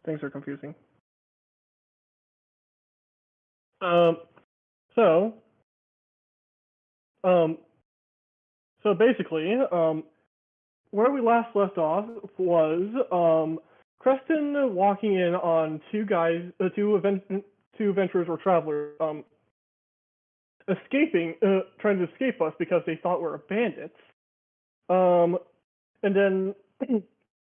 things are confusing. Um, so, um, so basically, where we last left off was Creston walking in on two adventurers or travelers, trying to escape us because they thought we were bandits. Um, and then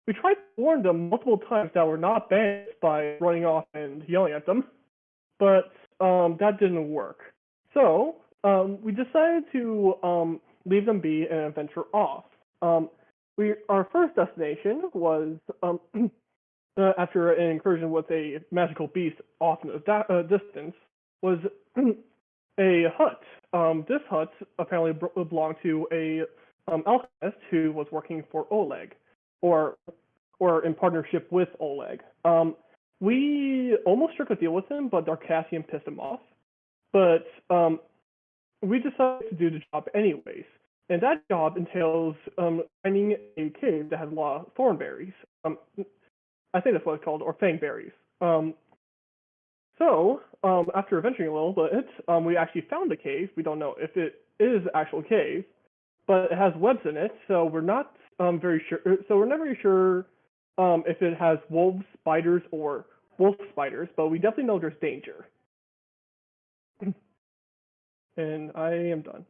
we tried to warn them multiple times that we're not bandits by running off and yelling at them, but that didn't work. So we decided to leave them be and venture off. Our first destination was after an incursion with a magical beast off in the distance was a hut. This hut apparently belonged to a alchemist who was working for Oleg, or in partnership with Oleg. We almost struck a deal with him, but Darcassian pissed him off. But we decided to do the job anyways. And that job entails finding a cave that has a lot of thornberries. I think that's what it's called, or fangberries. So, after adventuring a little bit, we actually found a cave. We don't know if it is an actual cave, but it has webs in it, so we're not very sure. So we're not very sure if it has wolves, spiders, or wolf spiders, but we definitely know there's danger. And I am done.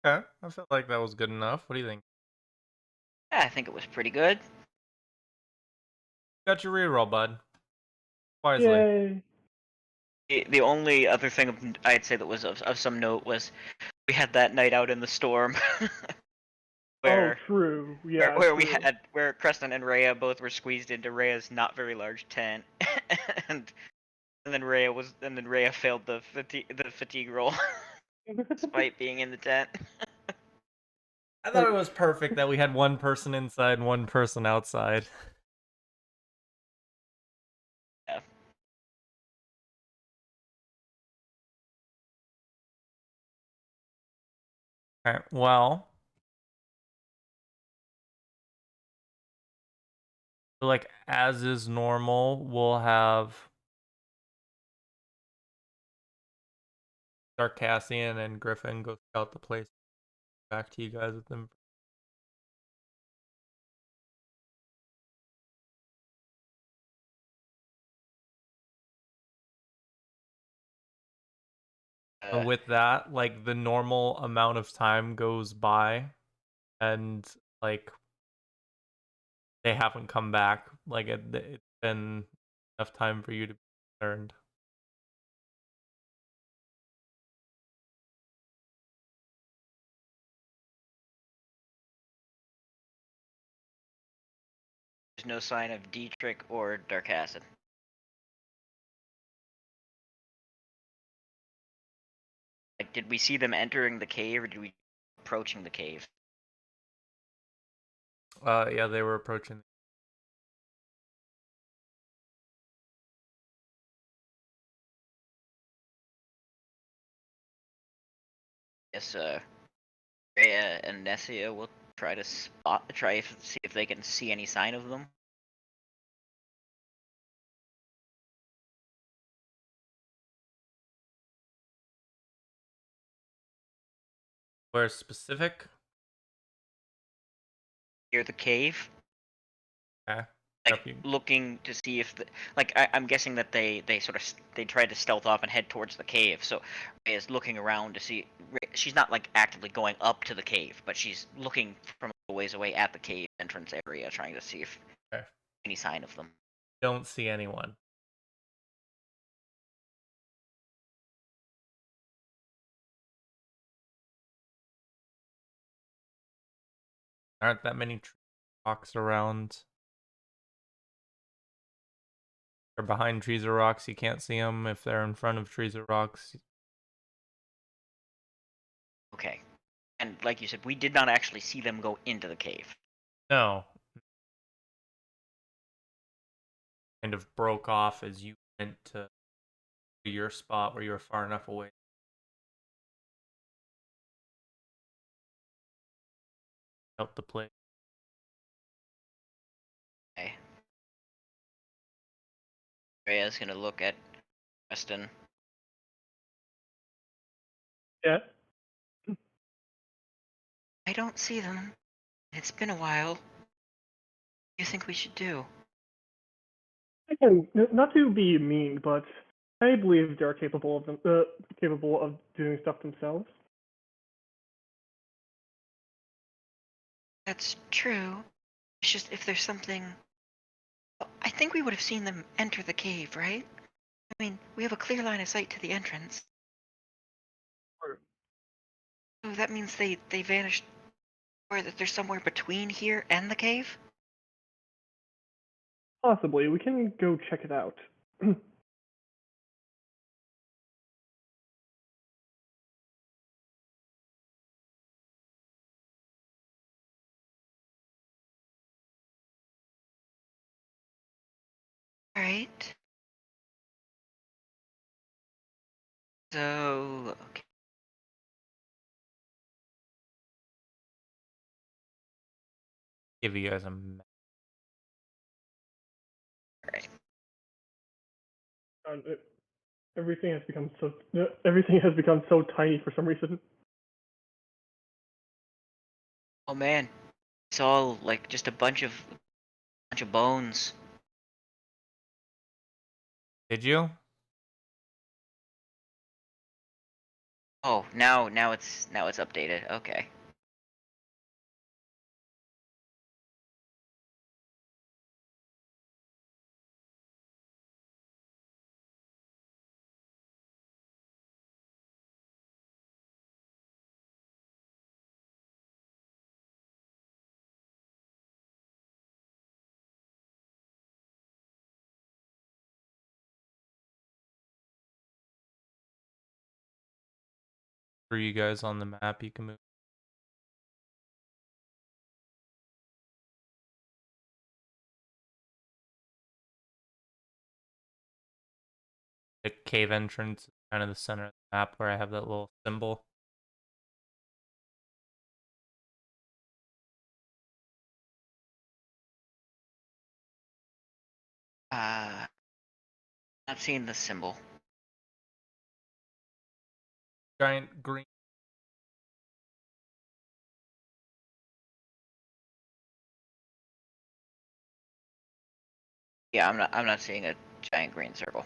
Okay, I felt like that was good enough. What do you think? Yeah, I think it was pretty good. Got your reroll, bud. Wisely. Yay! The only other thing I'd say that was of some note was we had that night out in the storm. Oh, true. Yeah, where true. we had where Creston and Rhea both were squeezed into Rhea's not very large tent, and then Rhea failed the fatigue roll despite being in the tent. I thought it was perfect that we had one person inside and one person outside. Yeah. Alright, well. Like, as is normal, we'll have Darcassian and Griffin go scout the place. Back to you guys with them. And with that, like, the normal amount of time goes by, and like they haven't come back. Like it's been enough time for you to be concerned. There's no sign of Dietrich or Darkacid. Like, did we see them entering the cave, or did we approaching the cave? Yeah, they were approaching. Yes, Rhea and Nessia will try to see if they can see any sign of them. Where specific? Near the cave. Okay. Like, looking to see if I'm guessing that they tried to stealth off and head towards the cave. So Rhea's looking around to see. She's not like actively going up to the cave, but she's looking from a ways away at the cave entrance area, trying to see if any sign of them. Don't see anyone. Aren't that many rocks around. They're behind trees or rocks, you can't see them. If they're in front of trees or rocks. Okay. And like you said, we did not actually see them go into the cave. No. Kind of broke off as you went to your spot where you were far enough away. Out the place. Okay. Rhea's gonna look at Preston. Yeah. I don't see them. It's been a while. What do you think we should do? Again, not to be mean, but I believe they're capable of capable of doing stuff themselves. That's true. It's just if there's something. I think we would have seen them enter the cave, right? I mean, we have a clear line of sight to the entrance. So that means they vanished. Or that they're somewhere between here and the cave? Possibly, we can go check it out. Alright. So, okay. Give you guys a map. Alright. Everything has become so tiny for some reason. Oh man. It's all like just a bunch of bones. Did you? Oh, now it's updated. Okay. For you guys on the map, you can move. The cave entrance is kind of the center of the map where I have that little symbol. Not seeing the symbol. Giant green. Yeah, I'm not seeing a giant green circle.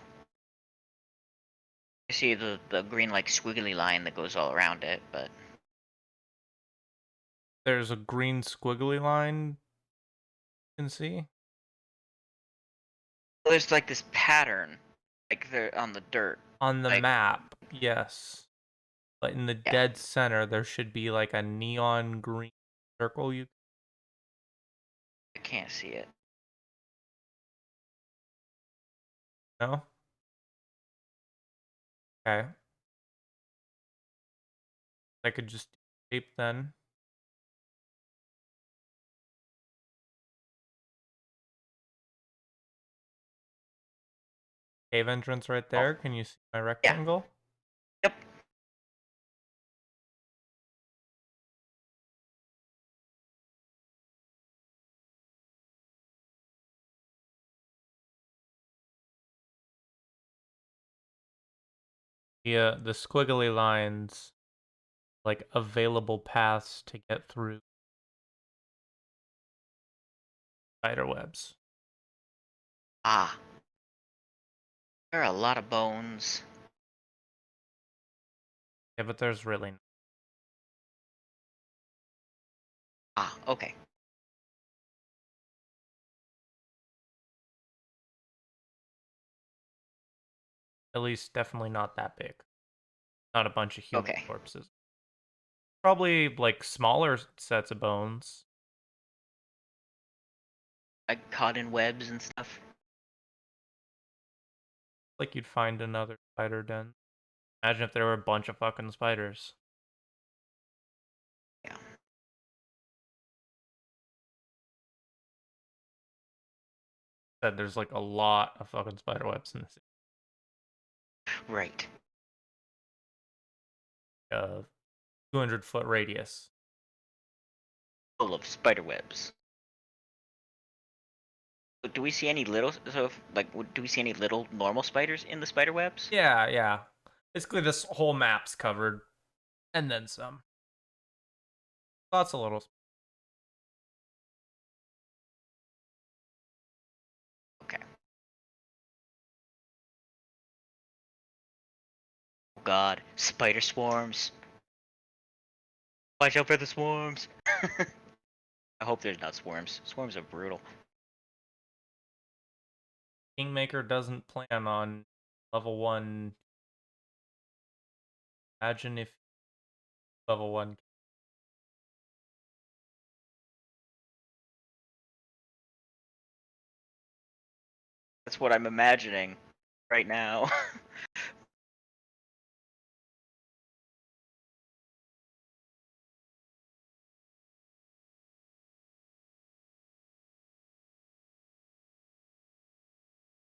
I see the green like squiggly line that goes all around it, but There's a green squiggly line you can see. there's like this pattern, like they're on the dirt. On the Like, map, yes. But in the yeah, dead center, there should be like a neon green circle you I can't see it. know? Okay. I could just shape then. Cave entrance right Oh, there. Can you see my yeah. rectangle? Yep. Yeah, the squiggly lines, like available paths to get through spider webs. Ah, there are a lot of bones. Yeah, but there's really Ah, okay. at least definitely not that big. Not a bunch of human Okay. corpses. Probably like smaller sets of bones. Like caught in webs and stuff. Like you'd find another spider den. Imagine if there were a bunch of fucking spiders. Yeah. Said there's like a lot of fucking spider webs in this. Right. 200-foot radius. Full of spider webs. Do we see any little do we see any little normal spiders in the spider webs? Yeah. Basically, this whole map's covered, and then some. Lots of little. Okay. Oh God, spider swarms. Watch out for the swarms. I hope there's not swarms. Swarms are brutal. Kingmaker doesn't plan on level 1. Imagine if level 1. That's what I'm imagining right now. What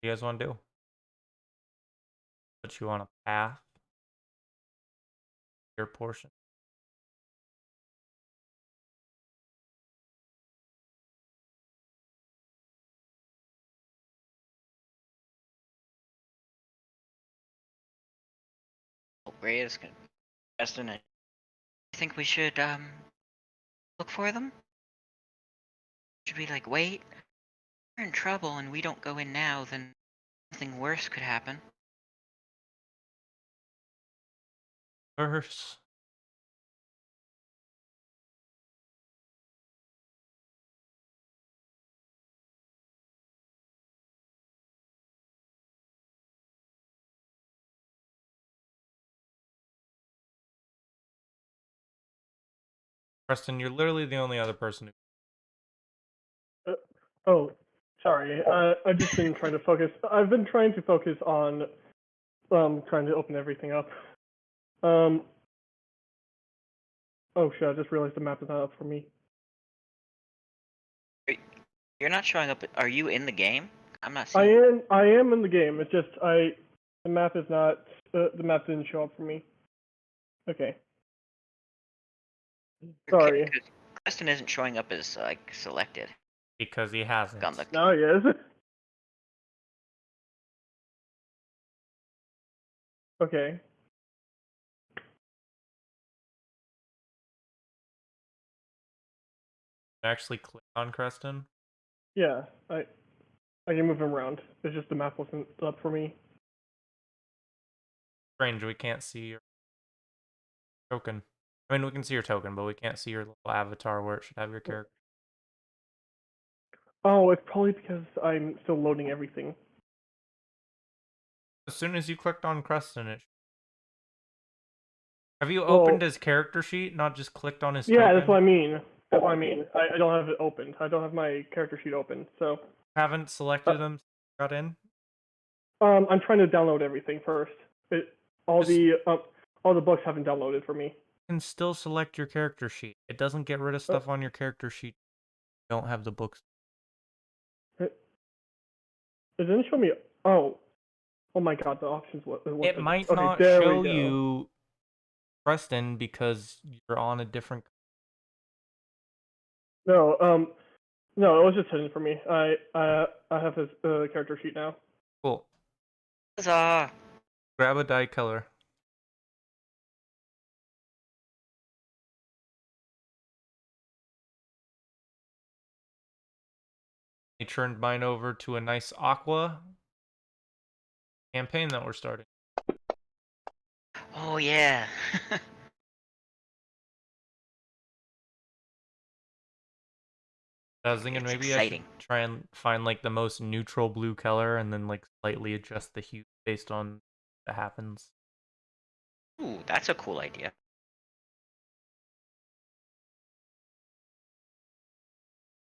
do you guys want to do? Put you on a path. Your portion. Reyes, Preston, I think we should look for them. Should we like wait? If we're in trouble and we don't go in now, then something worse could happen. First. Preston, you're literally the only other person who. Oh, sorry. I've just been trying to focus. I've been trying to focus on trying to open everything up. Oh shit! I just realized the map is not up for me. You're not showing up. Are you in the game? I'm not seeing. I am in the game. It's just the map is not. The map didn't show up for me. Okay. Sorry. Preston isn't showing up as like selected. Because he hasn't. On the... Now he is. Okay. Actually click on Creston. Yeah, I can move him around. It's just the map wasn't up for me. Strange, we can't see your token. I mean, we can see your token, but we can't see your little avatar where it should have your character. Oh, it's probably because I'm still loading everything. As soon as you clicked on Creston, it. Have you opened his character sheet, not just clicked on his token? Yeah, that's what I mean. That's what I mean. I don't have it opened. I don't have my character sheet open, so. Haven't selected him. Got in. I'm trying to download everything first. All the books haven't downloaded for me. You can still select your character sheet. It doesn't get rid of stuff on your character sheet. You don't have the books. It didn't show me. Oh my God, the options. It might not show you Preston because you're on a different. No, no, it was just hidden for me. I have his character sheet now. Cool. Huzzah! Grab a dye color. I turned mine over to a nice aqua campaign that we're starting. Oh yeah. I was thinking maybe I should try and find like the most neutral blue color and then like slightly adjust the hue based on what happens. Ooh, that's a cool idea.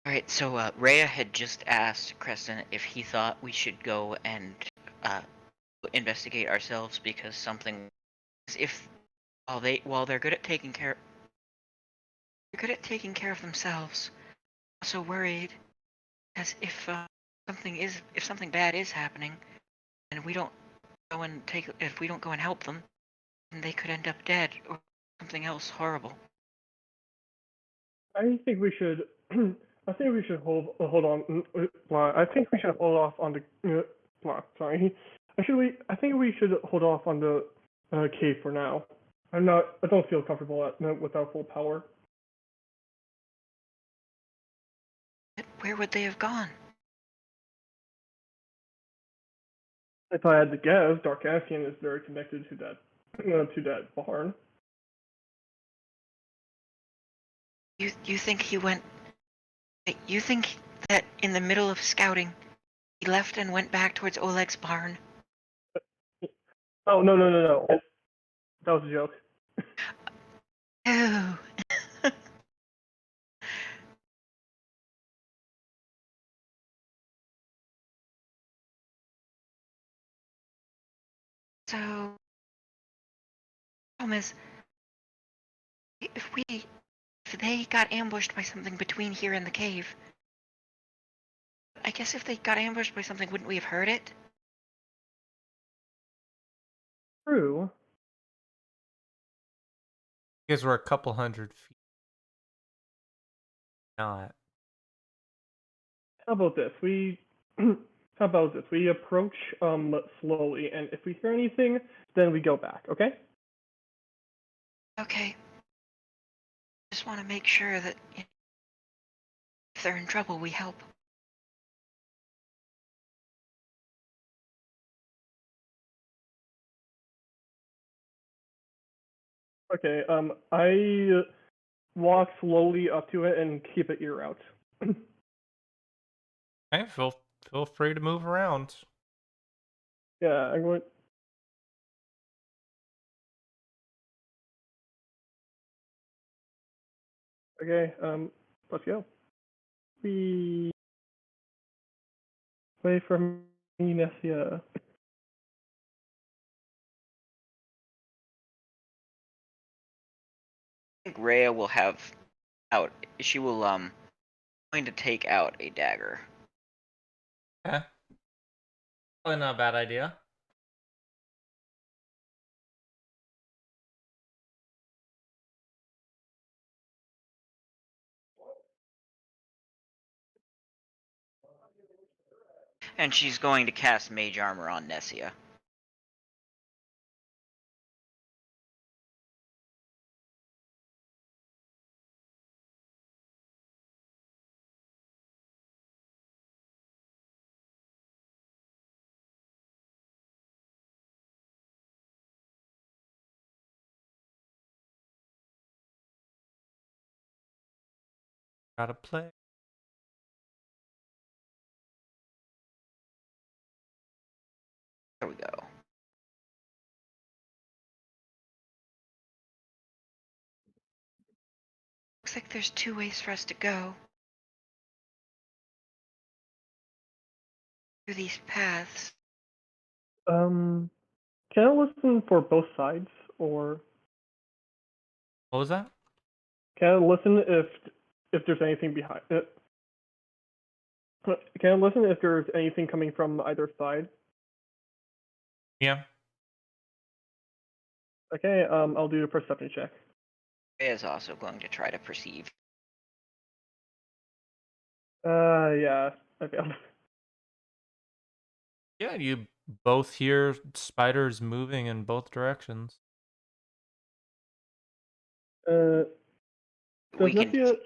Alright, so Rhea had just asked Creston if he thought we should go and investigate ourselves because something if while they're good at taking care of themselves, I'm also worried as if something bad is happening and we don't go and help them, then they could end up dead or something else horrible. I think we should I think we should hold on. I think we should hold off on the. Sorry. I think we should hold off on the cave for now. I don't feel comfortable without full power. Where would they have gone? If I had to guess, Dark Ascian is very connected to that barn. You think he went? You think that in the middle of scouting, he left and went back towards Oleg's barn? Oh no! That was a joke. Oh. So, Thomas, if they got ambushed by something between here and the cave, I guess if they got ambushed by something, wouldn't we have heard it? True. Because we're a couple hundred feet. Not. How about this? How about this? We approach slowly, and if we hear anything, then we go back. Okay? Okay. Just want to make sure that if they're in trouble, we help. Okay. I walk slowly up to it and keep an ear out. Okay, feel free to move around. Yeah, I'm going. Okay. Let's go. We wait for me, Nessia. I think Rhea will have out. She will going to take out a dagger. Okay. Probably not a bad idea. And she's going to cast Mage Armor on Nessia. Gotta play. There we go. Looks like there's 2 ways for us to go. Through these paths. Can I listen for both sides, or What was that? can I listen if there's anything behind it? Can I listen if there's anything coming from either side? Yeah. Okay. I'll do a perception check. Rhea is also going to try to perceive. Yeah, I failed. Yeah, you both hear spiders moving in both directions. Does We can Nessia?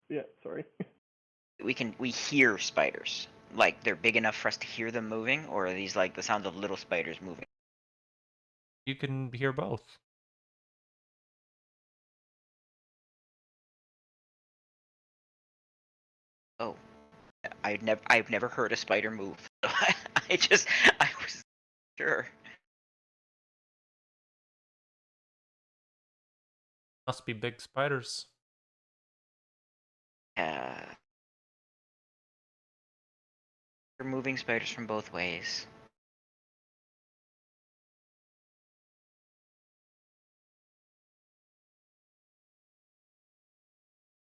Yeah, sorry. we hear spiders. Like they're big enough for us to hear them moving, or are these like the sounds of little spiders moving? You can hear both. Oh, I've never heard a spider move. So I was sure. Must be big spiders. They're moving spiders from both ways.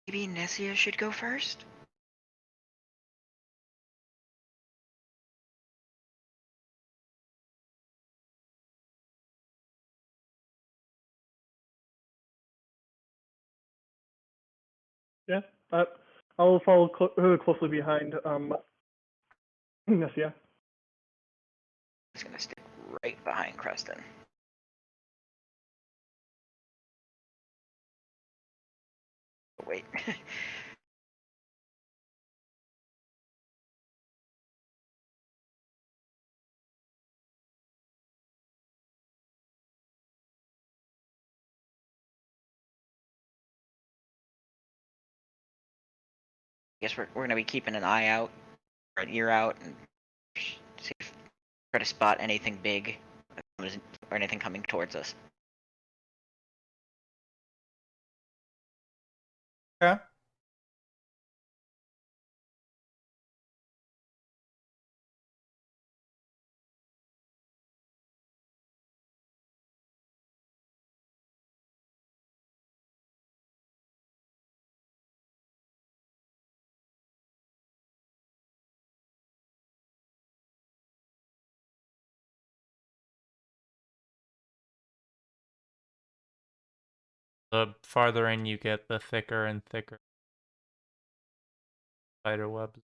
Maybe Nessia should go first? Yeah. I'll follow closely behind Nessia. It's gonna stick right behind Creston. Oh, wait. Guess we're gonna be keeping an eye out, or an ear out, and see if try to spot anything big or anything coming towards us. Okay. The farther in you get, the thicker and thicker spider webs.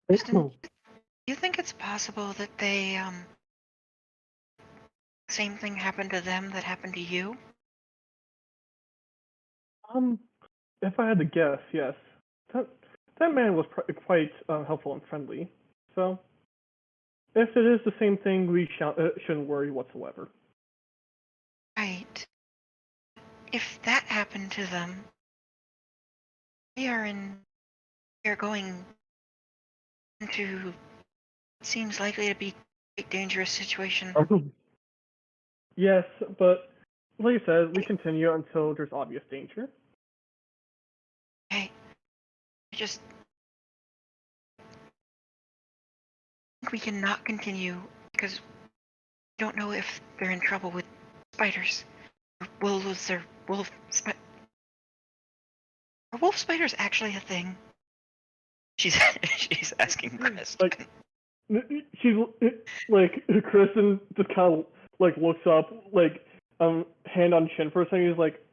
Kristen, do you think it's possible that they same thing happened to them that happened to you? If I had to guess, yes. That that man was quite helpful and friendly. So, if it is the same thing, we shouldn't worry whatsoever. Right. If that happened to them, we are going into what seems likely to be a quite dangerous situation. Yes, but like I said, we continue until there's obvious danger. Hey, I just think we cannot continue because we don't know if they're in trouble with spiders. Or wolves or are wolf spiders actually a thing? She's she's asking Kristen. She's like Kristen just kind of like looks up, like hand on chin for a second. He's like,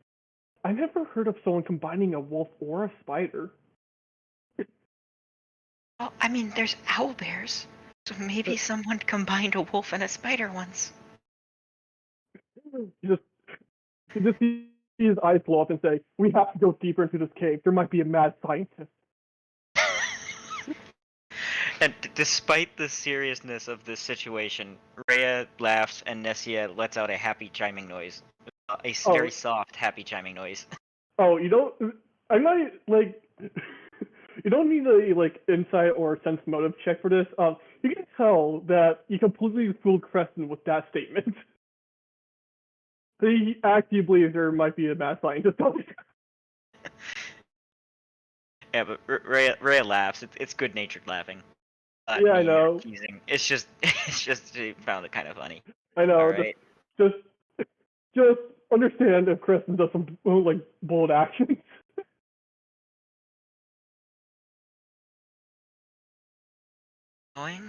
I never heard of someone combining a wolf or a spider. Well, I mean, there's owl bears, so maybe someone combined a wolf and a spider once. You just see his eyes blow up and say, "We have to go deeper into this cave. There might be a mad scientist." And despite the seriousness of this situation, Rhea laughs and Nessia lets out a happy chiming noise. A very soft, happy chiming noise. Oh, you don't. I'm not like. You don't need a like insight or sense motive check for this. You can tell that you completely fooled Creston with that statement. He actually believes there might be a mad scientist. Yeah, but Rhea laughs. It's good-natured laughing. Yeah, I know. Teasing. It's just she found it kind of funny. I know. All right. Just understand if Creston does some like bold actions. Going.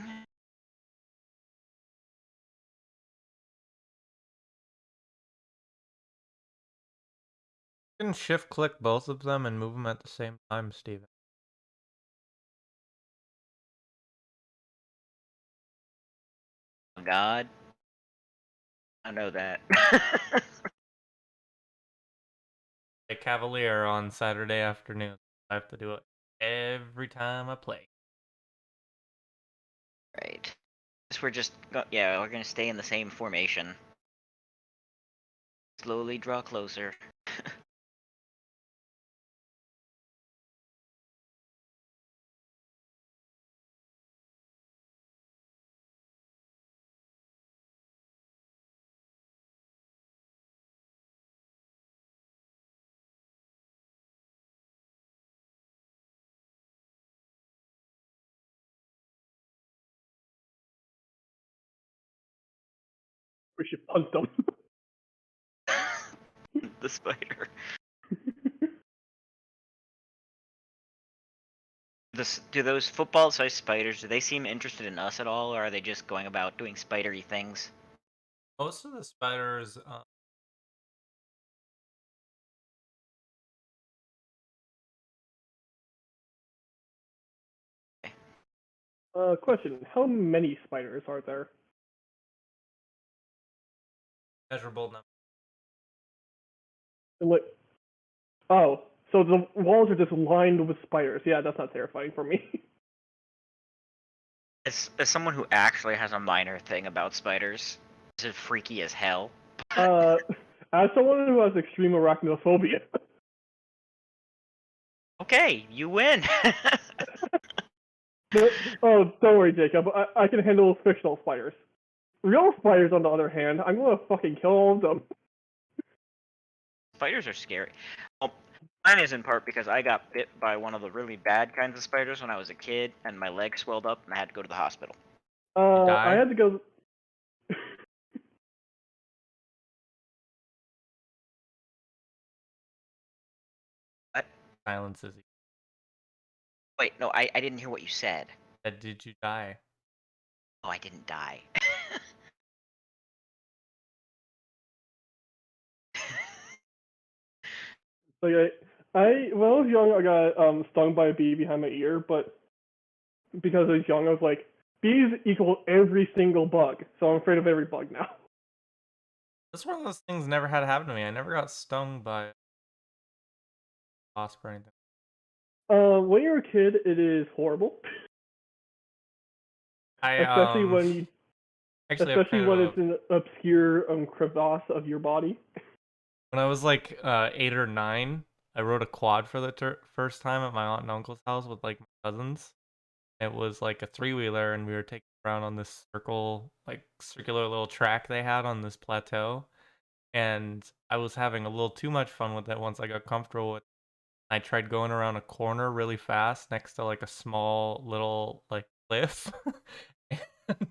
You can shift click both of them and move them at the same time, Steven. God. I know that. A Cavalier on Saturday afternoon. I have to do it every time I play. Right. We're gonna stay in the same formation. Slowly draw closer. We should punt them. the spider. Do those football-sized spiders, do they seem interested in us at all, or are they just going about doing spidery things? Most of the spiders, Question: how many spiders are there? measurable number. Like, oh, so the walls are just lined with spiders. Yeah, that's not terrifying for me. As someone who actually has a minor thing about spiders, this is freaky as hell. uh, as someone who has extreme arachnophobia, Okay, you win. oh, don't worry, Jacob. I can handle fictional spiders. Real spiders, on the other hand, I'm gonna fucking kill all of them. Spiders are scary. Well, mine is in part because I got bit by one of the really bad kinds of spiders when I was a kid, and my leg swelled up, and I had to go to the hospital. I die? had to go. Silence is. Wait, no, I didn't hear what you said. Did you die? Oh, I didn't die. Like when I was young, I got stung by a bee behind my ear, but because I was young, I was like, bees equal every single bug, so I'm afraid of every bug now. That's one of those things never had happen to me. I never got stung by a wasp or anything. When you're a kid, it is horrible, I especially when you, actually have especially kind when of it's in an obscure crevasse of your body. when I was like 8 or 9, I rode a quad for the first time at my aunt and uncle's house with like my cousins. It was like a three-wheeler, and we were taking around on this circular little track they had on this plateau. And I was having a little too much fun with it once I got comfortable with it. I tried going around a corner really fast next to like a small little like cliff. And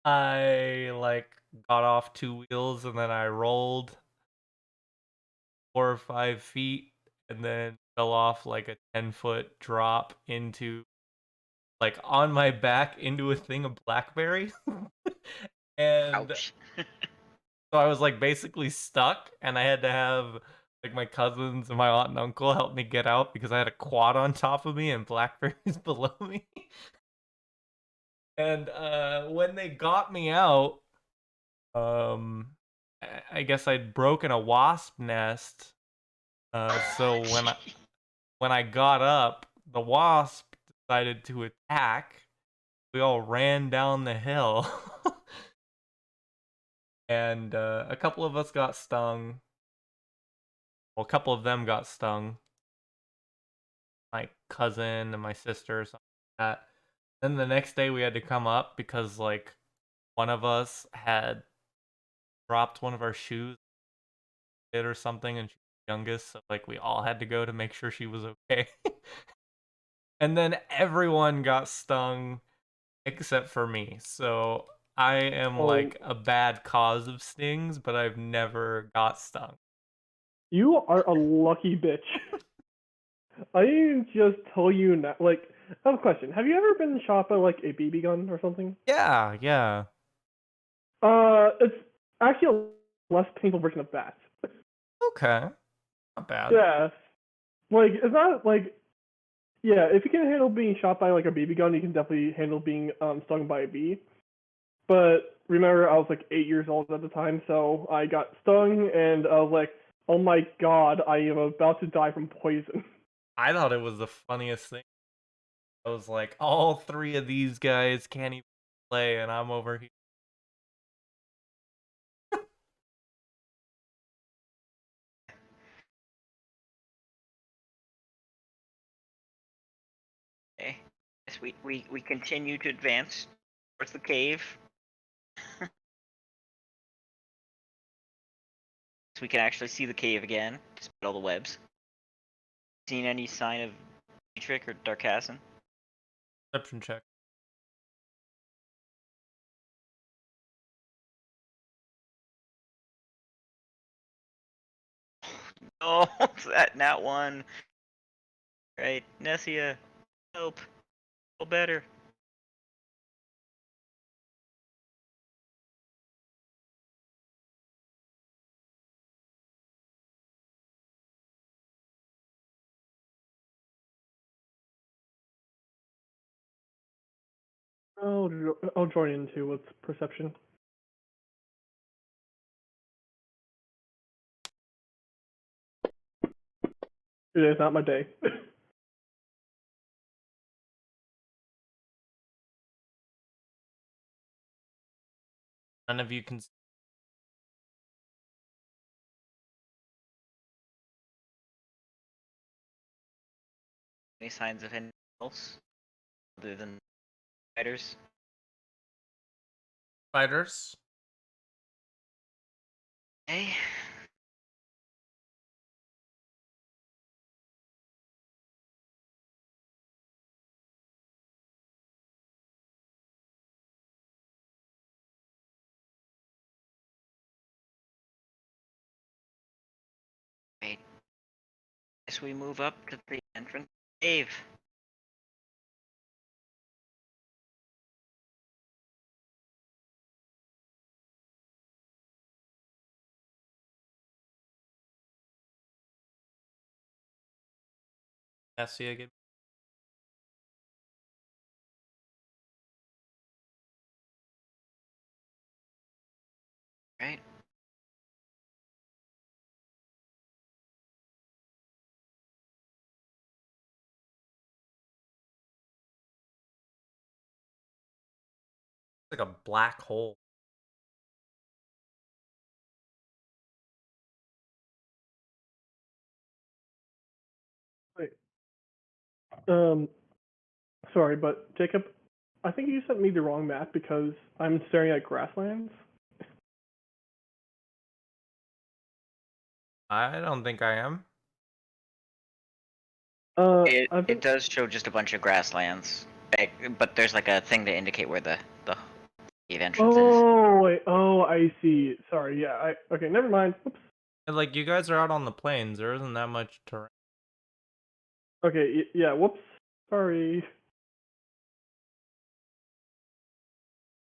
I like got off two wheels, and then I rolled 4 or 5 feet and then fell off like a 10-foot drop into like on my back into a thing of blackberry. And Ouch. so I was like basically stuck, and I had to have like my cousins and my aunt and uncle help me get out because I had a quad on top of me and blackberries below me. And when they got me out, I guess I'd broken a wasp nest. So when I got up, the wasp decided to attack. We all ran down the hill. And a couple of us got stung. Well, a couple of them got stung. My cousin and my sister or something like that. Then the next day we had to come up because like one of us had dropped one of our shoes or something, and she was the youngest, so like we all had to go to make sure she was okay. And then everyone got stung except for me. So I am Oh, like a bad cause of stings, but I've never got stung. you are a lucky bitch. I didn't just tell you now. Like, I have a question. Have you ever been shot by like a BB gun or something? Yeah, yeah. It's actually a less painful version of that. Okay. Not bad. Yeah, like it's not like, yeah. If you can handle being shot by like a BB gun, you can definitely handle being stung by a bee. But remember, I was like 8 years old at the time, so I got stung, and I was like, "Oh my god, I am about to die from poison." I thought it was the funniest thing. I was like, all three of these guys can't even play, and I'm over here. Okay. Yes, we continue to advance towards the cave. So we can actually see the cave again, despite all the webs. Seen any sign of Trick or Darkassin? Perception check. Oh, that not one. Right, Nessia, help. Feel better. I'll join in too with perception. Today is not my day. None of you can. Any signs of anything else other than spiders? Spiders. Hey. Wait. Guess we move up to the entrance cave. Nessia, get. Right? Like a black hole. Wait. Sorry, but Jacob, I think you sent me the wrong map because I'm staring at grasslands. I don't think I am. It does show just a bunch of grasslands, but there's like a thing to indicate where the cave entrance is. Oh wait. Oh, I see. Sorry. Yeah. Okay. Never mind. Oops. Like, you guys are out on the plains. There isn't that much terrain. Okay. Yeah. Whoops. Sorry.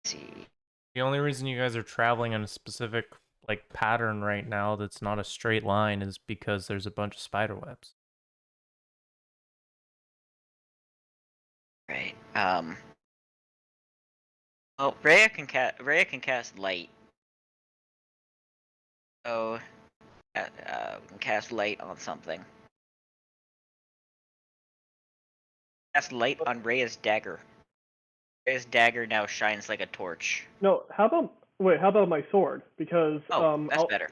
Let's see. The only reason you guys are traveling in a specific like pattern right now that's not a straight line is because there's a bunch of spider webs. Right. Well, Rhea can cast light. So, we can cast light on something. Cast light on Rhea's dagger. Rhea's dagger now shines like a torch. No. How about my sword? Because That's better.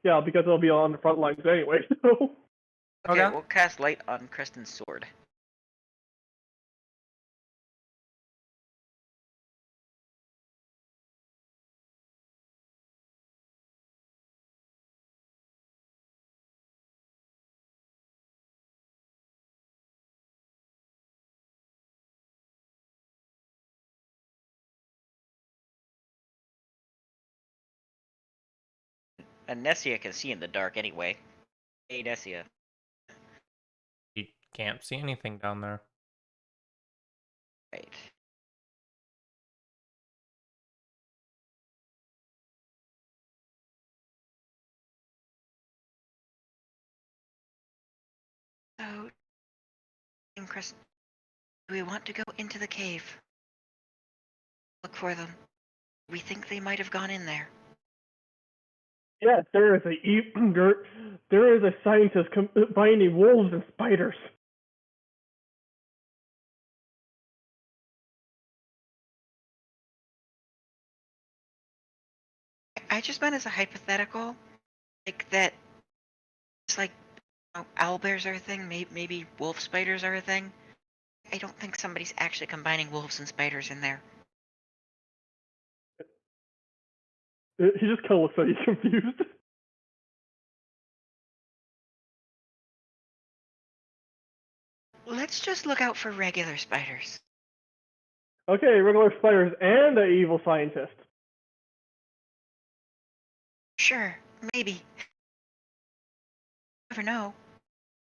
yeah, because it'll be on the front lines anyway. So. Okay, Okay. we'll cast light on Creston's sword. And Nessia can see in the dark anyway. Hey, Nessia. You can't see anything down there. Right. So, Creston, do we want to go into the cave? Look for them. We think they might have gone in there. Yes, there is there is a scientist combining wolves and spiders. I just meant as a hypothetical, like that. It's like owlbears are a thing. Maybe wolf spiders are a thing. I don't think somebody's actually combining wolves and spiders in there. He just kind of looks like he's confused. Let's just look out for regular spiders. Okay, regular spiders and an evil scientist. Sure, maybe. never know.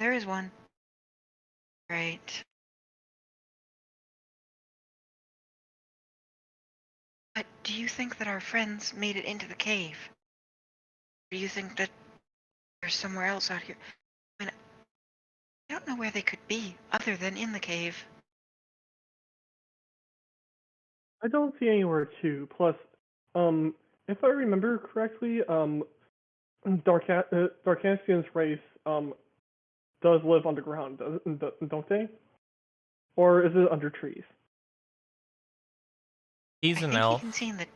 There is one. Right. But do you think that our friends made it into the cave? Do you think that there's somewhere else out here? I mean, I don't know where they could be other than in the cave. I don't see anywhere to. Plus, if I remember correctly, Darkastian's race does live underground, don't they? Or is it under trees? He's I an think elf. even seen the.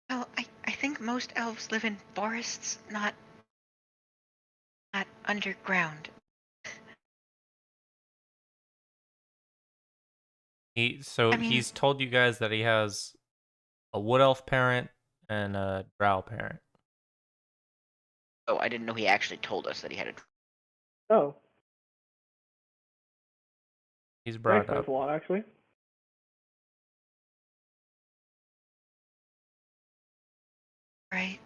Well, I think most elves live in forests, not underground. I mean, He's told you guys that he has a wood elf parent and a drow parent. Oh, I didn't know he actually told us that he had a. Oh, He's that brought explains up. a lot, actually. right.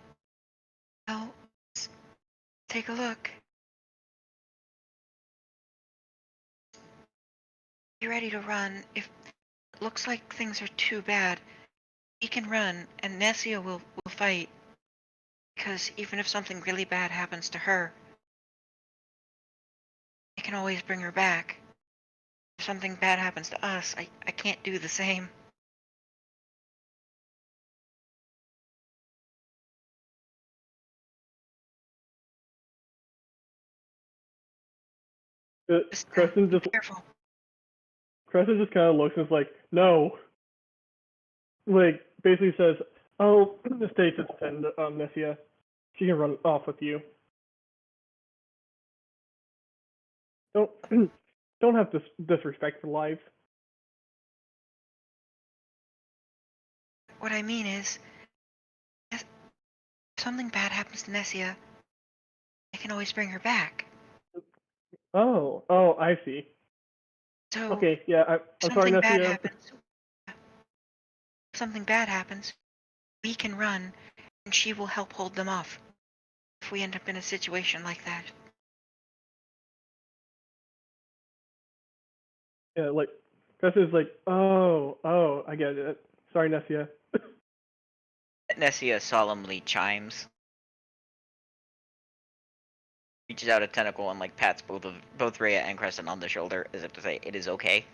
Well, take a look. Be ready to run. If it looks like things are too bad, we can run, and Nessia will fight. Because even if something really bad happens to her, I can always bring her back. If something bad happens to us, I can't do the same. Just Crescent be just careful. kind of looks and is like, no. Like, basically says, oh, stay to defend Nessia. She can run off with you. Don't don't have disrespect for lives. What I mean is, if something bad happens to Nessia, I can always bring her back. Oh, I see. So, Okay, yeah, I'm sorry, something bad Nessia. happens. If something bad happens, we can run, and she will help hold them off. If we end up in a situation like that. Yeah, like, Crescent's like, oh, I get it. Sorry, Nessia. Nessia solemnly chimes, reaches out a tentacle and like pats both Rhea and Crescent on the shoulder as if to say it is okay.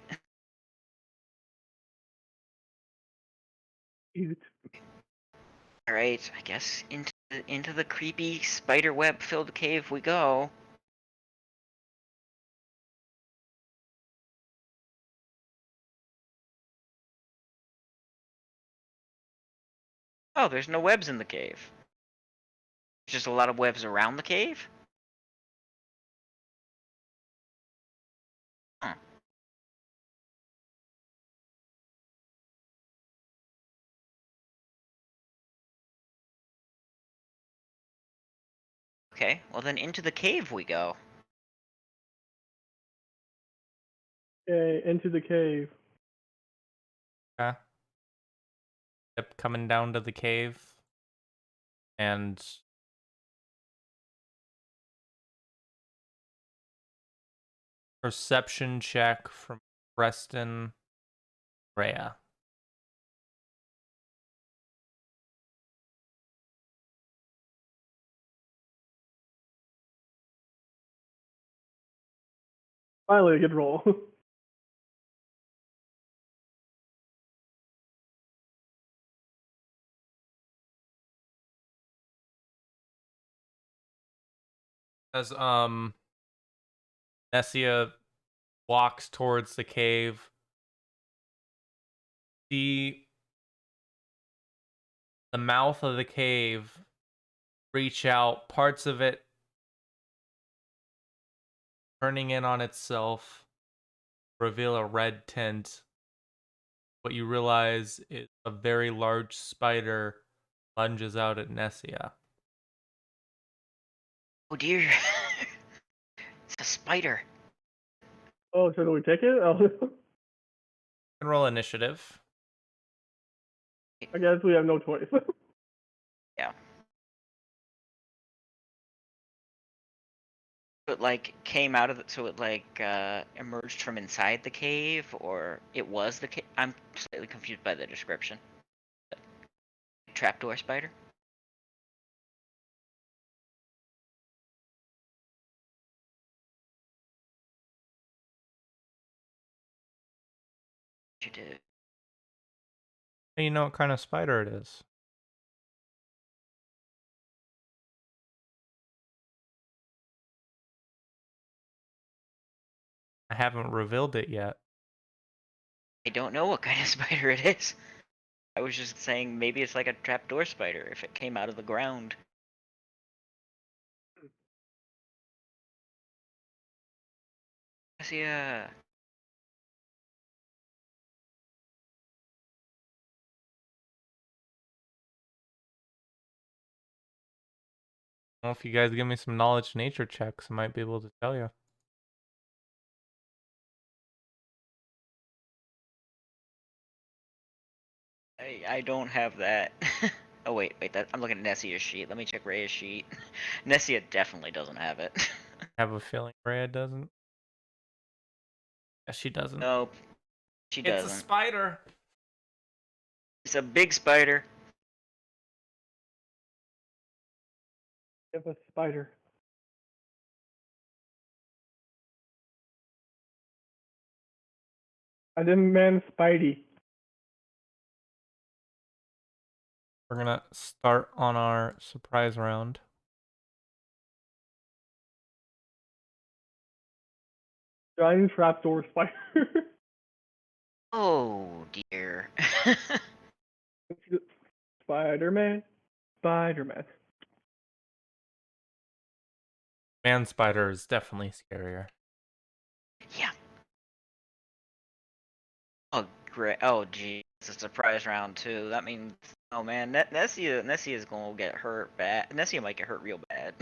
Cute. All right, I guess into the creepy spider web filled cave we go. Oh, there's no webs in the cave. There's just a lot of webs around the cave. Huh. Okay, well then into the cave we go. Okay, into the cave. Okay. Yep, coming down to the cave. And perception check from Preston Rhea. Finally, a good roll. As Nessia walks towards the cave, the mouth of the cave reach out, parts of it turning in on itself, reveal a red tint. What you realize is a very large spider lunges out at Nessia. Oh dear. It's a spider. Oh, so do we take it? Oh, And roll initiative. I guess we have no choice. Yeah. It like came out of so it like emerged from inside the cave, or it was the cave. I'm slightly confused by the description. Trapdoor spider. You did. You know what kind of spider it is. I haven't revealed it yet. I don't know what kind of spider it is. I was just saying maybe it's like a trapdoor spider if it came out of the ground. Yeah. Well, if you guys give me some knowledge nature checks, I might be able to tell you. I don't have that. Oh wait, I'm looking at Nessia's sheet. Let me check Rhea's sheet. Nessia definitely doesn't have it. I have a feeling Rhea doesn't. Yes, she doesn't. Nope, she It's a doesn't. spider. It's a big spider. I have a spider. I didn't man Spidey. We're gonna start on our surprise round. Giant trapdoor spider. Oh dear. Spider-Man. Spider-Man. Man spider is definitely scarier. Yeah. Oh great. Oh gee, it's a surprise round too. That means, oh man, Nessia is gonna get hurt bad. Nessia might get hurt real bad.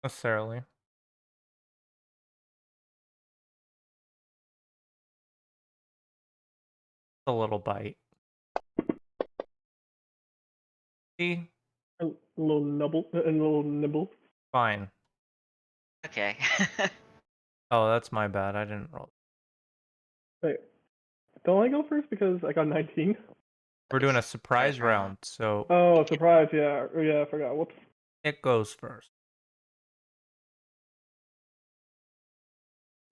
Necessarily. A little bite. See? A little nibble. A little nibble. Fine. Okay. Oh, that's my bad. I didn't roll. Wait. Don't I go first because I got 19? We're doing a It's surprise round, so Oh, surprise! Yeah, I forgot. Whoops. it goes first.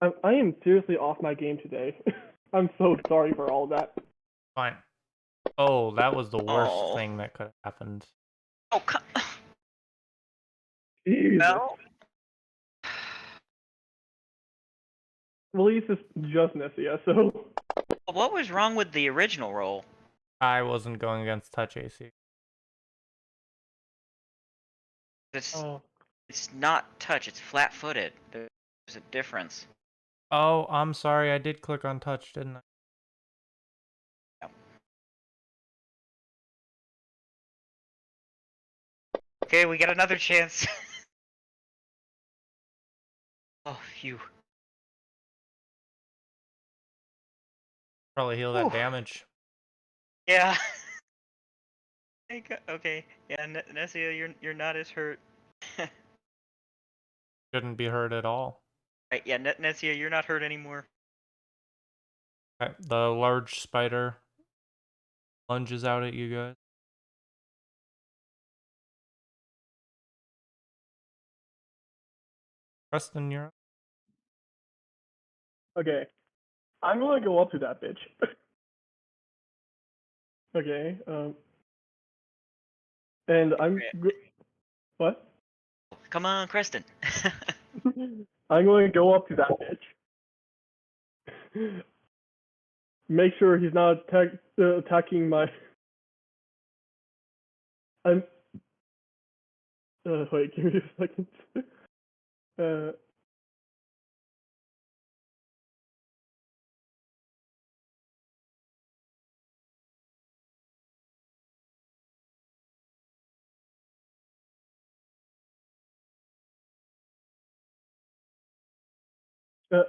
I am seriously off my game today. I'm so sorry for all that. Fine. Oh, that was the worst Oh. thing that could have happened. Oh, come. Jesus. Well. At least it's just Nessia, so. What was wrong with the original roll? I wasn't going against touch AC. It's Oh. it's not touch. It's flat-footed. There's a difference. Oh, I'm sorry. I did click on touch, didn't I? Okay, we get another chance. Oh, phew. Probably heal that Whew. damage. Yeah. Okay. Yeah, Nessia, you're not as hurt. Shouldn't be hurt at all. Right, yeah, Nessia, you're not hurt anymore. Okay, the large spider lunges out at you guys. Preston, you're up. Okay. I'm gonna go up to that bitch. Okay. And what? Come on, Creston. I'm going to go up to that bitch. Make sure he's not attacking my. I'm. Wait, give me a second.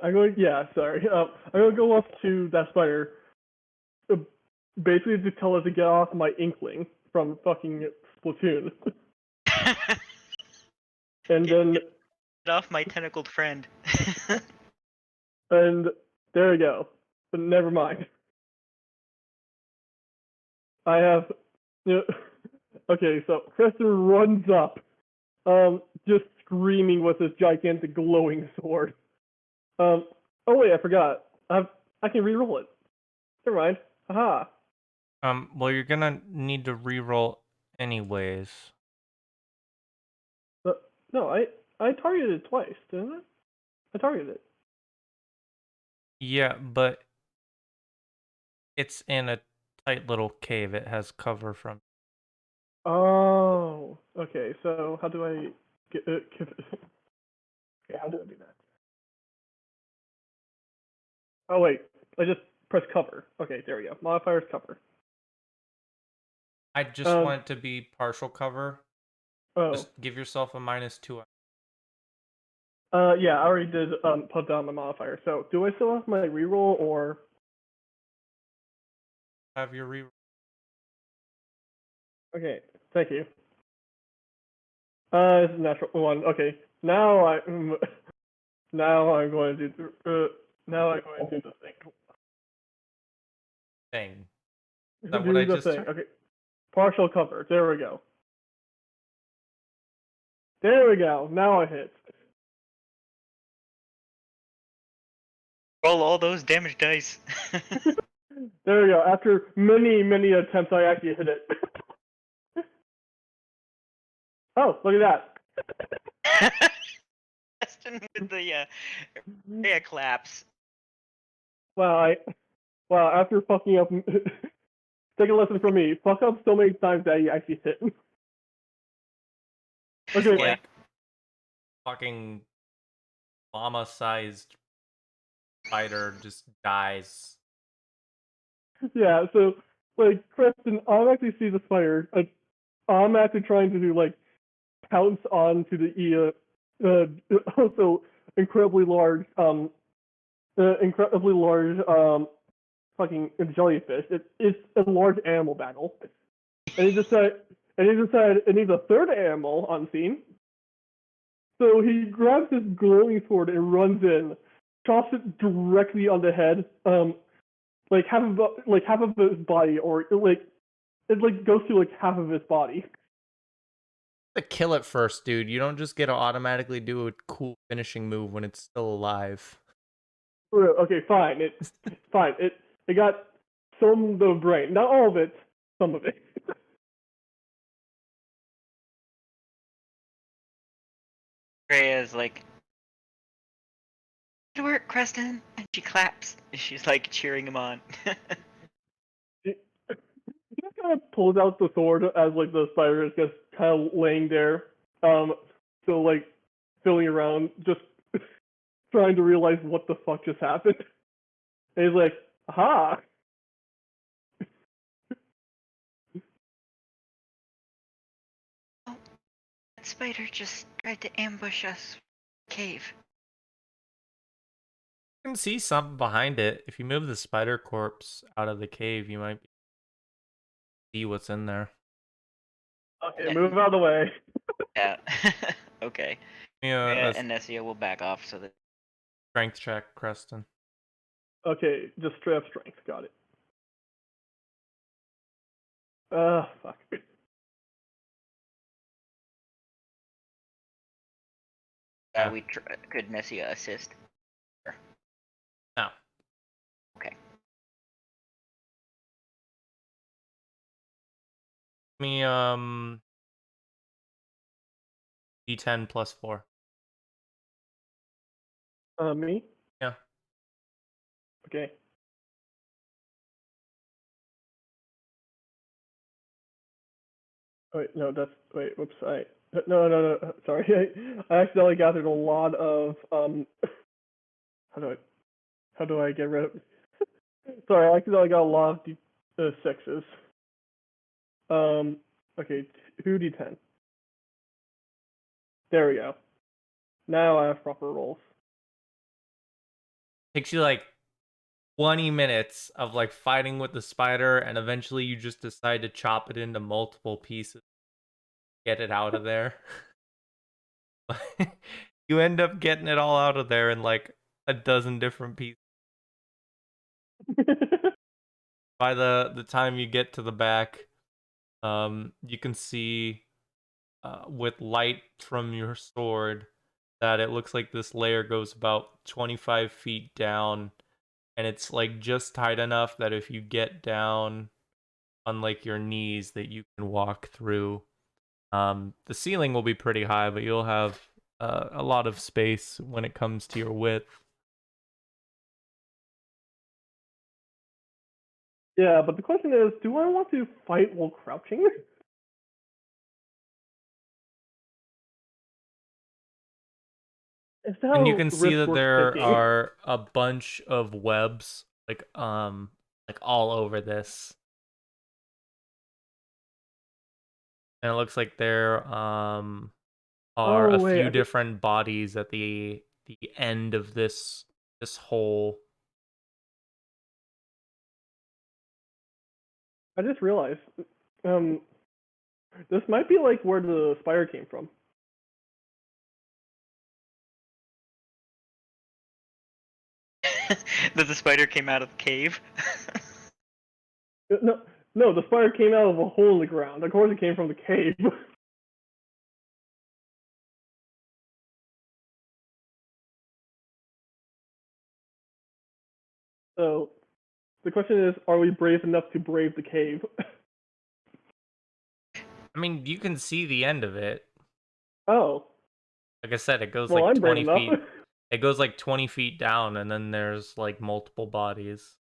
I'm going. Yeah, sorry. I'm going to go up to that spider. basically to tell us to get off my Inkling from fucking Splatoon. And then, Get off my tentacled friend. and there we go. But never mind. I have, okay, so Preston runs up, just screaming with his gigantic glowing sword. Oh wait, I forgot. I can reroll it. Never mind. Haha. Well, you're gonna need to reroll anyways. But no, I targeted it twice, didn't I? I targeted it. Yeah, but it's in a tight little cave. It has cover from. Oh, okay. So how do I get give it? Okay, how do I do that? Oh wait, I just press cover. Okay, there we go. Modifiers cover. I just want it to be partial cover. Oh, Just give yourself a -2. yeah, I already did put down the modifier. So do I still have my reroll or? Have your reroll. Okay, thank you. It's a natural one. Okay, now now I'm going to do now I'm going to do the thing. Thing. Is that what I just said? Okay, partial cover. There we go. There we go. Now I hit. Roll all those damage dice. There we go. After many attempts, I actually hit it. Oh, look at that. Preston with the claps. Wow, after fucking up, take a lesson from me. Fuck up so many times that you actually hit. Okay. Yeah. Like fucking llama-sized spider just dies. Yeah, so like Preston, I'm actually see the spider. I'm actually trying to do like pounce onto the also incredibly large fucking jellyfish. It's a large animal battle, and he decided it needs a third animal on scene. So he grabs his glowing sword and runs in, chops it directly on the head, like half of his body, or it goes through like half of his body. To kill it first, dude. You don't just get to automatically do a cool finishing move when it's still alive. Okay, fine. Fine. It got some of the brain, not all of it, some of it. Freya's like, Good work, Creston. And she claps. she's like cheering him on. He just kind of pulls out the sword as like the spider is just kind of laying there, so like filling around, just trying to realize what the fuck just happened. And he's like, aha. Oh, that spider just tried to ambush us. Cave. You can see something behind it. If you move the spider corpse out of the cave, you might see what's in there. Okay, move out of the way. Yeah. Okay. Yeah, Freya a and Nessia will back off so that. strength check, Creston. Okay, just straight up strength. Got it. Fuck. Yeah. Could Nessia assist? No. Okay. Give me D10 plus 4. Me? Yeah. Okay. Wait, no, whoops, no, sorry. I accidentally gathered a lot of, how do I get rid of, sorry, I accidentally got a lot of sixes. Okay, 2d10. There we go. Now I have proper rolls. Takes you like 20 minutes of like fighting with the spider, and eventually you just decide to chop it into multiple pieces, get it out of there. You end up getting it all out of there in like a dozen different pieces. By the time you get to the back, you can see with light from your sword that it looks like this layer goes about 25 feet down, and it's like just tight enough that if you get down on like your knees that you can walk through. The ceiling will be pretty high, but you'll have a lot of space when it comes to your width. Yeah, but the question is, do I want to fight while crouching? Is that And you can see risk that worth there taking? are a bunch of webs like all over this. And it looks like there are Oh a wait, few different bodies at the end of this hole. I just realized, this might be like where the spider came from. That the spider came out of the cave. No, no, the spider came out of a hole in the ground. Of course, it came from the cave. So, the question is, are we brave enough to brave the cave? I mean, you can see the end of it. Oh, Like I said, it goes well, like I'm brave 20 enough. feet. It goes like 20 feet down, and then there's like multiple bodies.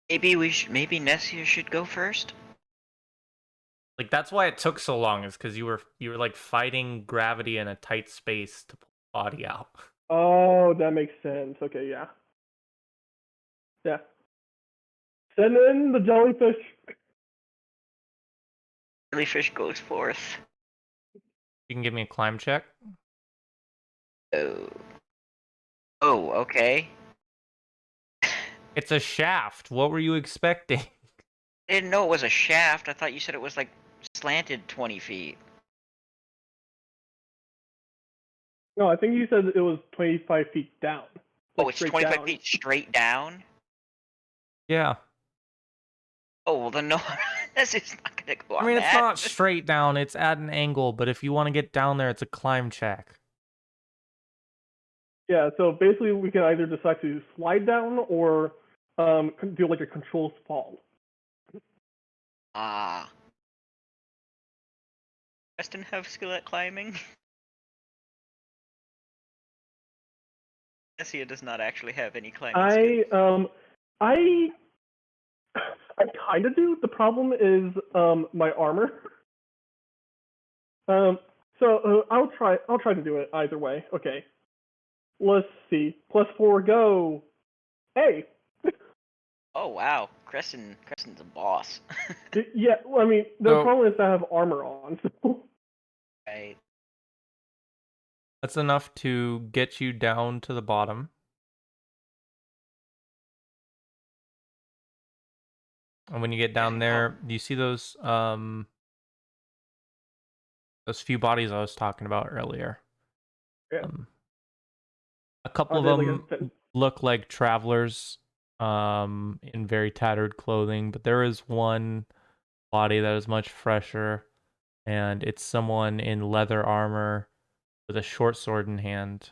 Maybe Nessia should go first. Like that's why it took so long, is because you were like fighting gravity in a tight space to pull the body out. Oh, that makes sense. Okay, yeah. Yeah. Send in the jellyfish. Jellyfish goes forth. You can give me a climb check. Oh. Oh, okay. It's a shaft. What were you expecting? I didn't know it was a shaft. I thought you said it was like slanted 20 feet. No, I think you said it was 25 feet down. Oh, Like it's straight 25 down. feet straight down? Yeah. Oh, well then no, this is not gonna go on I mean, it's that. not straight down. It's at an angle, but if you want to get down there, it's a climb check. Yeah, so basically we can either decide to slide down or do like a controlled fall. Ah. Preston have skill at climbing? Nessia does not actually have any climbing skills. I kind of do. The problem is my armor. I'll try to do it either way. Okay. Let's see. +4 go. Hey. Oh wow, Crescen's a boss. Yeah, well, I mean, the So- problem is I have armor on. So. Right. That's enough to get you down to the bottom. And when you get down there, do you see those few bodies I was talking about earlier? Yeah. A couple Are of they them like look like travelers in very tattered clothing, but there is one body that is much fresher, and it's someone in leather armor with a short sword in hand.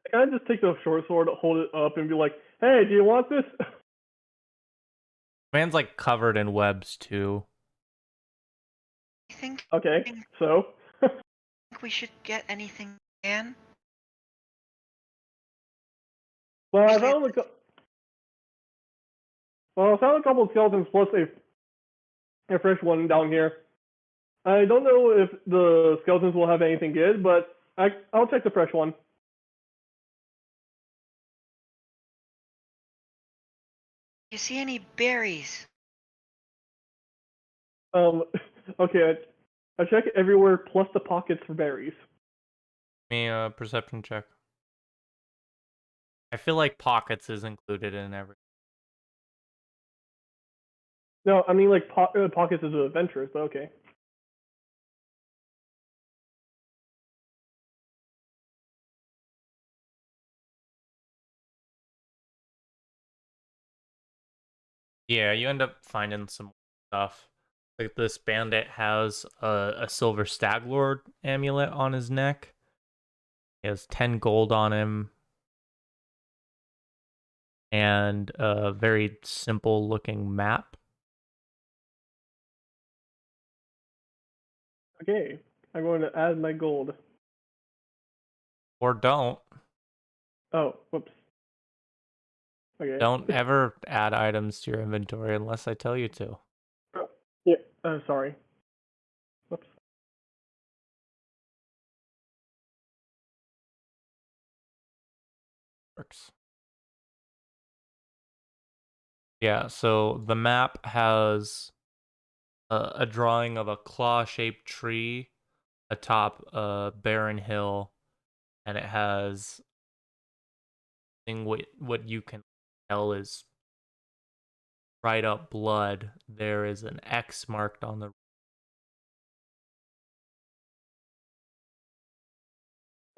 I kind of just take the short sword, hold it up, and be like, "Hey, do you want this?" Man's like covered in webs too. I think Okay, so. we should get anything we can. Well, I Usually found I found a couple of skeletons plus a fresh one down here. I don't know if the skeletons will have anything good, but I'll check the fresh one. You see any berries? Okay, I check everywhere plus the pockets for berries. Give me a perception check. I feel like pockets is included in everything. No, I mean like pockets is adventures, but okay. Yeah, you end up finding some stuff. Like this bandit has a silver stag lord amulet on his neck. He has 10 gold on him. And a very simple looking map. Okay, I'm going to add my gold. Or don't. Oh, whoops. Okay. Don't ever add items to your inventory unless I tell you to. Yeah, sorry. Whoops. Works. Yeah, so the map has a drawing of a claw-shaped tree atop a barren hill, and it has what you can tell is dried up blood. There is an X marked on the.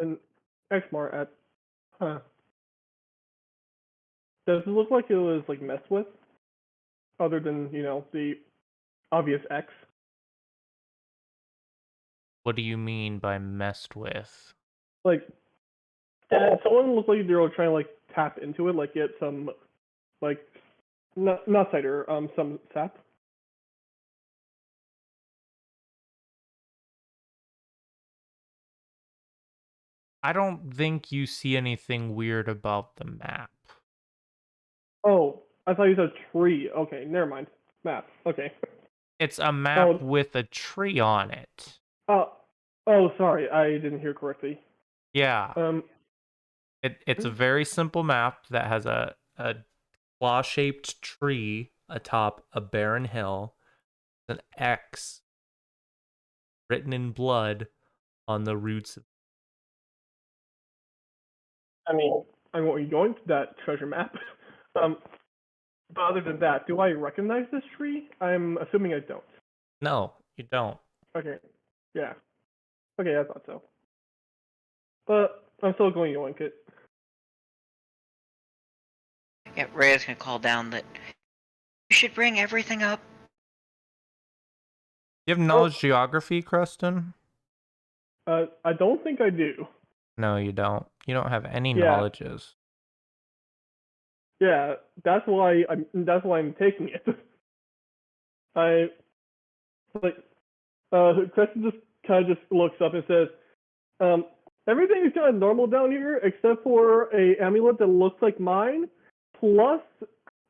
An Xmart at, huh. Does it look like it was like messed with? Other than, the obvious X? What do you mean by messed with? Like, someone looked like they were trying to like tap into it, like get some, like, not cider, some sap. I don't think you see anything weird about the map. Oh, I thought you said tree. Okay, never mind. Map. Okay. It's a map Oh, with a tree on it. oh, sorry, I didn't hear correctly. Yeah. Um, It's a very simple map that has a claw-shaped tree atop a barren hill, an X written in blood on the roots of. I mean, I'm going to that treasure map. Um, but other than that, do I recognize this tree? I'm assuming I don't. No, you don't. Okay. Yeah. Okay, I thought so. But I'm still going to yoink it. Yeah, Rhea's gonna call down that you should bring everything up. You have knowledge geography, Creston? I don't think I do. No, you don't. You don't have any Yeah. knowledges. Yeah, that's why I'm taking it. I like Preston just kind of just looks up and says, everything is kind of normal down here except for a amulet that looks like mine, plus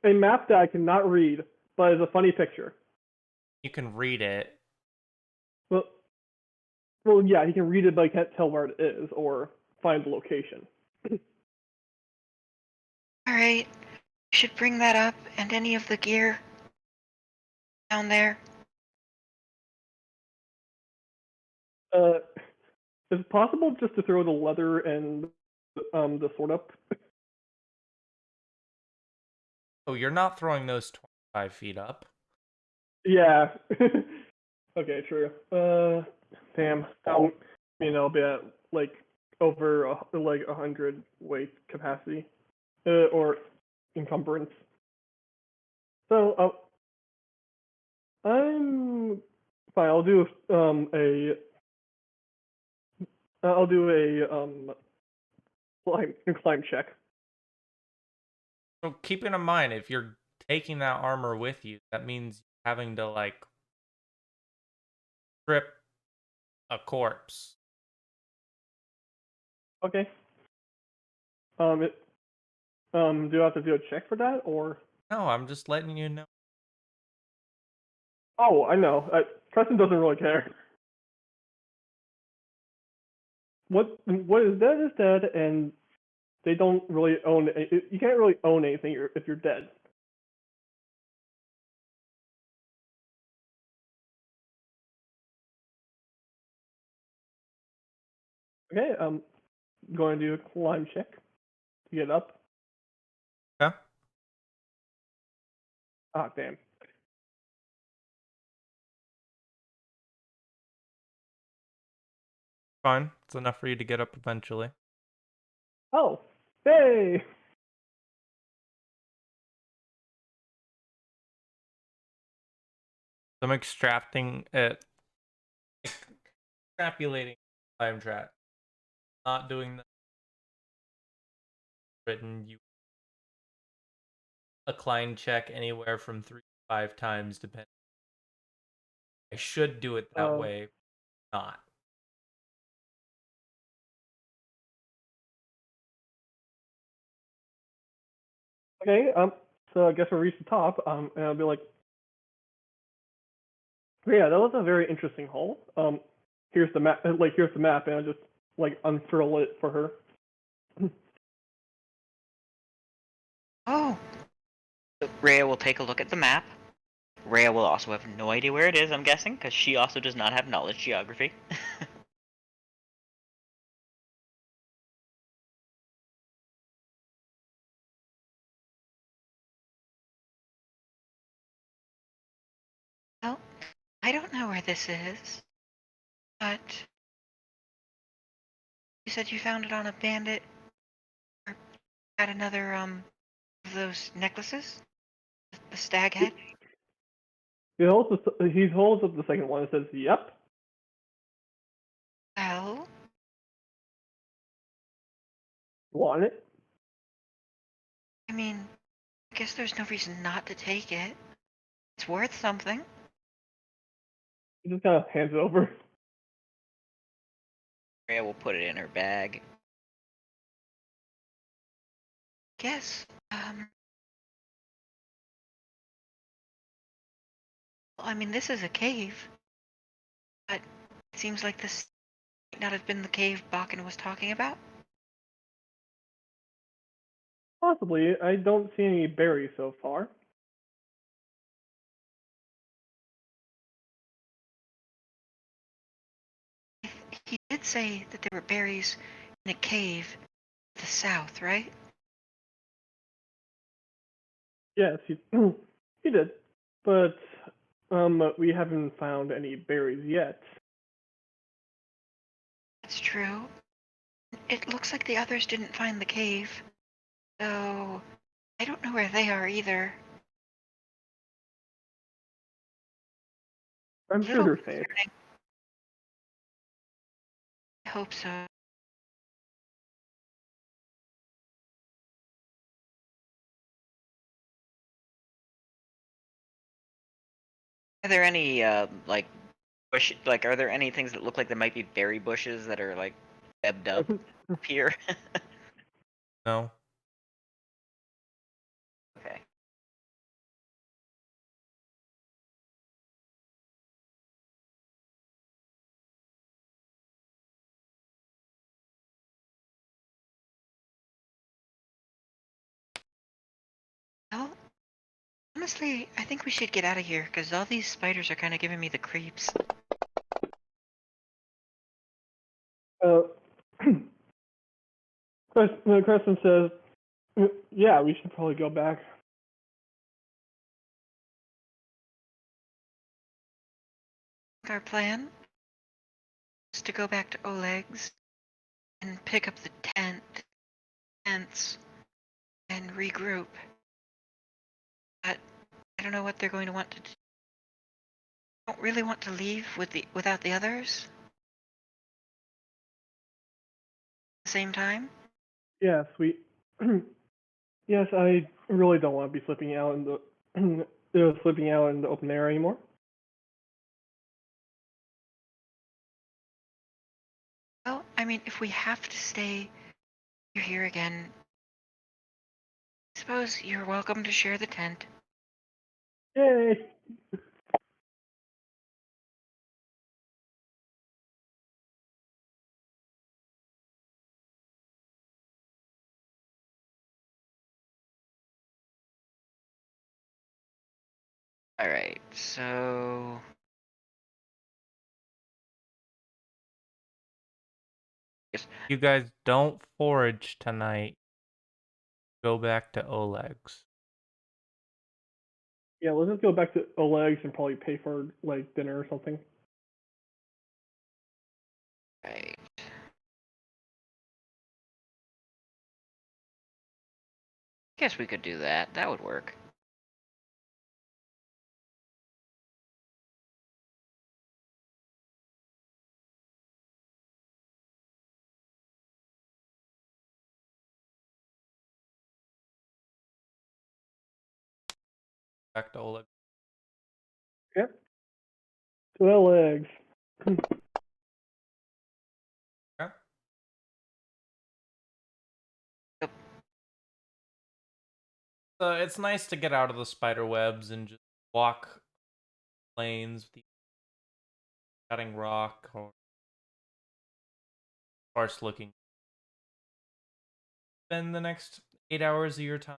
a map that I cannot read, but is a funny picture. You can read it. Well, well, yeah, he can read it, but he can't tell where it is or find the location. All right, you should bring that up and any of the gear down there. Is it possible just to throw the leather and the sword up? Oh, you're not throwing those 25 feet up. Yeah. Okay, true. Damn. Be at like over like 100 weight capacity, or encumbrance. So, I'm fine. I'll do a climb check. So keeping in mind, if you're taking that armor with you, that means having to like strip a corpse. Okay. It, do I have to do a check for that or? No, I'm just letting you know. Oh, I know. Preston doesn't really care. What is dead is dead, and they don't really own. You can't really own anything if you're dead. Okay, going to do a climb check to get up. Yeah. Ah, damn. Fine. It's enough for you to get up eventually. Oh, hey! I'm extrapolating time track. Not doing the written you a climb check anywhere from 3 to 5 times depending. I should do it that way, not. Okay, so I guess we'll reach the top, and I'll be like, yeah, that was a very interesting hole. Here's the map, here's the map, and I'll just, unfurl it for her. Oh, So Rhea will take a look at the map. Rhea will also have no idea where it is, I'm guessing, because she also does not have knowledge geography. well, I don't know where this is, but you said you found it on a bandit or had another of those necklaces, the stag head. He holds up the second one and says, "Yep, Well, want it." I mean, I guess there's no reason not to take it. It's worth something. He just kind of hands it over. Rhea will put it in her bag. Guess. Well, I mean, this is a cave, but it seems like this might not have been the cave Bakken was talking about. Possibly. I don't see any berries so far. He did say that there were berries in a cave to the south, right? Yes, he he did, but we haven't found any berries yet. That's true. It looks like the others didn't find the cave, so I don't know where they are either. I'm A sure little they're safe. concerning. I hope so. Are there any bush? Like, are there any things that look like they might be berry bushes that are like webbed up here? No. Okay. Well, honestly, I think we should get out of here because all these spiders are kind of giving me the creeps. Uh, Crescent says, "Yeah, we should probably go back." Our plan is to go back to Oleg's and pick up the tents, and regroup. But I don't know what they're going to want to do. I don't really want to leave without the others at the same time. Yes, we. Yes, I really don't want to be slipping out in the slipping out in the open air anymore. Well, I mean, if we have to stay here again, I suppose you're welcome to share the tent. Yay! All right. So You guys don't forage tonight. Go back to Oleg's. Yeah, let's just go back to Oleg's and probably pay for like dinner or something. Right. Guess we could do that. That would work. Back to Oleg. Yep. To Oleg's. Okay. Yep. So it's nice to get out of the spider webs and just walk lanes, cutting rock or sparse looking. Spend the next 8 hours of your time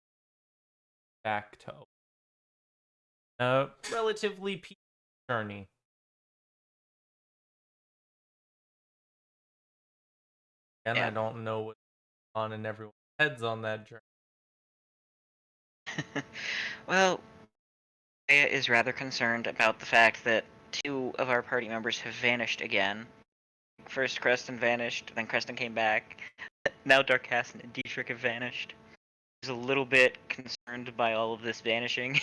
back to a relatively peaceful journey. And Yeah. I don't know what's on in everyone's heads on that journey. Well, Aya is rather concerned about the fact that 2 of our party members have vanished again. First Creston vanished, then Creston came back. Now Darkasson and Dietrich have vanished. She's a little bit concerned by all of this vanishing.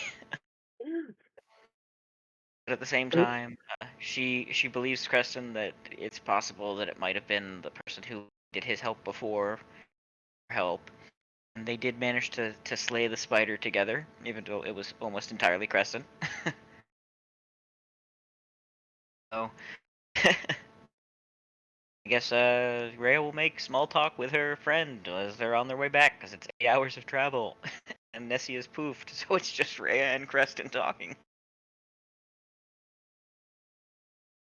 But at the same time, she believes Creston that it's possible that it might have been the person who did his help before help. And they did manage to slay the spider together, even though it was almost entirely Creston. So I guess Rhea will make small talk with her friend as they're on their way back, because it's 8 hours of travel. And Nessie is poofed, so it's just Rhea and Creston talking.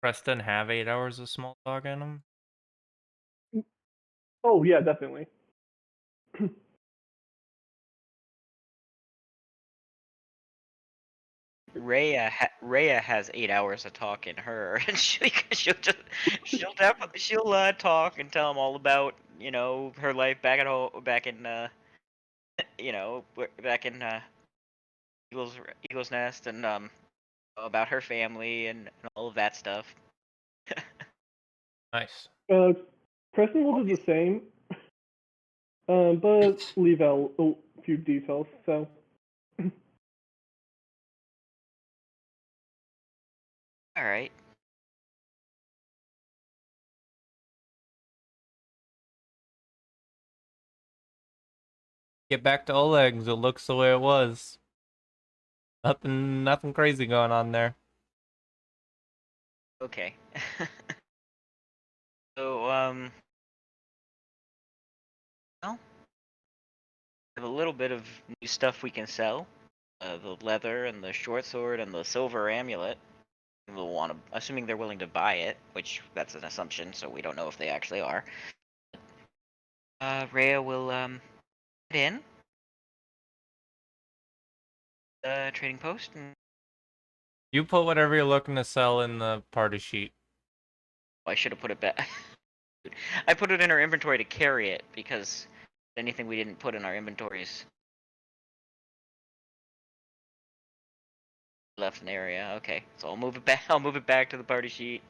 Preston have 8 hours of small talk in him? Oh yeah, definitely. Rhea has 8 hours of talk in her, and she'll definitely talk and tell him all about her life back at home, back in back in Eagle's Nest, and about her family and all of that stuff. Nice. Preston will do the same, but leave out a few details. So. All right. Get back to Oleg's. It looks the way it was. Nothing crazy going on there. Okay. So well, we have a little bit of new stuff we can sell. The leather and the short sword and the silver amulet. We'll want to, assuming they're willing to buy it, which that's an assumption, so we don't know if they actually are. Rhea will head in trading post, and You put whatever you're looking to sell in the party sheet. I should have put it back. I put it in our inventory to carry it because anything we didn't put in our inventories left an area. Okay, so I'll move it back. I'll move it back to the party sheet.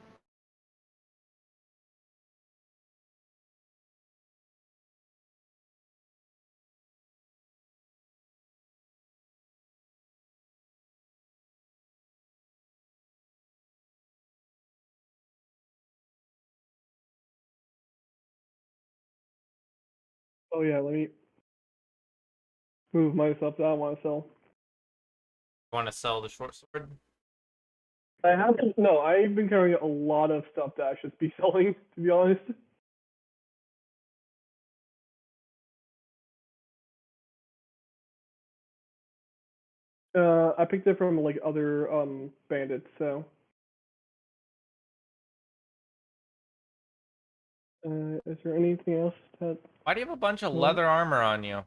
Oh yeah, let me move my stuff that I want to sell. You want to sell the short sword? I haven't. No, I've been carrying a lot of stuff that I should be selling. To be honest. I picked it from like other bandits. So. Is there anything else that? Why do you have a bunch of leather armor on you?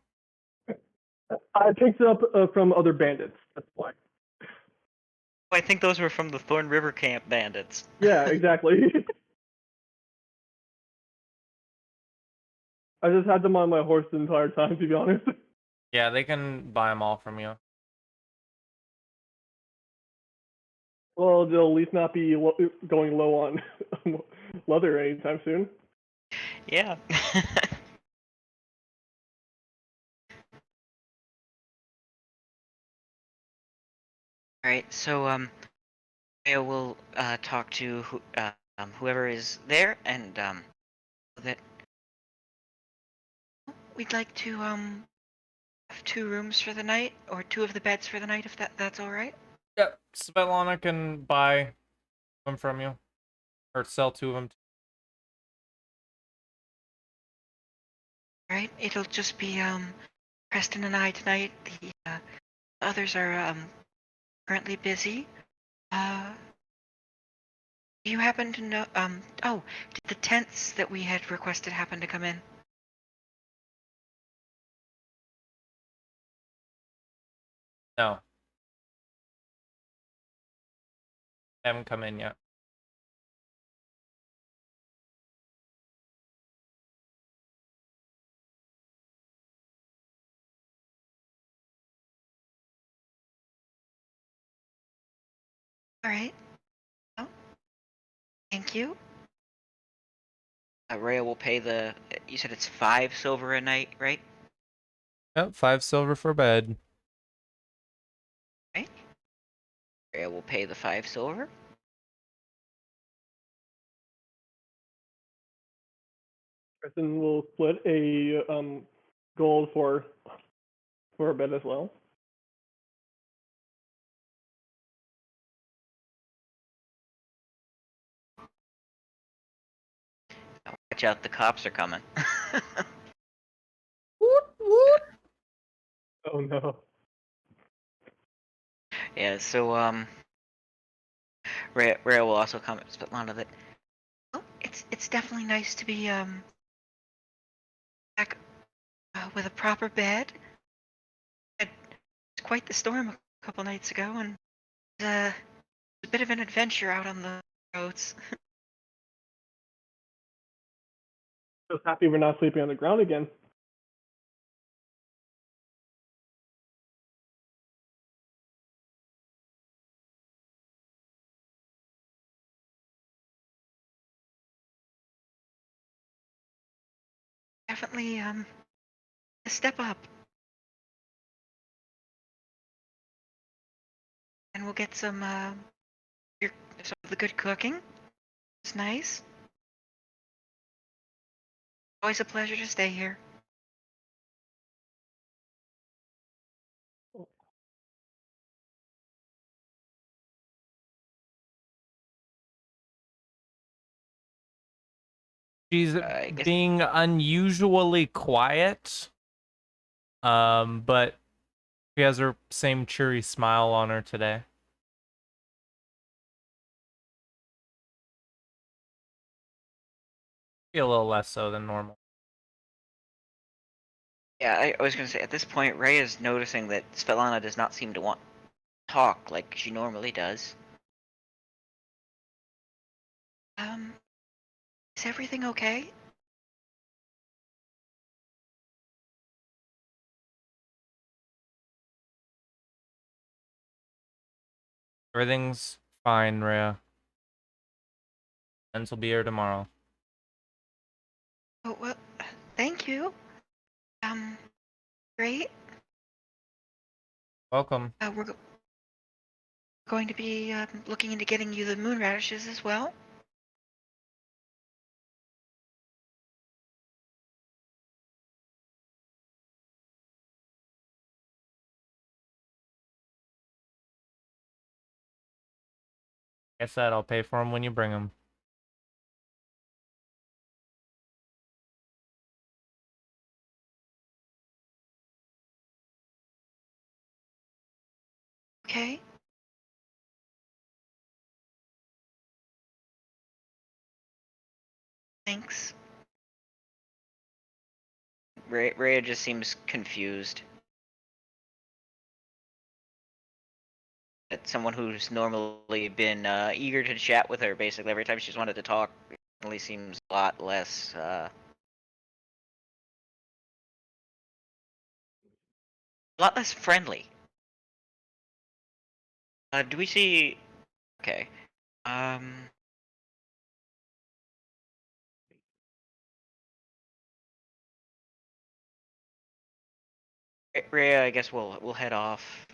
I picked it up from other bandits. That's why. I think those were from the Thorn River Camp bandits. Yeah, exactly. I just had them on my horse the entire time, to be honest. Yeah, they can buy them all from you. Well, they'll at least not be going low on leather anytime soon. Yeah. All right. So I will talk to whoever is there, and that We'd like to have 2 rooms for the night, or 2 of the beds for the night, if that's all right. Yep, Svetlana can buy them from you, or sell 2 of them. All right. It'll just be Preston and I tonight. The others are currently busy. Do you happen to know? Oh, did the tents that we had requested happen to come in? No, they haven't come in yet. All right. Oh, thank you. Rhea will pay the. You said it's 5 silver a night, right? Yep, 5 silver for bed. Right. Rhea will pay the 5 silver. Kristen will split a gold for a bed as well. Watch out, the cops are coming. Oh no. Yeah. So Rhea will also comment, Svetlana, that Well, it's definitely nice to be back with a proper bed. It was quite the storm a couple nights ago, and it was a bit of an adventure out on the roads. Just happy we're not sleeping on the ground again. Definitely a step up, and we'll get some some of the good cooking. It's nice. Always a pleasure to stay here. She's I guess being unusually quiet, but she has her same cheery smile on her today. Be a little less so than normal. Yeah, I was gonna say at this point, Rhea is noticing that Svetlana does not seem to want to talk like she normally does. Is everything okay? Everything's fine, Rhea. Friends will be here tomorrow. Oh well, thank you. Great. Welcome. We're going to be looking into getting you the moon radishes as well. Like I said, I'll pay for them when you bring them. Okay. Thanks. Rhea just seems confused. That someone who's normally been eager to chat with her, basically every time she's wanted to talk, suddenly seems a lot less A lot less friendly. Do we see? Okay. Rhea, I guess we'll head off.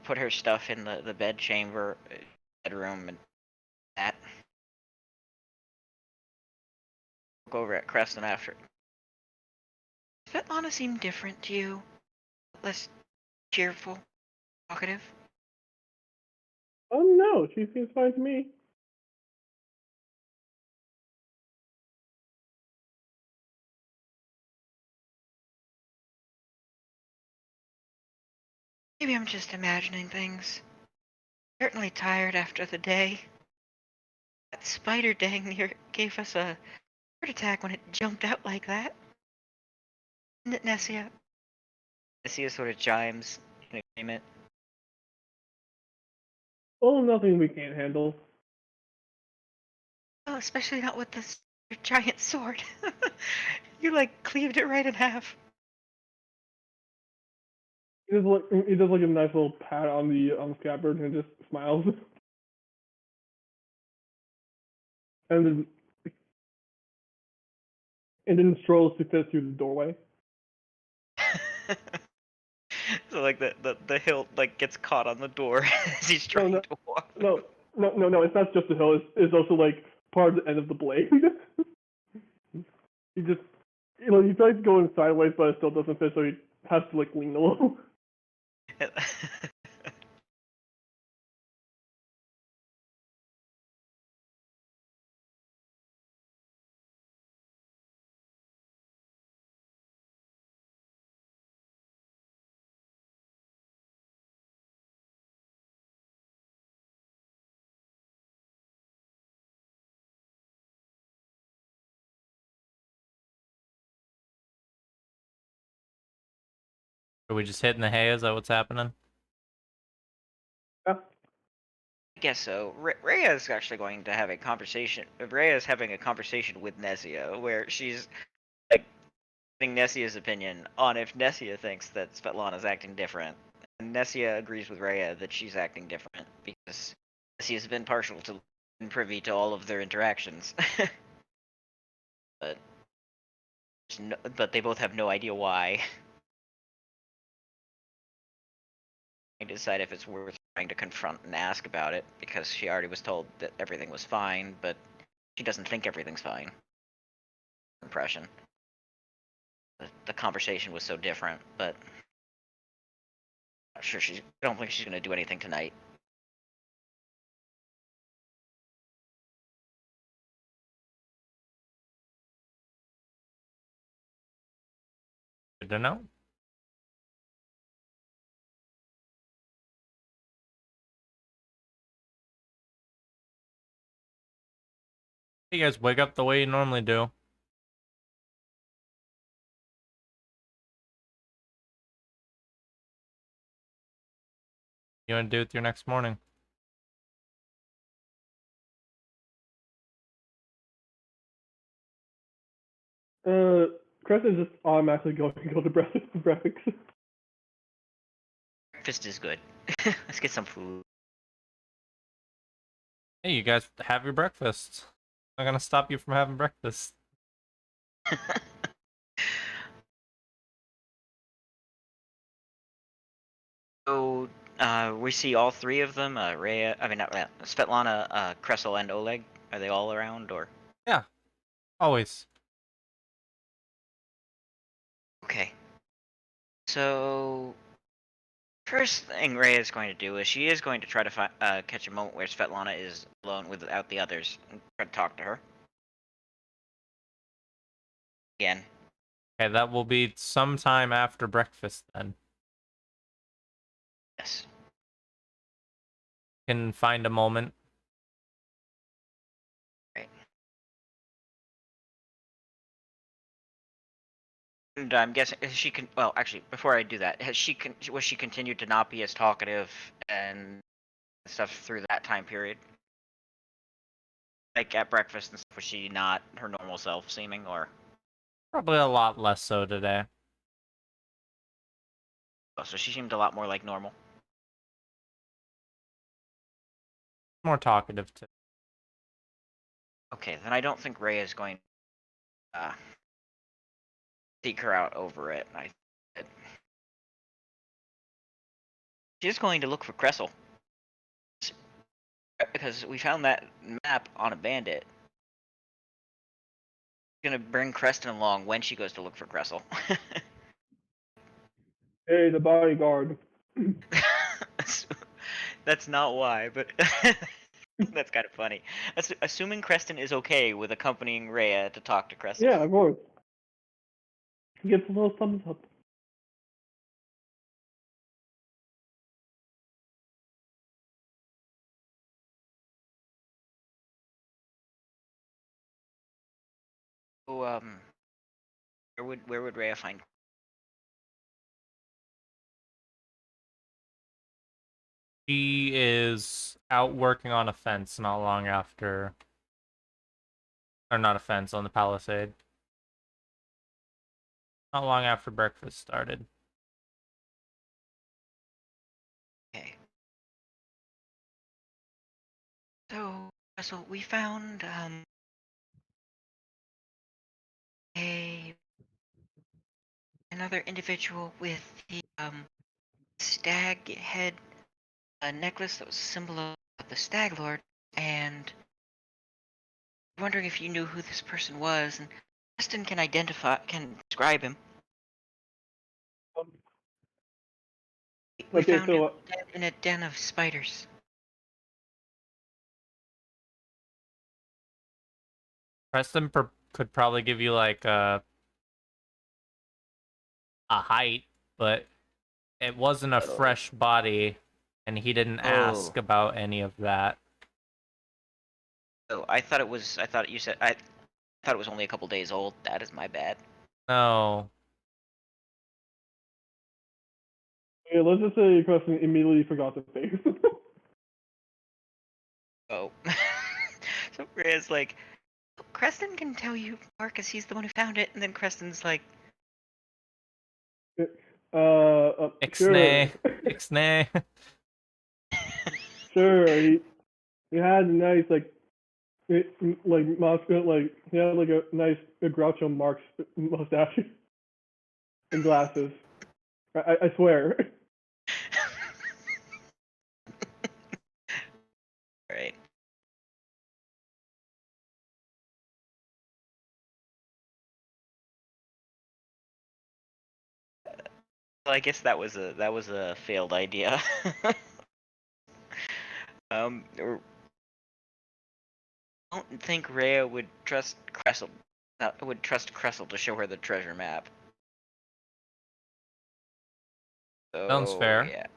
Put her stuff in the bed chamber, bedroom, and that. Go over at Creston after. Svetlana seem different to you? Less cheerful, talkative? Oh no, she seems fine to me. Maybe I'm just imagining things. Certainly tired after the day. That spider dang near gave us a heart attack when it jumped out like that. Isn't it, Nessia? Nessia sort of chimes in agreement. Oh, nothing we can't handle. Well, especially not with this giant sword. You like cleaved it right in half. He does like a nice little pat on the scabbard and just smiles. and then strolls to fit through the doorway. So like the hilt like gets caught on the door as he's trying to walk. No, it's not just the hill. It's also like part of the end of the blade. He just, he tries going sideways, but it still doesn't fit, so he has to like lean a little. Are we just hitting the hay? Is that what's happening? Yeah. I guess so. Rhea is actually going to have a conversation. Rhea is having a conversation with Nessia, where she's like getting Nessia's opinion on if Nessia thinks that Svetlana's acting different. And Nessia agrees with Rhea that she's acting different because Nessia's been partial to and privy to all of their interactions. but but they both have no idea why. I decide if it's worth trying to confront and ask about it because she already was told that everything was fine, but she doesn't think everything's fine. Impression. The conversation was so different, but not sure I don't think she's gonna do anything tonight. Good to know. You guys wake up the way you normally do. You want to do with your next morning? Crescent is just automatically going to go to breakfast. Breakfast is good. Let's get some food. Hey, you guys have your breakfast. I'm not gonna stop you from having breakfast. So, we see all three of them. Rhea, I mean, not Rhea, Svetlana, Kressel, and Oleg. Are they all around, or? Yeah, always. Okay. So, first thing Rhea is going to do is she is going to try to catch a moment where Svetlana is alone without the others and try to talk to her. Again. Okay, that will be sometime after breakfast then. Yes. Can find a moment. Right. And I'm guessing she can. Well, actually, before I do that, was she continued to not be as talkative and stuff through that time period? Like at breakfast and stuff, was she not her normal self seeming, or? Probably a lot less so today. Oh, so she seemed a lot more like normal. More talkative too. Okay, then I don't think Ray is going to seek her out over it. She's going to look for Cressel. Because we found that map on a bandit. Gonna bring Creston along when she goes to look for Cressel. Hey, the bodyguard. That's not why, but that's kind of funny. Assuming Creston is okay with accompanying Rhea to talk to Cressel. Yeah, of course. He gets a little thumbs up. So, where would Rhea find? She is out working on a fence not long after, or not a fence, on the palisade. Not long after breakfast started. Okay. So, Russell, we found another individual with the stag head necklace that was a symbol of the Stag Lord, and wondering if you knew who this person was, and Preston can describe him. We Okay, found so him dead in a den of spiders. Preston could probably give you like a height, but it wasn't a fresh body, and he didn't ask about any of that. Oh, I thought you said. I thought it was only a couple days old. That is my bad. No. yeah, let's just say Creston immediately forgot the face. Oh. So Rhea's like, Creston can tell you more because he's the one who found it, and then Creston's like, sure. Ixnay. Ixnay. Sure. He had a nice he had like a nice Groucho Marx mustache and glasses. I swear. right. Well, I guess that was a failed idea. I don't think Rhea would trust Cressel. Would trust Cressel to show her the treasure map. So, Sounds fair. Yeah.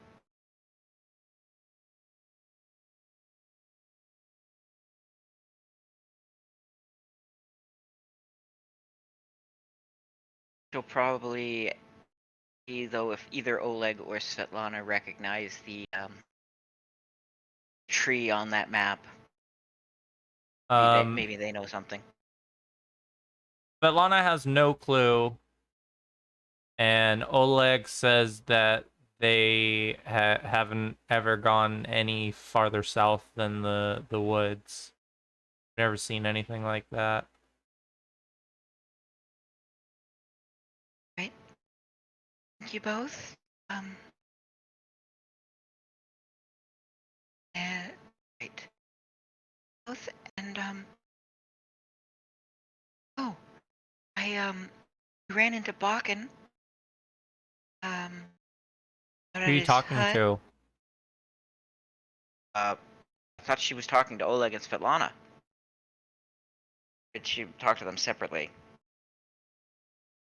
She'll probably, though, if either Oleg or Svetlana recognize the tree on that map, maybe they know something. Svetlana has no clue, and Oleg says that they haven't ever gone any farther south than the woods. Never seen anything like that. right? Thank you both. Right. Both, and oh, I ran into Bakken. Out Who at are you his talking hut. to? I thought she was talking to Oleg and Svetlana. Did she talk to them separately?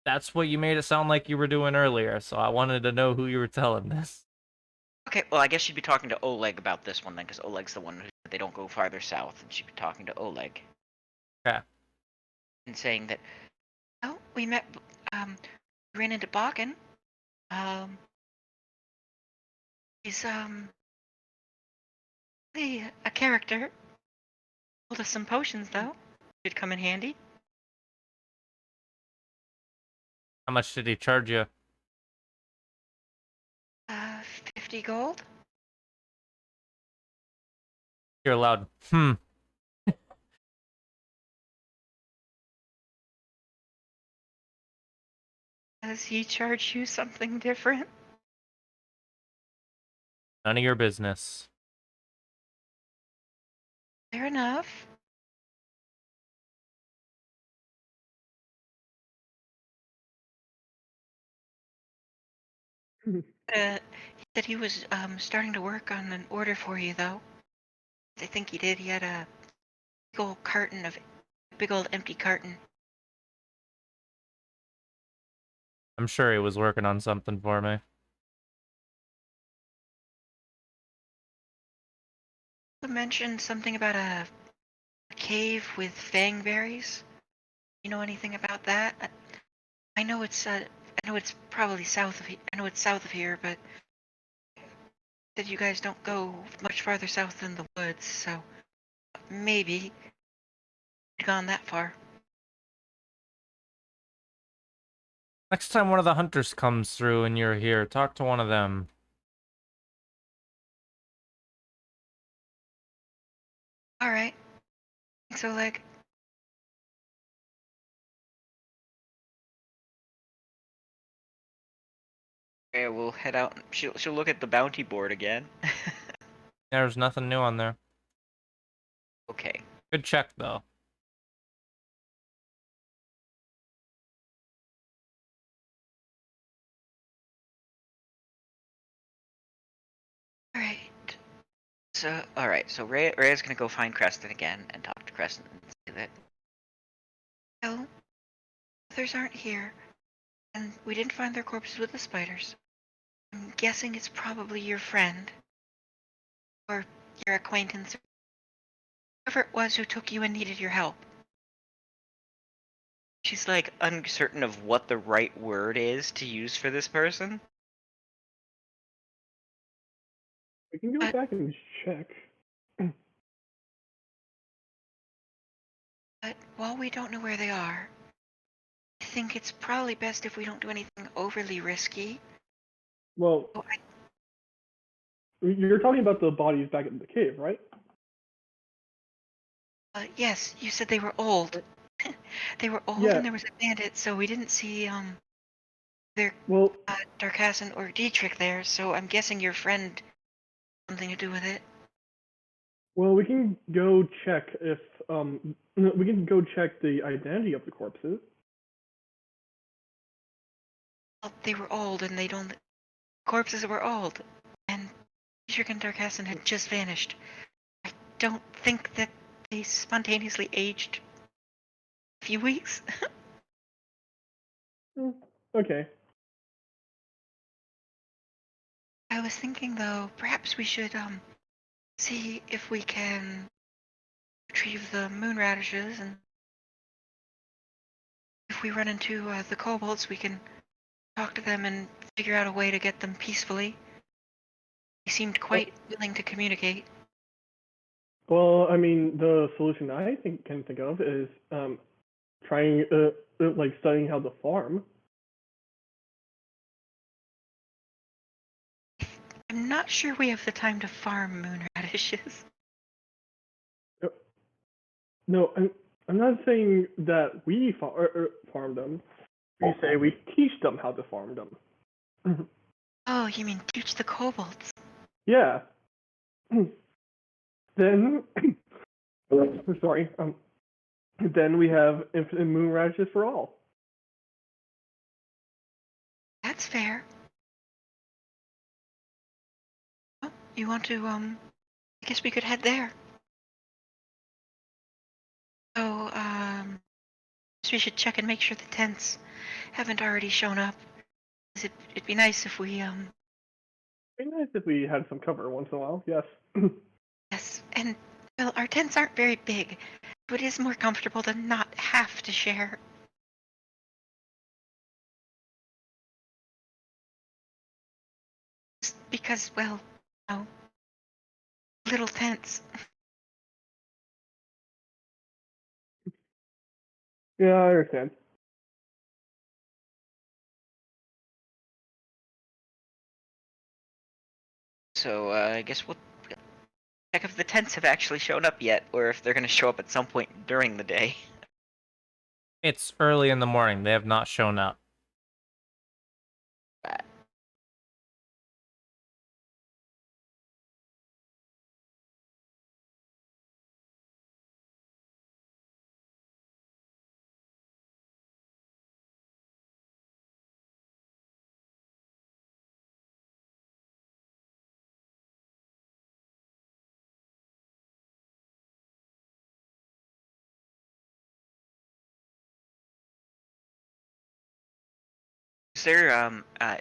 That's what you made it sound like you were doing earlier, so I wanted to know who you were telling this. Okay, well, I guess she'd be talking to Oleg about this one then, because Oleg's the one who said they don't go farther south, and she'd be talking to Oleg. Okay. And saying that, Oh, we met. We ran into Bakken. He's really a character. Told us some potions though. Should come in handy. How much did he charge you? 50 gold? You're allowed. Does he charge you something different? None of your business. Fair enough. He said he was starting to work on an order for you, though. I think he did. He had a big old empty carton. I'm sure he was working on something for me. You mentioned something about a cave with fangberries. You know anything about that? I know it's probably south of I know it's south of here, but that you guys don't go much farther south than the woods, so maybe you'd gone that far. Next time one of the hunters comes through and you're here, talk to one of them. All right. So like, Okay, we'll head out. She'll look at the bounty board again. There's nothing new on there. Okay. Good check, though. all right. So, all right. So Rhea's gonna go find Creston again and talk to Creston and say that. Well, others aren't here, and we didn't find their corpses with the spiders. I'm guessing it's probably your friend or your acquaintance, whoever it was who took you and needed your help. She's like uncertain of what the right word is to use for this person. We can go back and check. But while we don't know where they are, I think it's probably best if we don't do anything overly risky. Well, Oh, you're talking about the bodies back in the cave, right? yes, you said they were old. They were old, Yeah. and there was a bandit, so we didn't see their Well, Darkassin or Dietrich there. So I'm guessing your friend had something to do with it. well, we can go check if we can go check the identity of the corpses. Well, they were old, and they don't. Corpses were old, and Dietrich and Darkassin had just vanished. I don't think that they spontaneously aged a few weeks. Okay. I was thinking, though, perhaps we should see if we can retrieve the moon radishes, and if we run into the kobolds, we can talk to them and figure out a way to get them peacefully. They seemed quite willing to communicate. Well, I mean, the solution I can think of is trying like studying how to farm. I'm not sure we have the time to farm moon radishes. No, I'm not saying that we farm them. We say we teach them how to farm them. Oh, you mean teach the kobolds? Yeah. Then, sorry. Then we have infinite moon radishes for all. That's fair. Oh, you want to, I guess we could head there. So, we should check and make sure the tents haven't already shown up. It'd be nice if we, It'd be nice if we had some cover once in a while, yes. yes, and, well, our tents aren't very big, but it is more comfortable to not have to share. Just because, well, you know, little tents. Yeah, I understand. So I guess we'll check if the tents have actually shown up yet, or if they're gonna show up at some point during the day. It's early in the morning. They have not shown up.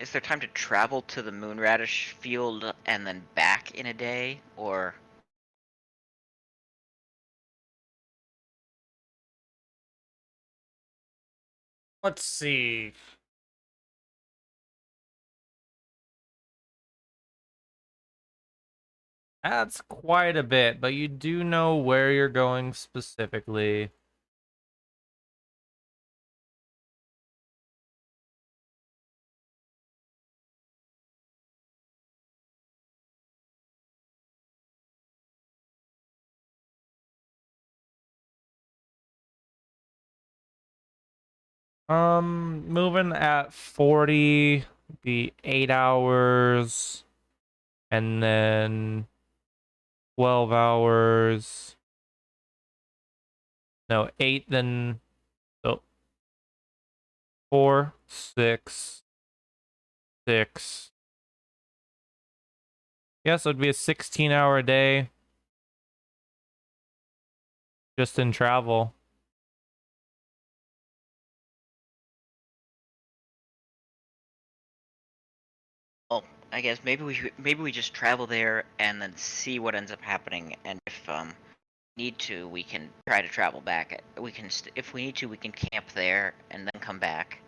Is there time to travel to the Moonradish field and then back in a day, or? Let's see. That's quite a bit, but you do know where you're going specifically. Moving at 40, be 8 hours, and then 12 hours. No, 8, then so 4, 6, 6. Yeah, so it'd be a 16-hour day just in travel. Well, I guess maybe we just travel there and then see what ends up happening, and if need to, we can try to travel back. If we need to, we can camp there and then come back.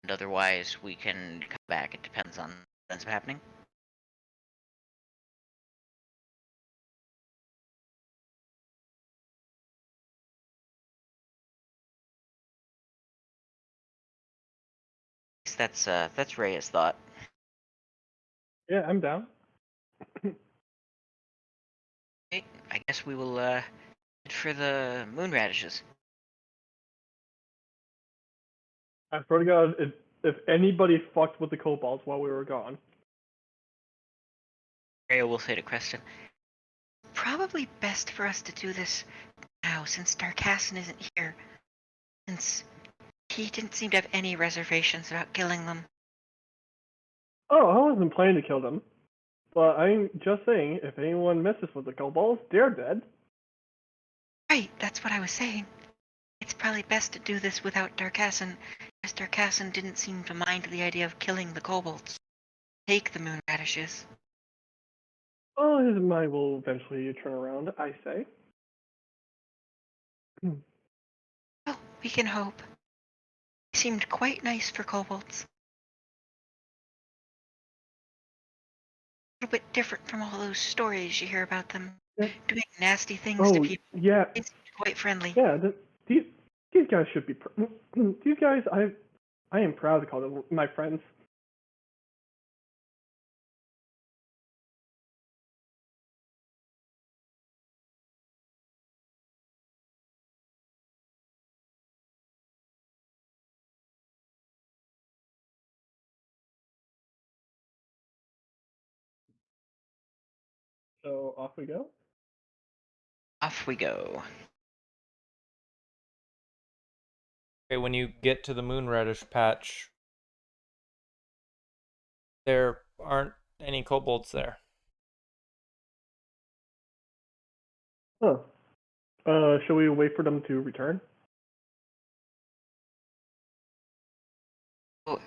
And otherwise, we can come back. It depends on what ends up happening. That's Rhea's thought. Yeah, I'm down. Okay, I guess we will head for the moon radishes. I swear to God, if anybody fucked with the kobolds while we were gone. Rhea will say to Creston, Probably best for us to do this now, since Darkasson isn't here. Since he didn't seem to have any reservations about killing them. Oh, I wasn't planning to kill them. But I'm just saying, if anyone messes with the kobolds, they're dead. Right, that's what I was saying. It's probably best to do this without Darkasson, as Darkasson didn't seem to mind the idea of killing the kobolds. Take the moon radishes. Oh, his mind will eventually turn around, I say. Well, we can hope. He seemed quite nice for kobolds. A little bit different from all those stories you hear about them Yeah. doing nasty things to Oh, people. yeah, They seemed quite friendly. yeah. These guys should be. These guys, I am proud to call them my friends. So off we go. off we go. Okay, when you get to the Moonradish patch, there aren't any kobolds there. Huh. Shall we wait for them to return? Well,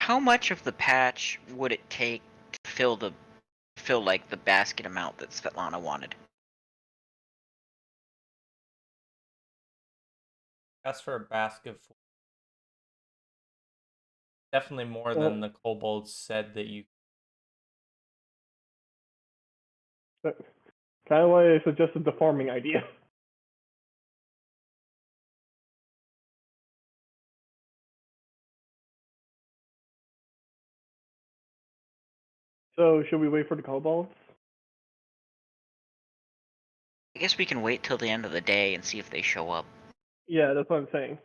how much of the patch would it take to fill like the basket amount that Svetlana wanted? That's for a basket full. Definitely more Well, than the kobolds said that you. kind of why I suggested the farming idea. So should we wait for the kobolds? I guess we can wait till the end of the day and see if they show up. Yeah, that's what I'm saying.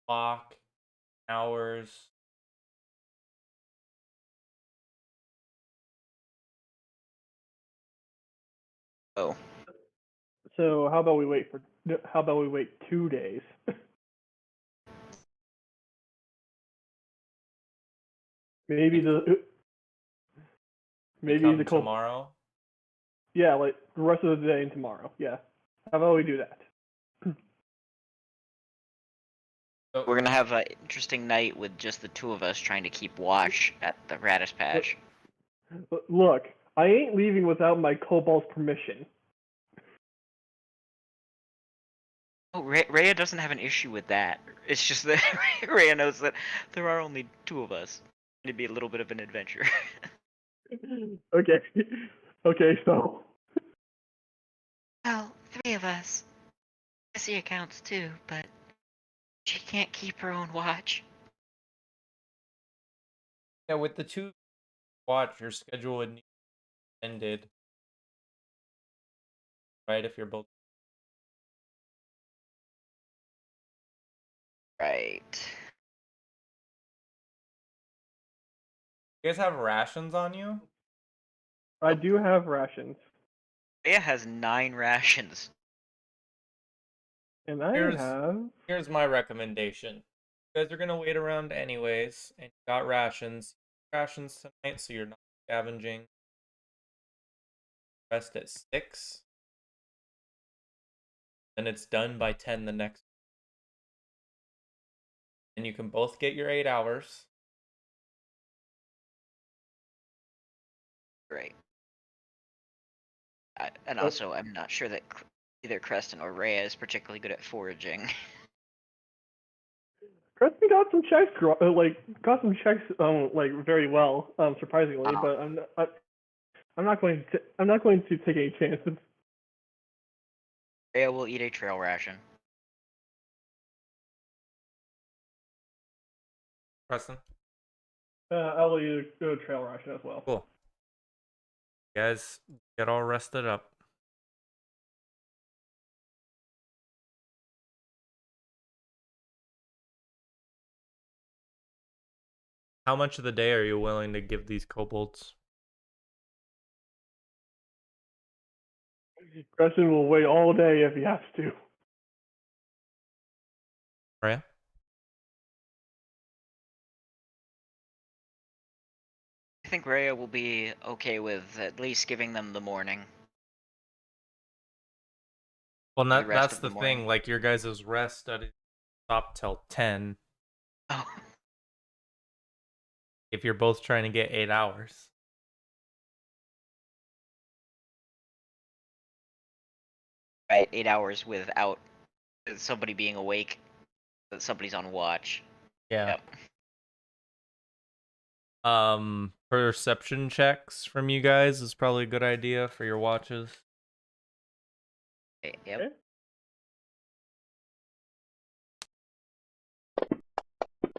Clock, hours. Oh, So how about we wait 2 days? Maybe They maybe come the tomorrow. Yeah, like the rest of the day and tomorrow. Yeah. How about we do that? So, we're gonna have an interesting night with just the two of us trying to keep watch at the Radish Patch. Look, I ain't leaving without my kobold's permission. Oh, Rhea doesn't have an issue with that. It's just that Rhea knows that there are only two of us. It'd be a little bit of an adventure. Okay. Okay, so Well, 3 of us. Missy accounts too, but she can't keep her own watch. yeah, with the two watch, your schedule would need ended, right? If you're both. Right. You guys have rations on you? I do have rations. Rhea has 9 rations. And I Here's have here's my recommendation. You guys are gonna wait around anyways, and you got rations. Rations tonight, so you're not scavenging. Rest at 6. Then it's done by 10 the next. And you can both get your 8 hours. Right. And also, I'm not sure that either Creston or Rhea is particularly good at foraging. Creston got some checks, like very well, surprisingly. Uh-huh. But I'm not going to take any chances. Rhea will eat a trail ration. Preston? I'll eat a trail ration as well. Cool. You guys get all rested up. How much of the day are you willing to give these kobolds? Creston will wait all day if he has to. Rhea? I think Rhea will be okay with at least giving them the morning. Well, The rest that's of the the morning. thing. Like, your guys' rest doesn't stop till 10 Oh. if you're both trying to get 8 hours. Right, 8 hours without somebody being awake. That somebody's on watch. Yeah. Yep. Perception checks from you guys is probably a good idea for your watches. Yep. Okay.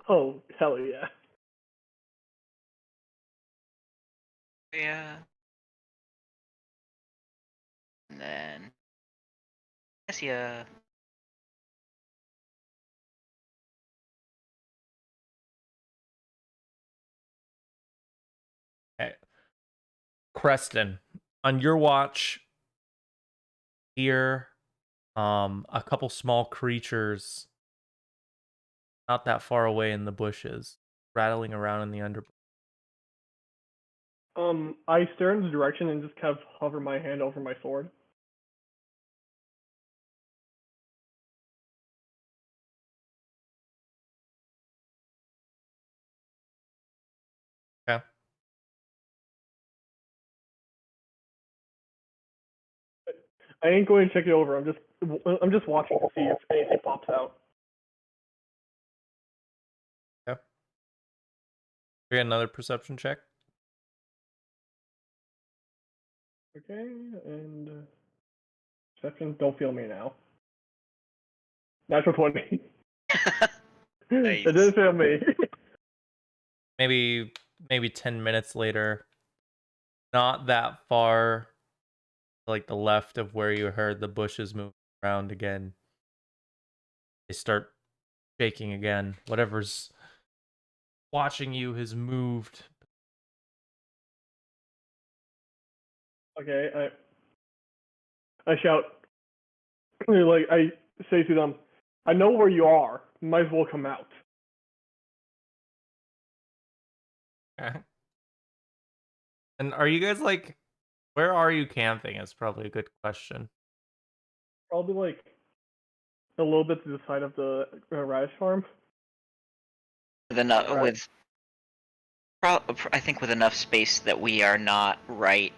Oh, hell yeah. Yeah. And then Essia. Okay. Creston, on your watch, here, a couple small creatures not that far away in the bushes, rattling around in the underbrush. I stare in the direction and just kind of hover my hand over my sword. Okay. I ain't going to check it over. I'm just watching to see if anything pops out. Okay. We got another perception check. Okay, and Perception. Don't feel me now. Natural 20. Nice. It didn't fail me. Maybe 10 minutes later, not that far, like the left of where you heard the bushes move around again. They start shaking again. Whatever's watching you has moved. Okay, I shout, like, I say to them, I know where you are. Might as well come out. Okay. And are you guys like, where are you camping? Is probably a good question. Probably, like, a little bit to the side of the radish farm. Right. With I think with enough space that we are not right.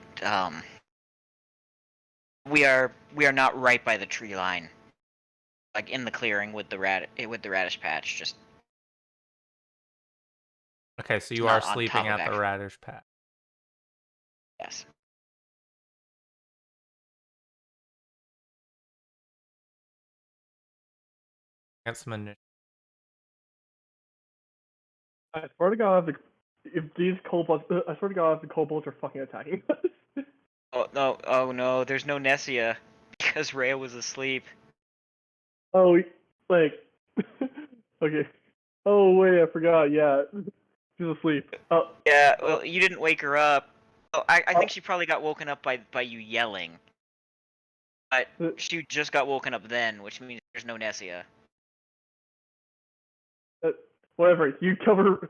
We are not right by the tree line, like in the clearing with the radish patch. Just Okay, so you not are on sleeping top of at the actual- radish patch. yes. Get some initiative. I swear to God, if these kobolds, I swear to God, if the kobolds are fucking attacking us. Oh no! There's no Nessia because Rhea was asleep. Oh, like, okay. Oh wait, I forgot. Yeah, she's asleep. Oh, Yeah, well, you didn't wake her up. Oh, I think she probably got woken up by you yelling. But she just got woken up then, which means there's no Nessia. whatever. You cover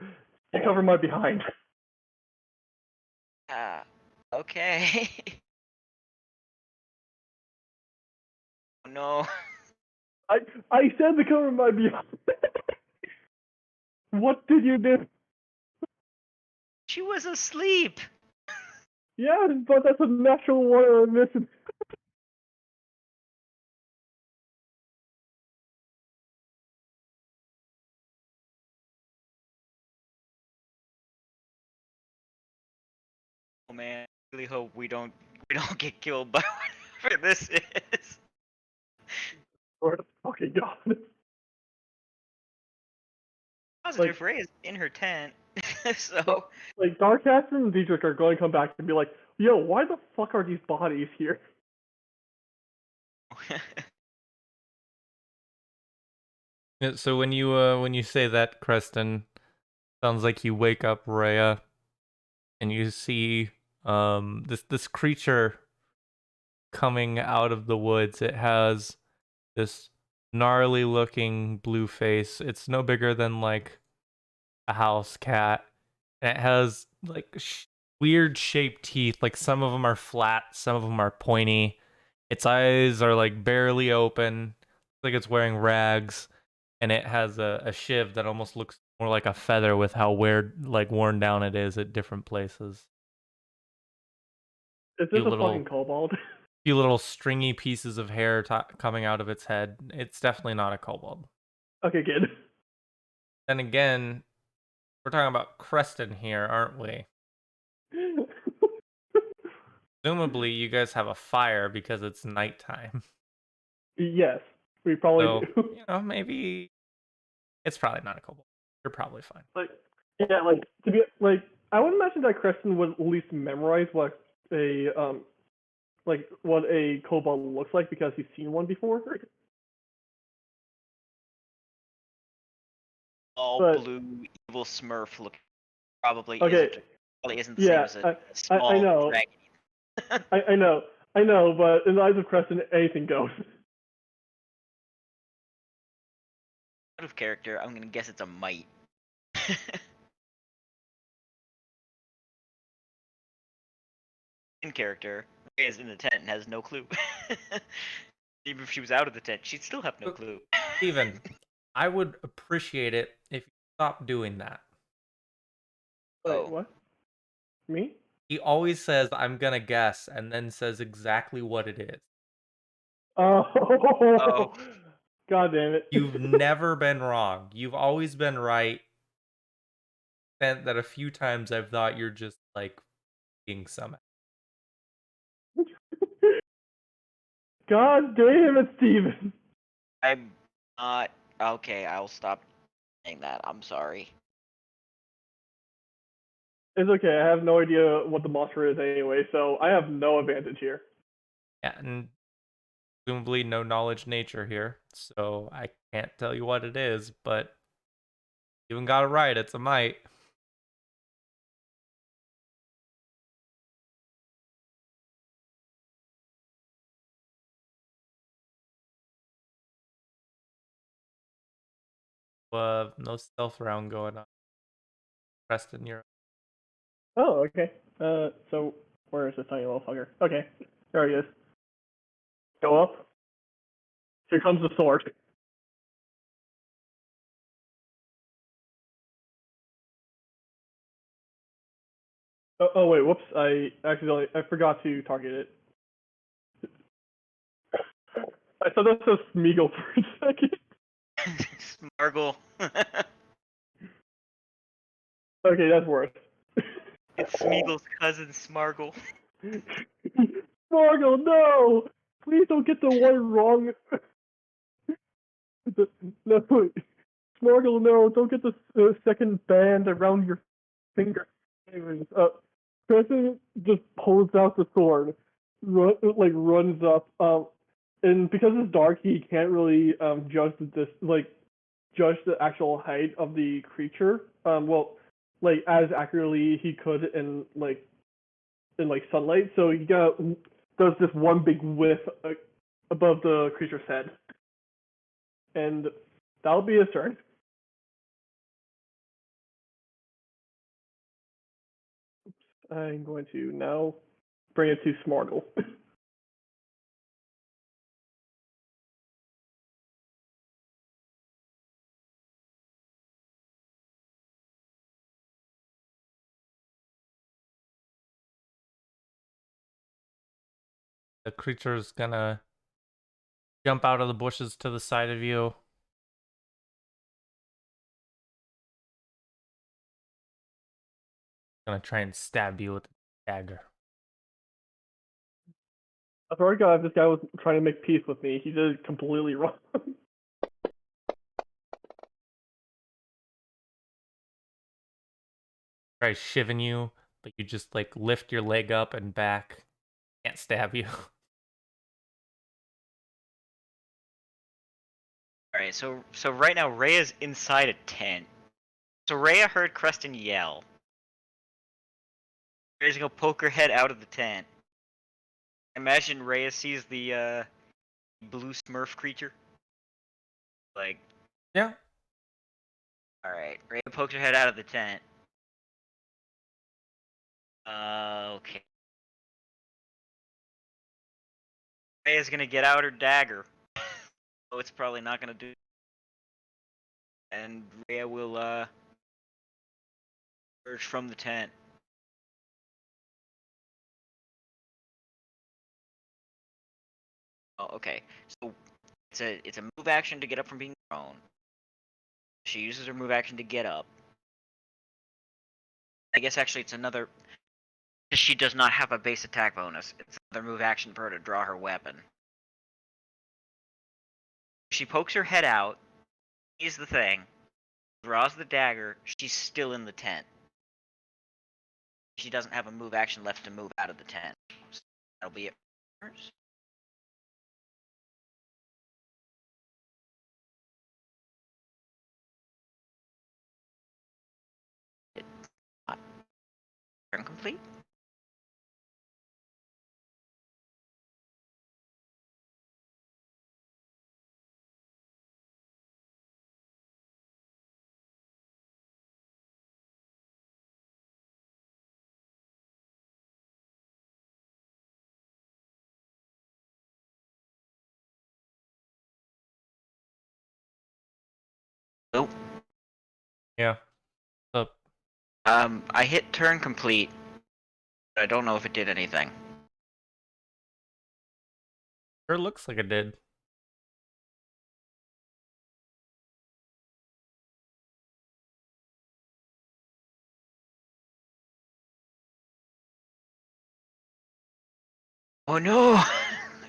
my behind. Okay. Oh no. I said to cover my behind. What did you do? She was asleep. Yeah, but that's a natural one missing. Oh man, I really hope we don't get killed by whatever this is. Swear to fucking God. Positive Ray is in her tent, so Like, Darkcaster and Diedrich are going to come back and be like, yo, why the fuck are these bodies here? Yeah, so when you say that, Creston, sounds like you wake up Rhea and you see this creature coming out of the woods. It has this gnarly looking blue face. It's no bigger than like a house cat. And it has like weird shaped teeth. Like some of them are flat, some of them are pointy. Its eyes are like barely open. Like it's wearing rags, and it has a shiv that almost looks more like a feather with how weird, like worn down it is at different places. Is this Few a little- fucking kobold? Few little stringy pieces of hair coming out of its head. It's definitely not a kobold. Okay, good. Then again, we're talking about Creston here, aren't we? Presumably, you guys have a fire because it's nighttime. Yes, we probably So, do. maybe it's probably not a kobold. You're probably fine. Like, yeah, like, to be, like, I would imagine that Creston would at least memorize what what a kobold looks like because he's seen one before. all But- blue evil Smurf look probably Okay, isn't the yeah, same as a small know. dragon. I know, but in the eyes of Creston, anything goes. Out of character, I'm gonna guess it's a mite. In character, Ray is in the tent and has no clue. Even if she was out of the tent, she'd still have no clue. Steven, I would appreciate it if you stopped doing that. Wait, Oh. what? Me? He always says, I'm gonna guess, and then says exactly what it is. Oh. God damn it. You've never been wrong. You've always been right. And that a few times I've thought you're just like being somehow. God damn it, Steven. I'm not okay. I'll stop saying that. I'm sorry. It's okay. I have no idea what the monster is anyway, so I have no advantage here. Yeah, and presumably no knowledge nature here, so I can't tell you what it is, but you even got it right. It's a mite. No stealth round going on. Preston, you're. Oh, okay. So where is this tiny little fucker? Okay, there he is. Go up. Here comes the sword. Oh wait, whoops! I forgot to target it. I thought that was Smeagol for a second. Smargle. Okay, that's worse. It's Smeagol's cousin, Smargle. Smeagol, no! Please don't get the one wrong. No, Smeagol, no! Don't get the second band around your finger. Anyways, Preston just pulls out the sword, runs up, and because it's dark, he can't really judge the actual height of the creature. As accurately he could in sunlight. So he does this one big whiff above the creature's head, and that'll be his turn. I'm going to now bring it to Smartle. The creature's gonna jump out of the bushes to the side of you. Gonna try and stab you with a dagger. I swear to God, if this guy was trying to make peace with me, he did it completely wrong. Try shivving you, but you just like lift your leg up and back. Can't stab you. Alright, so right now Rhea's inside a tent. So Rhea heard Creston yell. Rhea's gonna poke her head out of the tent. Imagine Rhea sees the blue Smurf creature. Like, Yeah. alright, Rhea pokes her head out of the tent. Okay. Rhea's gonna get out her dagger. So it's probably not gonna do. And Rhea will emerge from the tent. Oh, okay. So it's a move action to get up from being prone. She uses her move action to get up. I guess actually it's another. She does not have a base attack bonus. It's another move action for her to draw her weapon. She pokes her head out, sees the thing, draws the dagger. She's still in the tent. She doesn't have a move action left to move out of the tent. So that'll be it. Turn complete. Nope. Yeah. So I hit turn complete, but I don't know if it did anything. sure looks like it did. Oh no!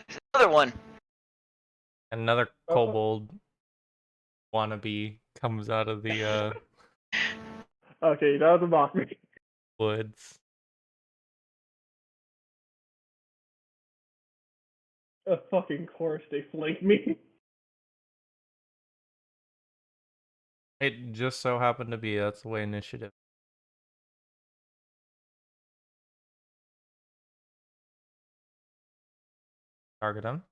There's another one! Another kobold wannabe comes out of the Okay, that was a mock me. woods. Of fucking course they flanked me. It just so happened to be that's the way initiative. Target him.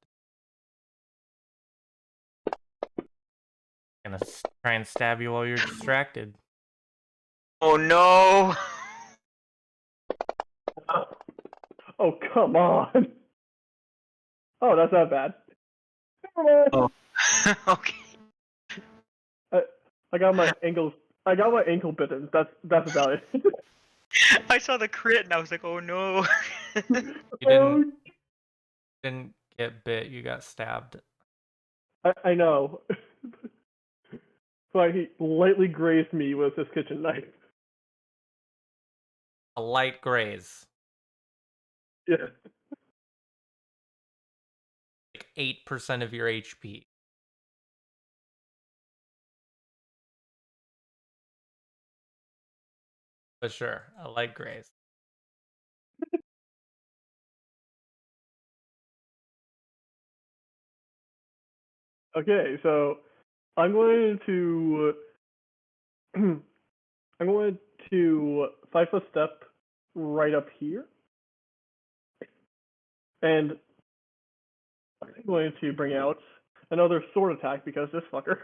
Gonna try and stab you while you're distracted. Oh no! Oh, come on. Oh, that's not bad. Never mind. Oh. Okay. I got my ankles. I got my ankle bitten. That's about it. I saw the crit and I was like, oh no. You didn't get bit, you got stabbed. I know. So he lightly grazed me with his kitchen knife. A light graze. Yeah. Like 8% of your HP. But sure, a light graze. Okay, so I'm going to I'm going to 5-foot step right up here, and I'm going to bring out another sword attack because this fucker.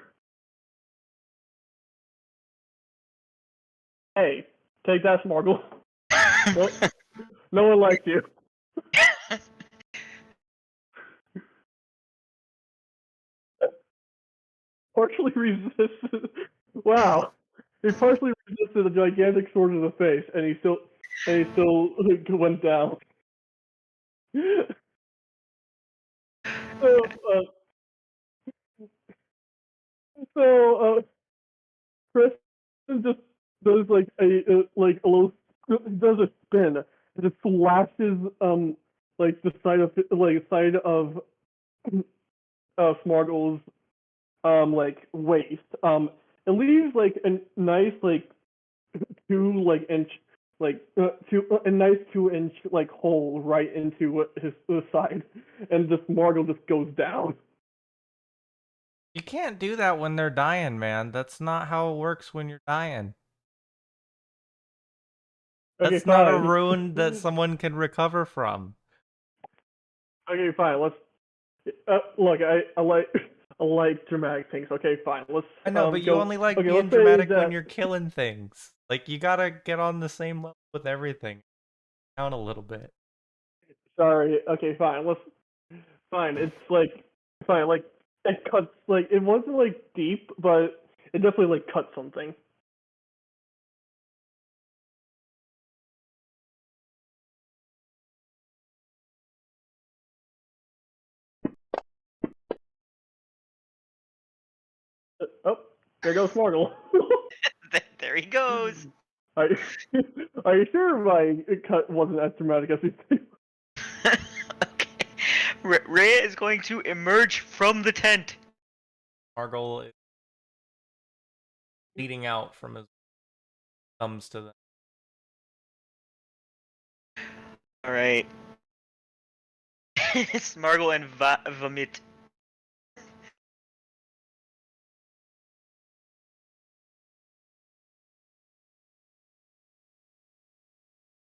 Hey, take that, Smargle. No one likes you. Partially resisted. Wow, he partially resisted a gigantic sword to the face, and he still went down. So Chris just does like a little does a spin and just slashes like the side of Smargle's like waist it leaves like a nice like 2 inch a nice 2 inch like hole right into his side, and the Smargle just goes down. You can't do that when they're dying, man. That's not how it works when you're dying. Okay, That's not a fine. rune that someone can recover from. Okay, fine. Let's look. I like dramatic things. Okay, fine. Let's. I know, but you go. only like Okay, being let's say dramatic that. when you're killing things. Like, you gotta get on the same level with everything. Down a little bit. Sorry. Okay, fine. Let's. Fine. It's like fine. Like it cuts. Like it wasn't like deep, but it definitely like cut something. Oh, there goes Smargle. There he goes. are, are you sure my cut wasn't as dramatic as you think? Okay. Rhea is going to emerge from the tent. Margle is bleeding out from his thumbs to the. All right. Smargle and Vomit.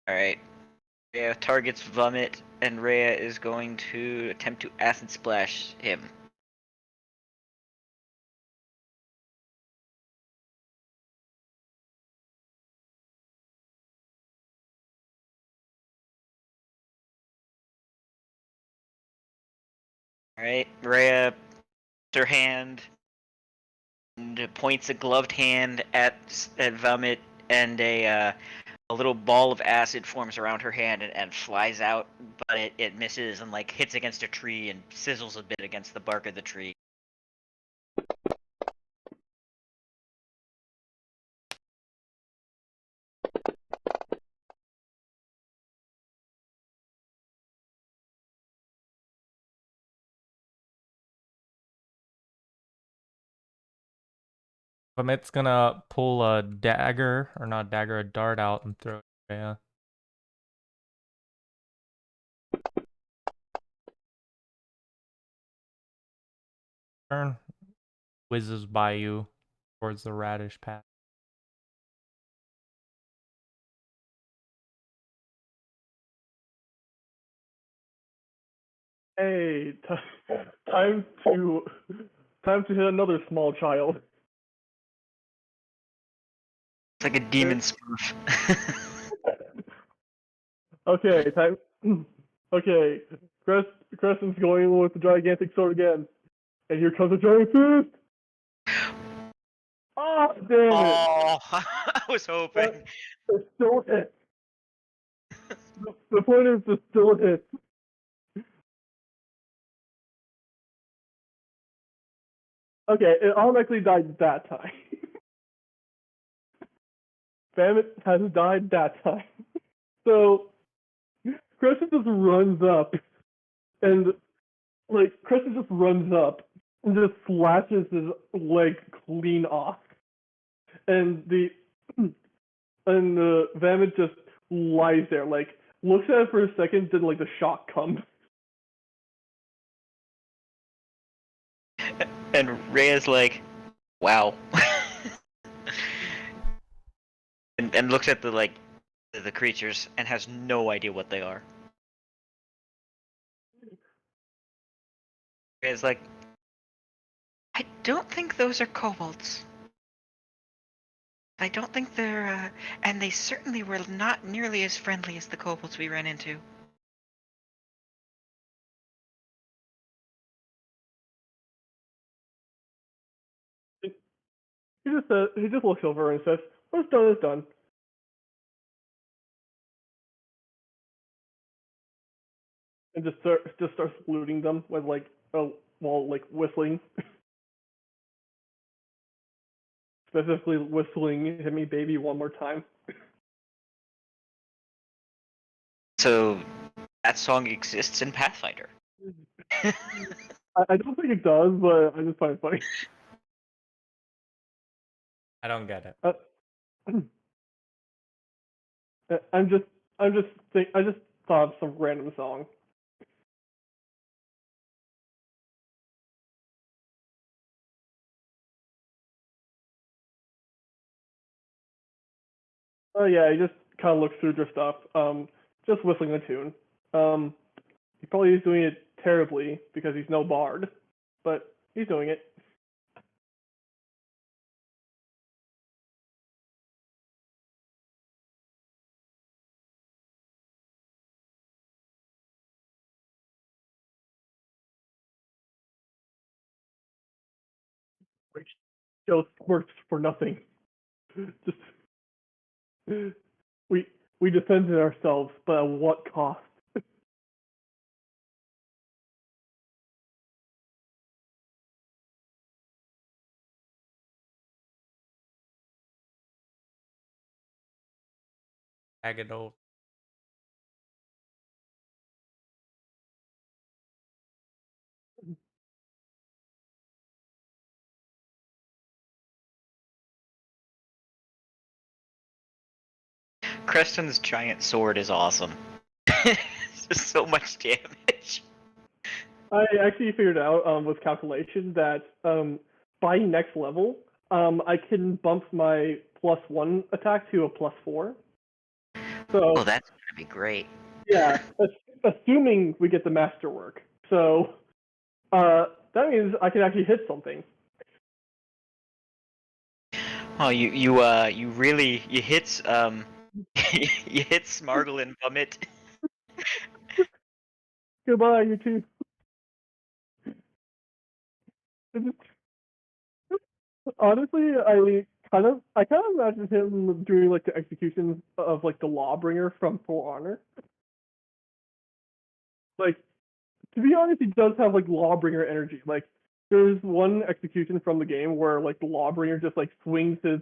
All right. Rhea targets Vomit, and Rhea is going to attempt to acid splash him. All right. Rhea, her hand, and points a gloved hand at Vomit, and a little ball of acid forms around her hand and flies out, but it misses and like hits against a tree and sizzles a bit against the bark of the tree. Vamit's gonna pull a dagger, or not dagger, a dart out and throw it at Rhea. Turn whizzes by you towards the radish path. Hey, time to hit another small child. It's like a demon spoof. Okay, time. Okay, Crescent's going with the gigantic sword again, and here comes a giant fist. Ah, damn it! Oh, I was hoping. It still hits. The point is, it still hits. Okay, it automatically died that time. Famine has died that time. So, Crescent just runs up, and, Crescent just runs up, and just slashes his leg clean off. And Vamit just lies there, looks at it for a second, then, the shock comes. And Rhea's like, wow. and looks at the creatures and has no idea what they are. Rhea's like, I don't think those are kobolds. I don't think they're, and they certainly were not nearly as friendly as the kobolds we ran into. He just looks over and says, "What's done is done." And just starts looting them with while whistling. Specifically whistling "Hit Me Baby" one more time. so that song exists in Pathfinder. I don't think it does, but I just find it funny. I don't get it. I just thought of some random song. Oh yeah, he just kind of looks through their stuff. Just whistling a tune. He probably is doing it terribly because he's no bard, but he's doing it. Which just works for nothing. Just we defended ourselves, but at what cost? Tag it over. Creston's giant sword is awesome. It's just so much damage. I actually figured out with calculation that by next level, I can bump my +1 attack to a +4. So Oh, that's gonna be great. yeah, assuming we get the masterwork. So that means I can actually hit something. Oh, you really you hit you hit Smargle and Vomit. Goodbye, you two. Honestly, I kind of imagine him doing the executions of the Lawbringer from For Honor. To be honest, he does have Lawbringer energy. There's one execution from the game where the Lawbringer just swings his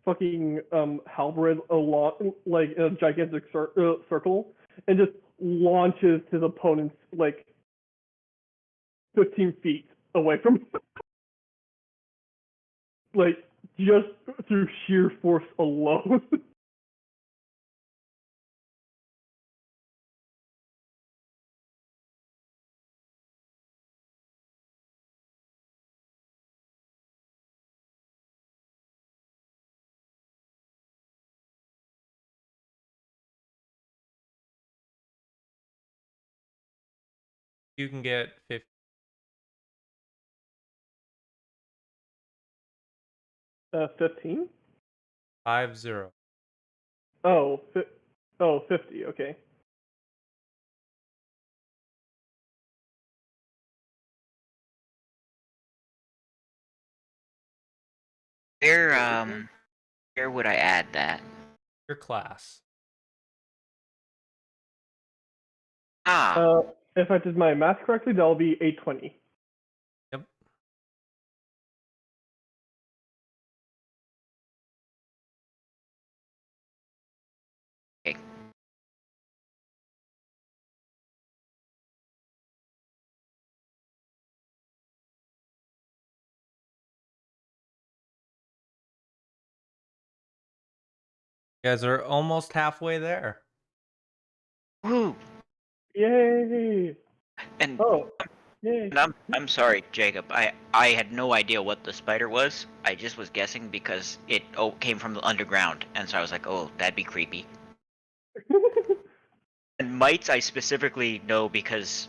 fucking halberd along in a gigantic circle and just launches his opponents 15 feet away from him. just through sheer force alone. You can get 50. 15? 50. Oh, 50, okay. Where would I add that? Your class. Ah, If I did my math correctly, that'll be 820. Yep. okay. You guys are almost halfway there. Woo! Yay! And Oh, yay. And I'm sorry, Jacob. I had no idea what the spider was. I just was guessing because it came from the underground, and so I was like, oh, that'd be creepy. And mites, I specifically know because.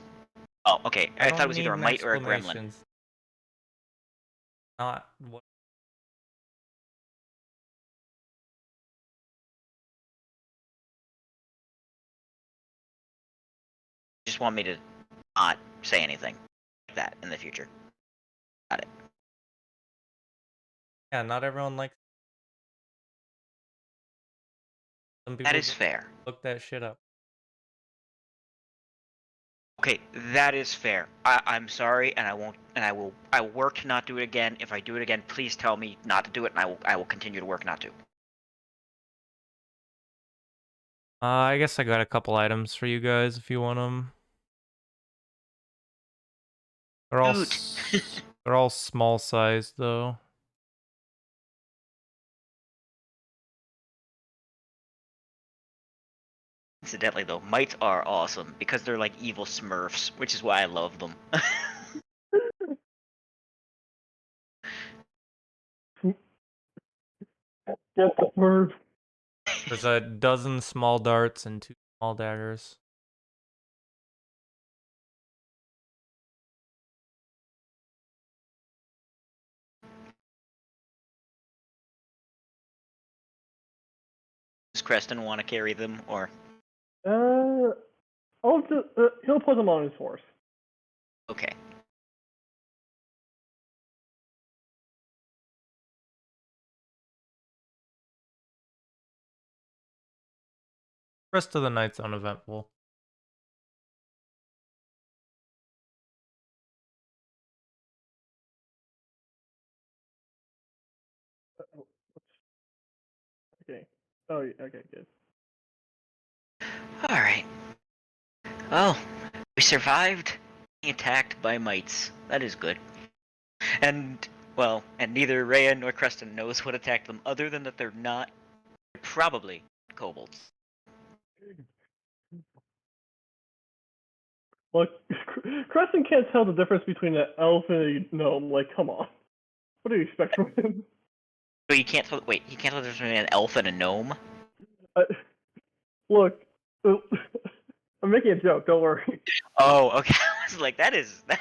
Oh, okay. I thought it don't was need either a an mite or a gremlin. explanations. Not what. Just want me to not say anything like that in the future. Got it. Yeah, not everyone likes. Some people That is just fair. look that shit up. Okay, that is fair. I'm sorry, and I won't. And I will. I will work to not do it again. If I do it again, please tell me not to do it, and I will continue to work not to. I guess I got a couple items for you guys if you want them. They're all Dude. they're all small size though. Incidentally, though, mites are awesome because they're like evil Smurfs, which is why I love them. Get the word. There's a dozen small darts and 2 small daggers. Does Creston want to carry them, or He'll put them on his horse. okay? Rest of the night's uneventful. Okay. Oh, yeah, okay, good. All right. Well, we survived being attacked by mites. That is good. And well, and neither Rhea nor Creston knows what attacked them, other than that they're probably kobolds. Look, Crescent can't tell the difference between an elf and a gnome. Like, come on. What do you expect from him? So you can't tell. Wait, you can't tell the difference between an elf and a gnome. Look, I'm making a joke. Don't worry. Oh, okay. I was like, that is an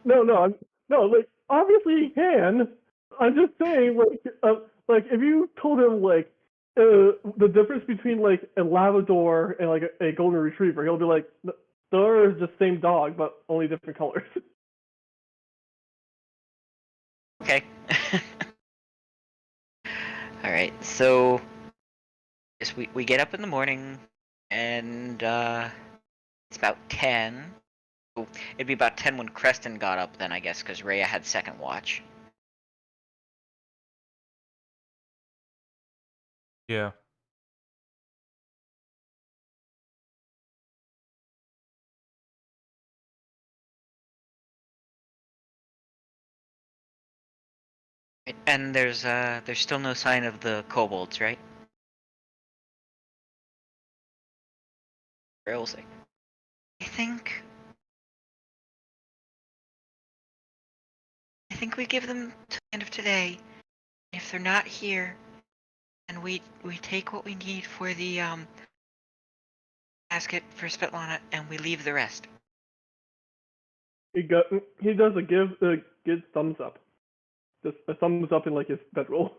No, like, like, obviously he can. I'm just saying, like, if you told him, like, the difference between, like, a Labrador and, like, a Golden Retriever, he'll be like, they're the same dog, but only different colors. Okay. All right. So, yes, we get up in the morning, and it's about 10. Oh, it'd be about 10 when Creston got up then, I guess, because Rhea had second watch. Yeah. And there's still no sign of the kobolds, right? Where else? I think we give them to the end of today. If they're not here, then we take what we need for the basket for Svetlana, and we leave the rest. He does a give thumbs up, just a thumbs up in like his bedroll.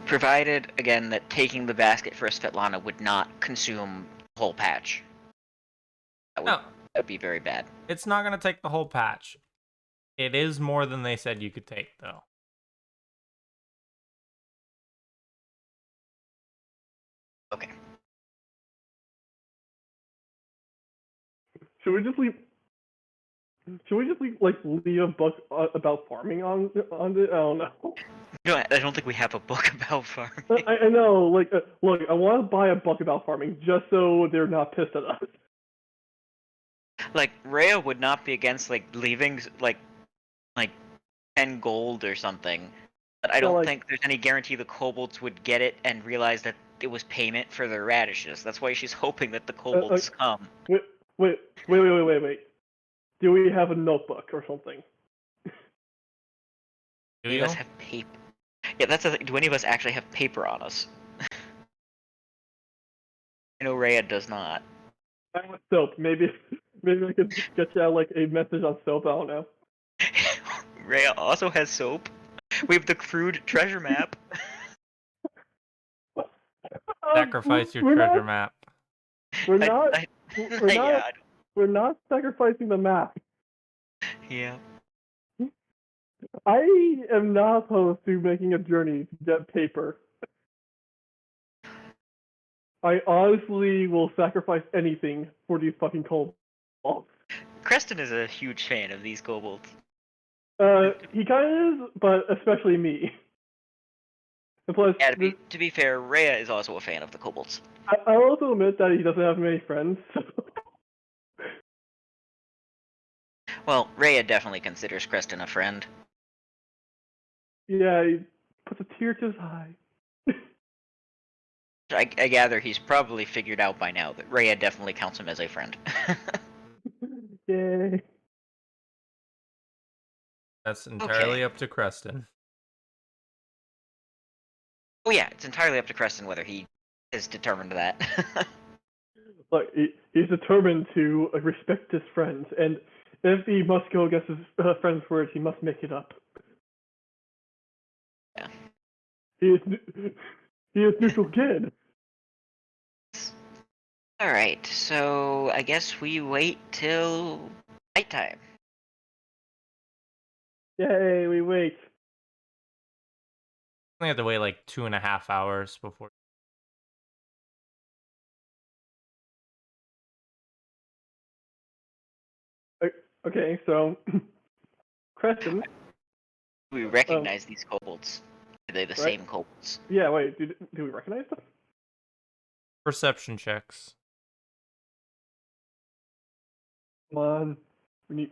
Provided again that taking the basket for Svetlana would not consume the whole patch. No, That'd be very bad. it's not gonna take the whole patch. It is more than they said you could take, though. Okay. Should we just leave like leave a book about farming on it? I don't know. No, I don't think we have a book about farming. I know. Like, look, I want to buy a book about farming just so they're not pissed at us. Like Rhea would not be against like leaving like 10 gold or something, but I don't think there's any guarantee the kobolds would get it and realize that it was payment for their radishes. That's why she's hoping that the kobolds come. Wait. Do we have a notebook or something? Do Any you? of us have paper? Yeah, that's the thing. Do any of us actually have paper on us? I know Rhea does not. I want soap. Maybe I could get you like a message on soap. I don't know. Rhea also has soap. We have the crude treasure map. Sacrifice your we're treasure not, map. We're not. We're not sacrificing the map. Yeah. I am not opposed to making a journey to get paper. I honestly will sacrifice anything for these fucking kobolds. Creston is a huge fan of these kobolds. He kind of is, but especially me. And plus, Yeah, to be fair, Rhea is also a fan of the kobolds. I'll also admit that he doesn't have many friends. So. Well, Rhea definitely considers Creston a friend. Yeah, he puts a tear to his eye. I gather he's probably figured out by now that Rhea definitely counts him as a friend. Yay. That's entirely up to Creston. Oh yeah, it's entirely up to Creston whether he is determined to that. Look, he's determined to respect his friends, and if he must go against his friend's words, he must make it up. Yeah. He is neutral kid. Alright, so I guess we wait till nighttime. Yay, we wait. We have to wait like 2.5 hours before. Okay, so Creston. We recognize these kobolds. Are they the Right. same kobolds? Yeah, wait, do we recognize them? Perception checks. Come on. We need.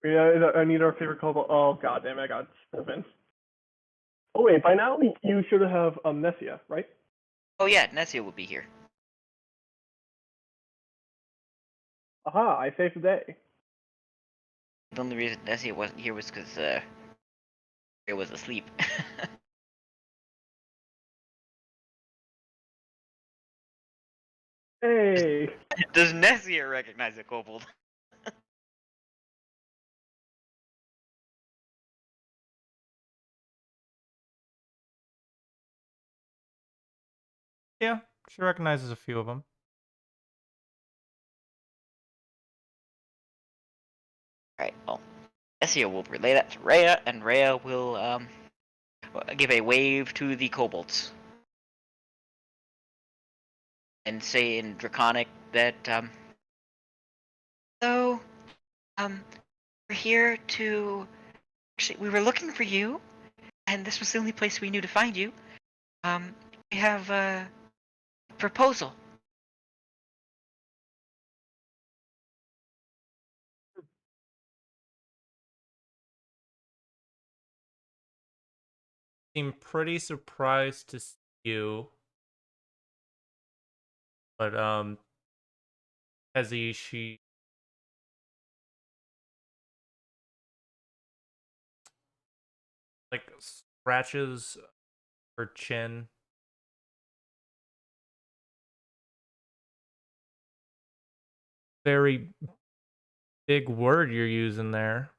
Yeah, I need our favorite kobold. Oh, god damn it, I got 7. Oh, wait, by now you should have Nessia, right? Oh yeah, Nessia will be here. Aha, I saved the day. The only reason Nessia wasn't here was because it was asleep. Hey! Does Nessia recognize a kobold? Yeah, she recognizes a few of them. Alright, well, Nessia will relay that to Rhea, and Rhea will give a wave to the kobolds. And say in Draconic that, So, we're here to. Actually, we were looking for you, and this was the only place we knew to find you. We have a proposal. seem pretty surprised to see you. But Hezi, she like scratches her chin. Very big word you're using there.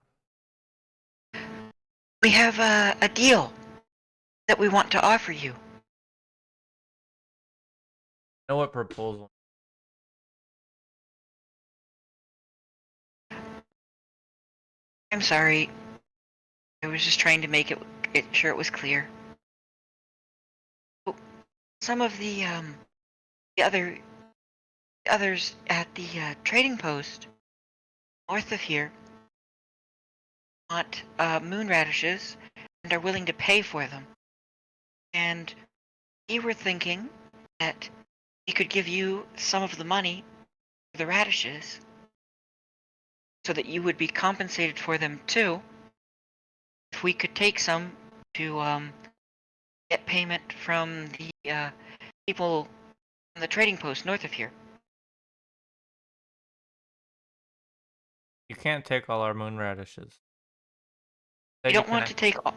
We have a deal that we want to offer you. Know what proposal? I'm sorry. I was just trying to make it sure it was clear. Oh, some of the others at the trading post north of here want moon radishes and are willing to pay for them. And we were thinking that we could give you some of the money for the radishes so that you would be compensated for them too. If we could take some to get payment from the people on the trading post north of here. You can't take all our moon radishes. We don't want to take all.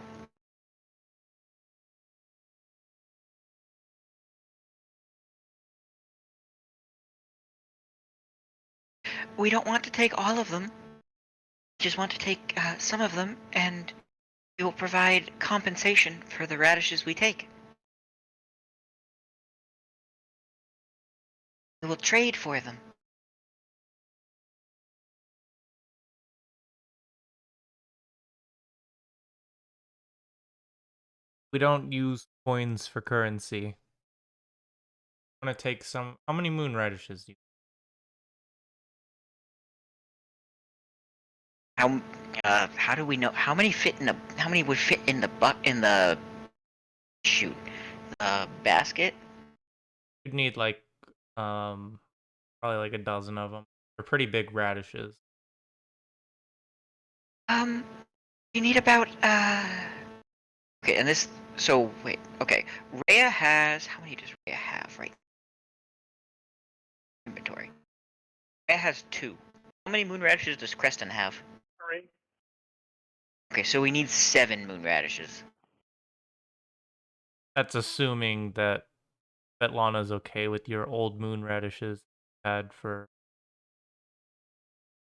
We don't want to take all of them. We just want to take some of them, and we will provide compensation for the radishes we take. We will trade for them. We don't use coins for currency. I want to take some. How many moon radishes do you? How do we know how many would fit in the basket? You'd need like probably like a dozen of them. They're pretty big radishes. You need about Okay, and this. So wait. Okay, Rhea has how many does Rhea have? Right. Inventory. Rhea has 2. How many moon radishes does Creston have? 3. Okay, so we need 7 moon radishes. That's assuming that Svetlana's okay with your old moon radishes you had for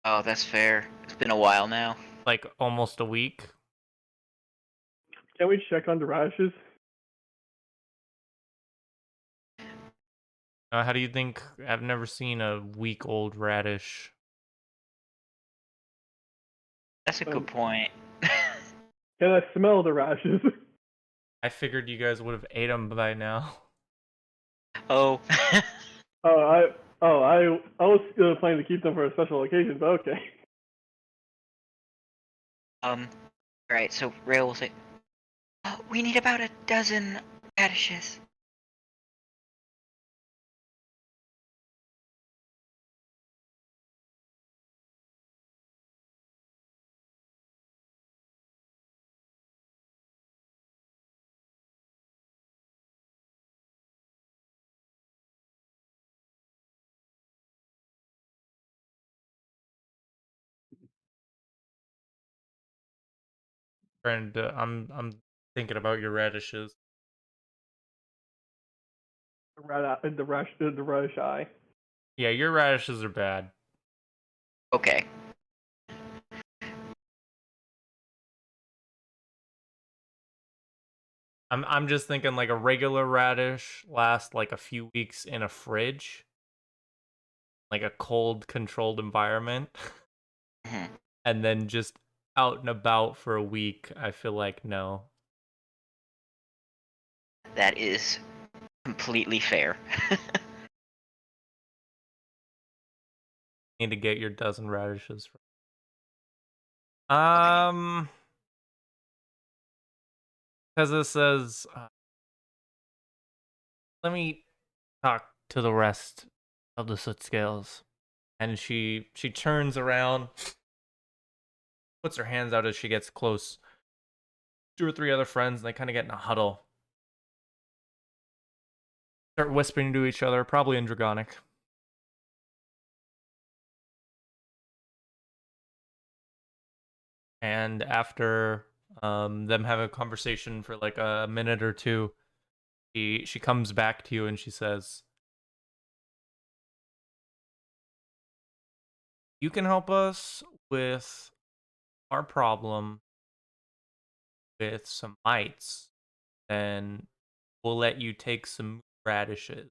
Oh, that's fair. It's been a while now. like almost a week. Can we check on the radishes? How do you think? I've never seen a week-old radish. That's a good point. Can I smell the radishes? I figured you guys would have ate them by now. Oh. I was planning to keep them for a special occasion, but okay. Alright, so Rhea will say, we need about a dozen radishes. And I'm thinking about your radishes. The radish eye. Yeah, your radishes are bad. okay. I'm just thinking like a regular radish lasts like a few weeks in a fridge, like a cold controlled environment, Mhm. and then just out and about for a week. I feel like no. That is completely fair. Need to get your dozen radishes. Because it says, let me talk to the rest of the soot scales, and she turns around, puts her hands out as she gets close. 2 or 3 other friends, and they kind of get in a huddle. Start whispering to each other, probably in Dragonic. And after them having a conversation for like a minute or two, she comes back to you and she says, "You can help us with our problem with some mites, then we'll let you take some radishes."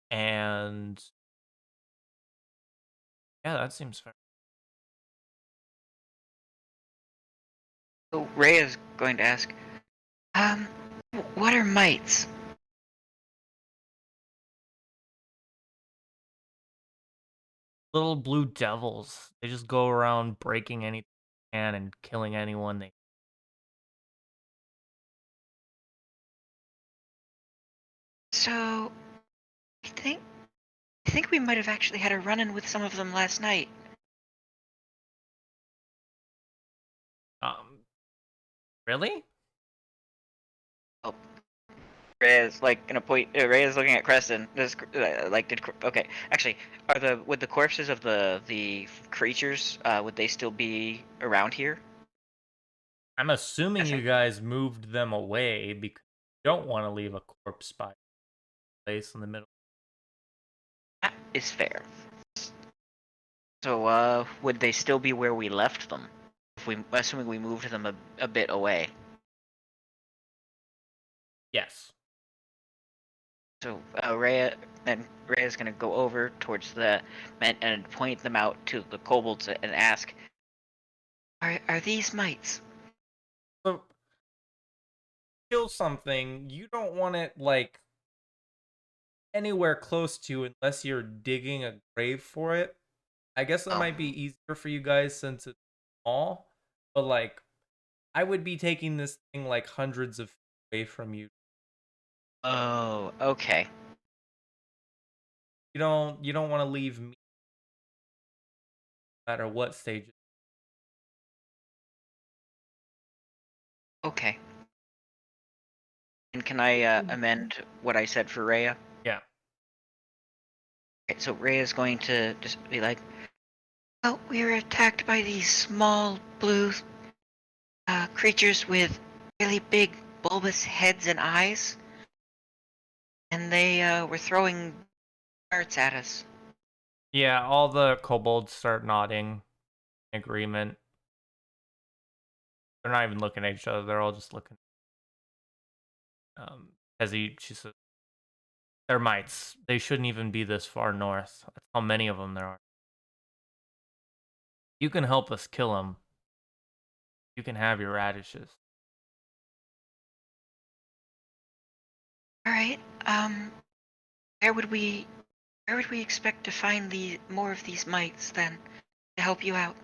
And yeah, that seems fair. So Ray is going to ask, what are mites? Little blue devils. They just go around breaking anything they can and killing anyone they. So, I think we might have actually had a run-in with some of them last night. Really? Oh, Ray is like gonna point. Ray is looking at Creston. Okay. Actually, would the corpses of the creatures would they still be around here? I'm assuming Yes, you guys moved them away because you don't want to leave a corpse by the place in the middle. That is fair. So, would they still be where we left them? Assuming we moved them a bit away. Yes. So, Rhea is gonna go over towards the men and point them out to the kobolds and ask, Are these mites? So kill something, you don't want it like anywhere close to unless you're digging a grave for it. I guess that Oh. might be easier for you guys since it's small, but like I would be taking this thing like hundreds of feet away from you. "Oh, okay. You don't want to leave me no matter what stage. Okay." And can I amend what I said for Rhea? Yeah. Okay, so Rhea is going to just be like, Well, we were attacked by these small blue creatures with really big bulbous heads and eyes, and they were throwing darts at us. Yeah, all the kobolds start nodding in agreement. They're not even looking at each other, they're all just looking. She says, "They're mites. They shouldn't even be this far north. That's how many of them there are. You can help us kill them. You can have your radishes." All right. Where would we expect to find the more of these mites then to help you out?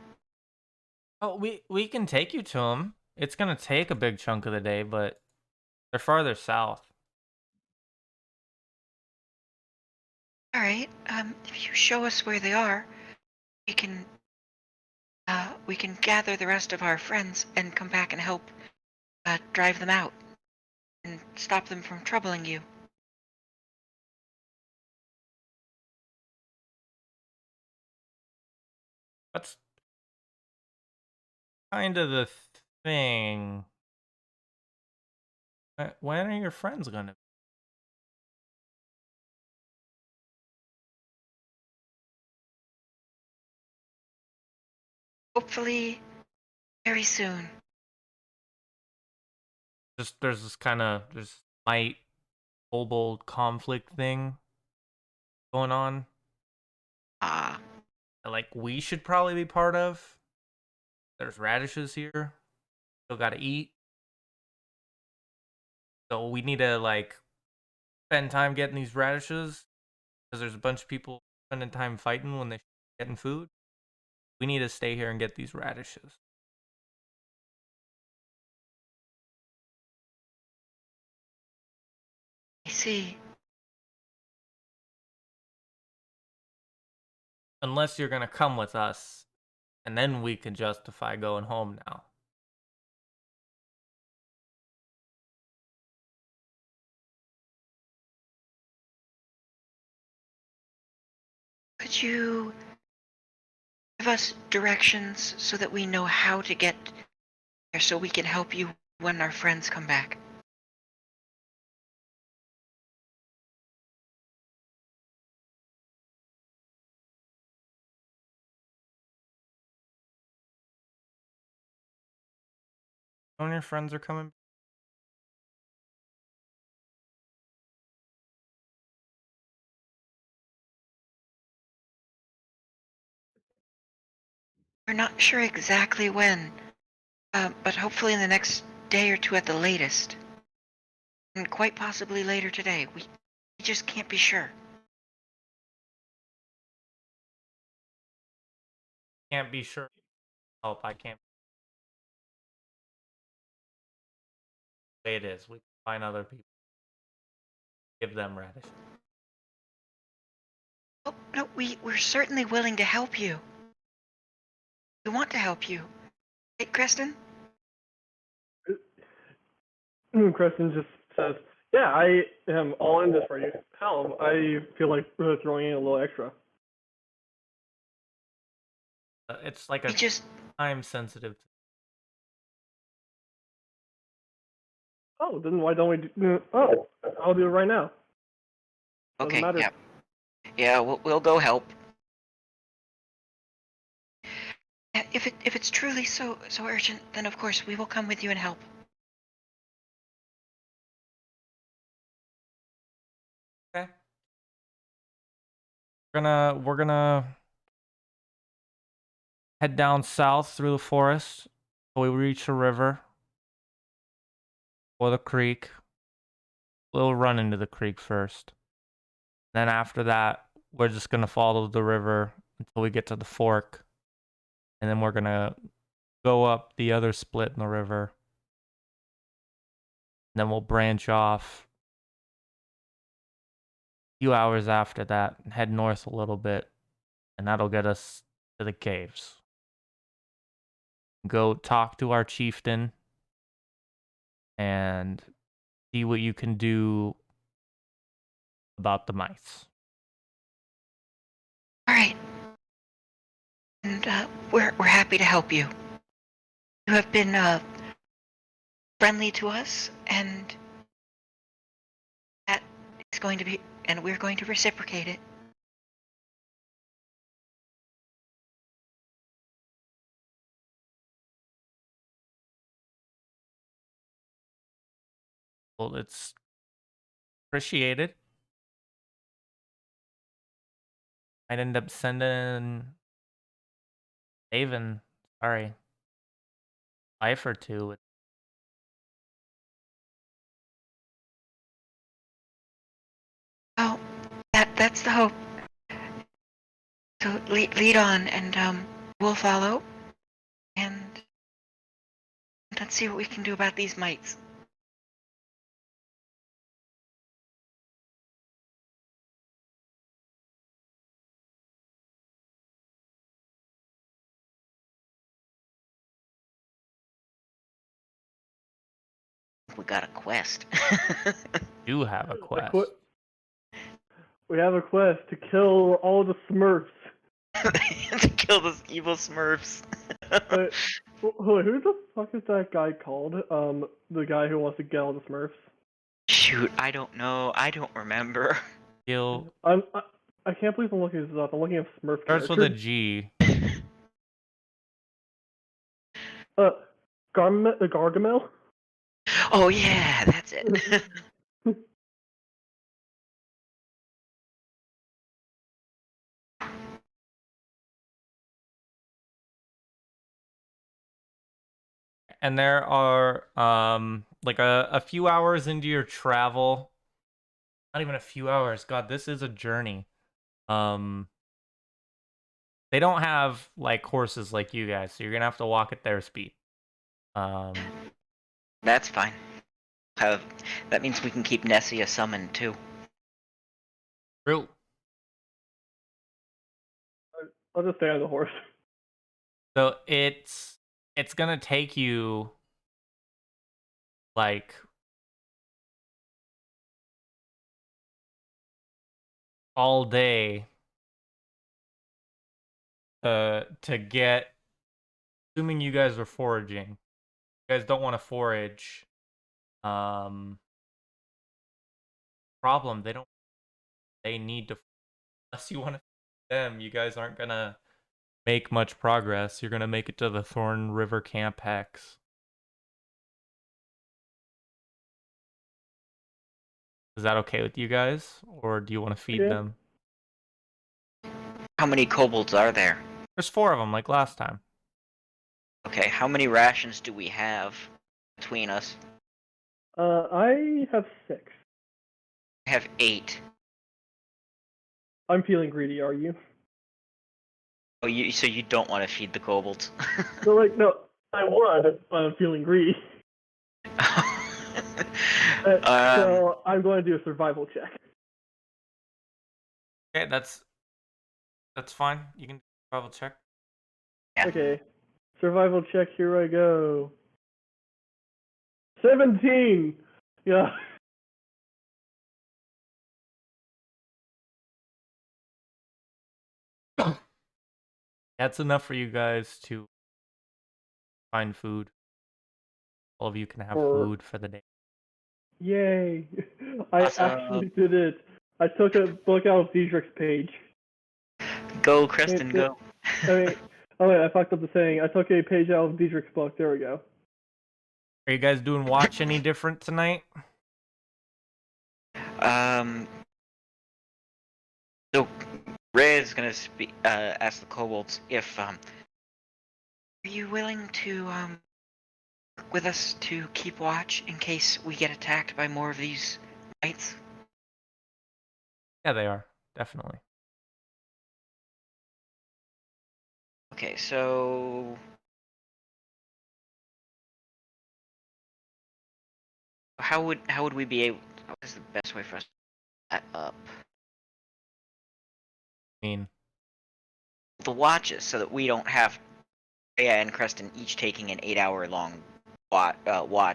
Oh, we can take you to them. It's gonna take a big chunk of the day, but they're farther south. All right. If you show us where they are, we can gather the rest of our friends and come back and help drive them out and stop them from troubling you. That's kind of the thing. When are your friends gonna? Hopefully, very soon. Just there's this kind of there's might kobold conflict thing going on. "Ah, That, like we should probably be part of. There's radishes here. Still gotta eat. So we need to like spend time getting these radishes because there's a bunch of people spending time fighting when they should be getting food. We need to stay here and get these radishes. I see. Unless you're gonna come with us And then we can justify going home now. Could you give us directions so that we know how to get there so we can help you when our friends come back? When your friends are coming. We're not sure exactly when, but hopefully in the next day or two at the latest. And quite possibly later today. We just can't be sure. Can't be sure. Help, I can't. The way it is. We can find other people. Give them radish. Oh, no, we're certainly willing to help you. We want to help you. Right, Creston? Creston just says, "Yeah, I am all in this for you. Hell, I feel like really throwing in a little extra." It's like We a just time sensitive. Oh, then why don't we do? Oh, I'll do it right now. Doesn't Okay, matter. yeah. Yeah, we'll go help. if it's truly so urgent, then of course we will come with you and help. Okay. We're gonna head down south through the forest till we reach a river or the creek. We'll run into the creek first. Then after that, we're just gonna follow the river until we get to the fork. And then we're gonna go up the other split in the river. Then we'll branch off a few hours after that and head north a little bit. And that'll get us to the caves. Go talk to our chieftain and see what you can do about the mice. All right. And we're happy to help you. You have been friendly to us, and that is going to be, and we're going to reciprocate it. Well, it's appreciated. I'd end up sending Haven, sorry, life or two. Oh, that's the hope. So lead on, and we'll follow, and let's see what we can do about these mites. We got a quest. Do have a A quest. We have a quest to kill all the Smurfs. To kill those evil Smurfs. But who the fuck is that guy called? The guy who wants to get all the Smurfs. Shoot, I don't know. I don't remember. I can't believe I'm looking this up. I'm looking at Smurf Starts characters. with a G. Gargamel? Oh yeah, that's it. And there are like a few hours into your travel. Not even a few hours. God, this is a journey. They don't have like horses like you guys, so you're gonna have to walk at their speed. That's fine. That means we can keep Nessia summoned too. True. I'll just stay on the horse. So it's gonna take you like all day to get, assuming you guys are foraging. You guys don't want to forage. Problem, they need to, unless you want to feed them, you guys aren't gonna make much progress. You're gonna make it to the Thorn River Camp Hex. Is that okay with you guys, or do you want to feed Okay. them? How many kobolds are there? There's 4 of them, like last time. Okay, how many rations do we have between us? I have 6. I have 8. I'm feeling greedy. Are you? Oh, so you don't want to feed the kobolds? No, like no. I would, but I'm feeling greedy. So I'm going to do a survival check. Okay, that's fine. You can travel check. Yeah. Okay. Survival check, here I go. 17! Yeah. That's enough for you guys to find food. All of you can have food for the day. Yay! I Awesome. actually did it. I took a book out of Diedrich's page. Go, Kristen, It- go. I mean, oh wait, I fucked up the saying. I took a page out of Diedrich's book. There we go. Are you guys doing watch any different tonight? So Ray is gonna ask the kobolds if Are you willing to work with us to keep watch in case we get attacked by more of these knights? Yeah, they are. Definitely. okay, so how would we be able? What is the best way for us to set that up? I mean, The watches, so that we don't have Rhea and Creston each taking an 8-hour long watch,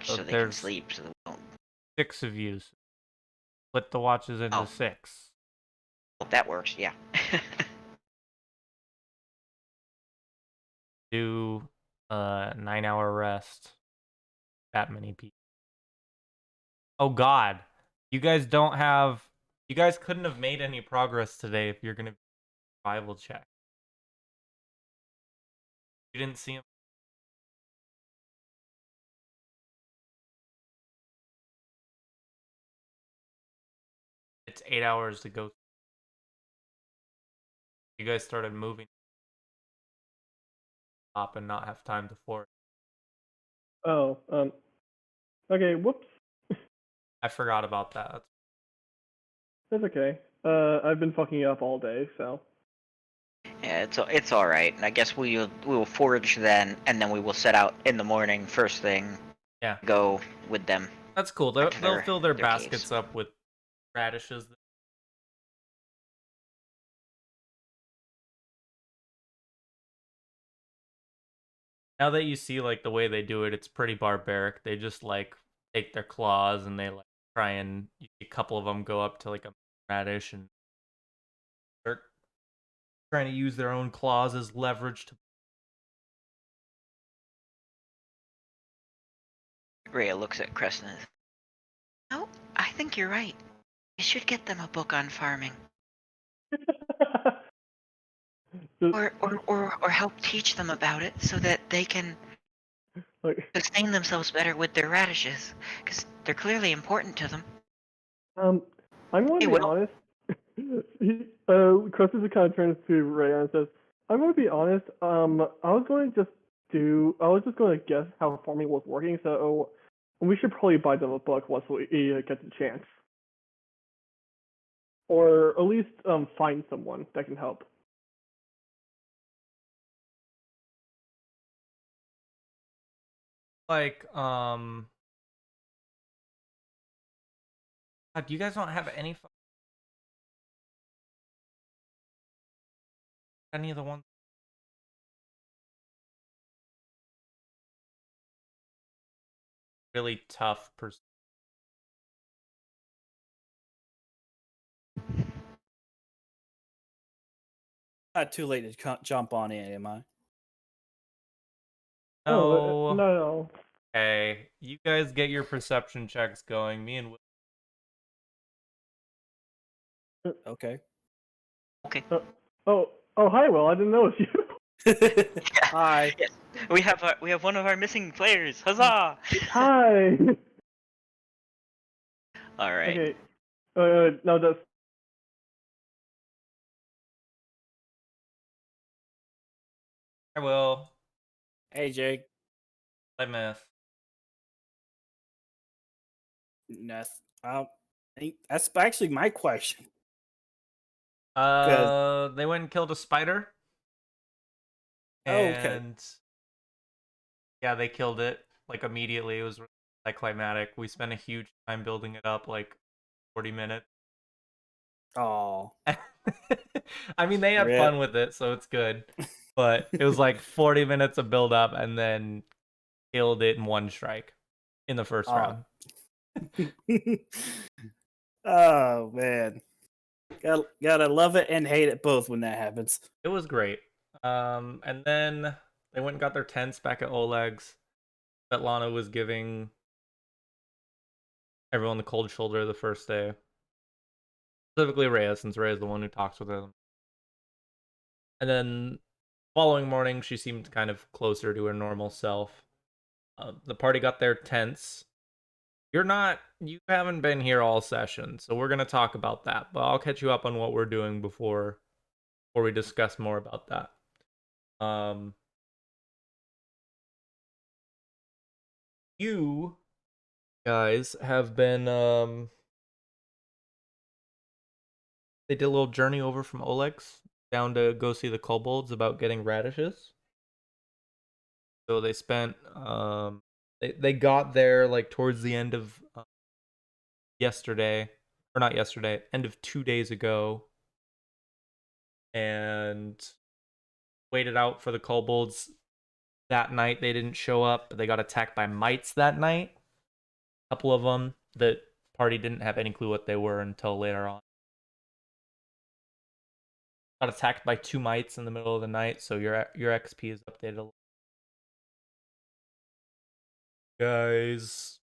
So so they can there's- sleep. So that we don't. 6 of you. Split the watches into Oh. 6. Well, that works. Yeah. Do a 9-hour rest. That many people. Oh God, you guys don't have. You guys couldn't have made any progress today if you're gonna survival check. You didn't see him. It's 8 hours to go. You guys started moving up and not have time to forage. Oh, okay, whoops. I forgot about that. That's okay. I've been fucking up all day, so. Yeah, it's all right. And I guess we will forage then, and then we will set out in the morning first thing. Yeah. Go with them. That's cool. Back to They'll fill their their baskets caves. up with radishes. Now that you see like the way they do it, it's pretty barbaric. They just like take their claws and they like try and a couple of them go up to like a radish and they're trying to use their own claws as leverage to. Rhea looks at Creston. No, I think you're right. We should get them a book on farming. Or help teach them about it so that they can Like, sustain themselves better with their radishes, because they're clearly important to them. I'm going Hey, to be Will. honest. Chris is kind of turns to Ray and says, "I'm going to be honest. I was just going to guess how farming was working. So we should probably buy them a book once we get the chance, or at least find someone that can help." Like, God, you guys don't have any of the ones. really tough Not too late to jump on in, am I? Oh, No. no. Okay, you guys get your perception checks going. Me and Okay. Okay. Oh, hi, Will. I didn't know it was you. Hi. Yes. We have one of our missing players. Huzzah! Hi. All right. Okay. No, that's I will. Hey, Jake. I miss. That's, that's actually my question. They went and killed a spider. Oh, okay. And yeah, they killed it like immediately. It was really climatic. We spent a huge time building it up, like 40 minutes. Oh, I mean, they had Rip. fun with it, so it's good. But it was like 40 minutes of build up and then killed it in one strike in the first round. Oh man, gotta love it and hate it both when that happens. It was great. And then they went and got their tents back at Oleg's. Svetlana was giving everyone the cold shoulder the first day. Specifically Rhea, since Rhea is the one who talks with them. And then following morning, she seemed kind of closer to her normal self. The party got their tents. You haven't been here all session, so we're gonna talk about that. But I'll catch you up on what we're doing before we discuss more about that. You guys have been they did a little journey over from Oleg's down to go see the kobolds about getting radishes. So they spent they got there like towards the end of yesterday, or not yesterday, end of 2 days ago, and waited out for the kobolds. That night they didn't show up. They got attacked by mites that night. A couple of them. The party didn't have any clue what they were until later on. Got attacked by 2 mites in the middle of the night, so your XP is updated a little. Guys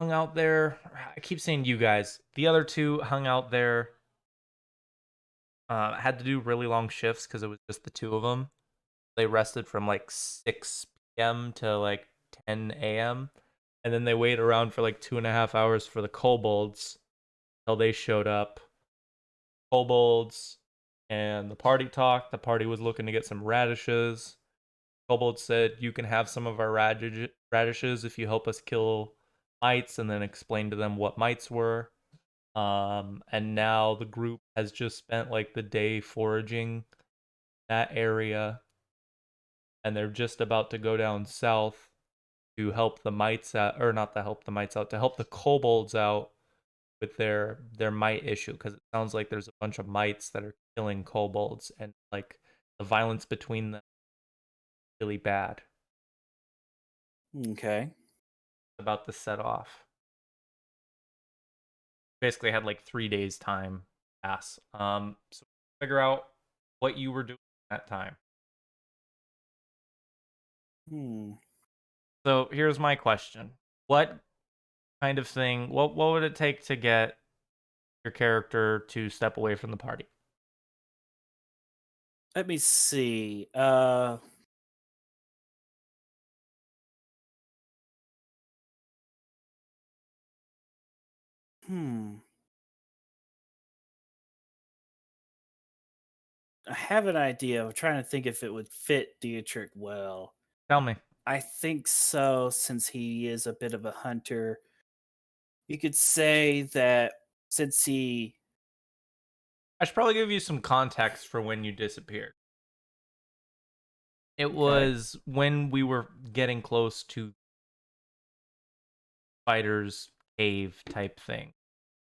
hung out there. I keep saying you guys. The other 2 hung out there. Had to do really long shifts because it was just the 2 of them. They rested from like 6 p.m. to like 10 a.m. And then they waited around for like 2.5 hours for the kobolds until they showed up. Kobolds and the party talked. The party was looking to get some radishes. Kobold said, "You can have some of our radishes if you help us kill mites," and then explain to them what mites were. And now the group has just spent like the day foraging that area, and they're just about to go down south to help the mites out, or not to help the mites out, to help the kobolds out with their mite issue, because it sounds like there's a bunch of mites that are killing kobolds, and like the violence between them is really bad. Okay. About to set off. Basically had like 3 days time pass. So figure out what you were doing at that time. So here's my question. What kind of thing, what would it take to get your character to step away from the party? Let me see. I have an idea. I'm trying to think if it would fit Dietrich well. Tell me. I think so, since he is a bit of a hunter. You could say that since he... I should probably give you some context for when you disappeared. It was when we were getting close to Spider's cave type thing.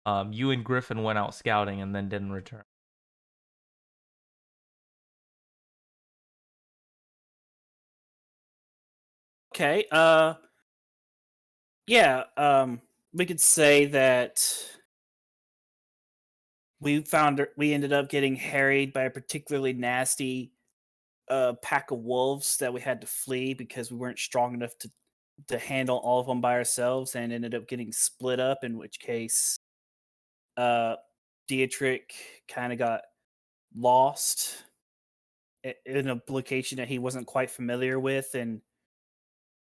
You and Griffin went out scouting and then didn't return. Okay. Yeah. We could say that we ended up getting harried by a particularly nasty pack of wolves that we had to flee because we weren't strong enough to handle all of them by ourselves, and ended up getting split up. In which case, Dietrich kind of got lost in a location that he wasn't quite familiar with, and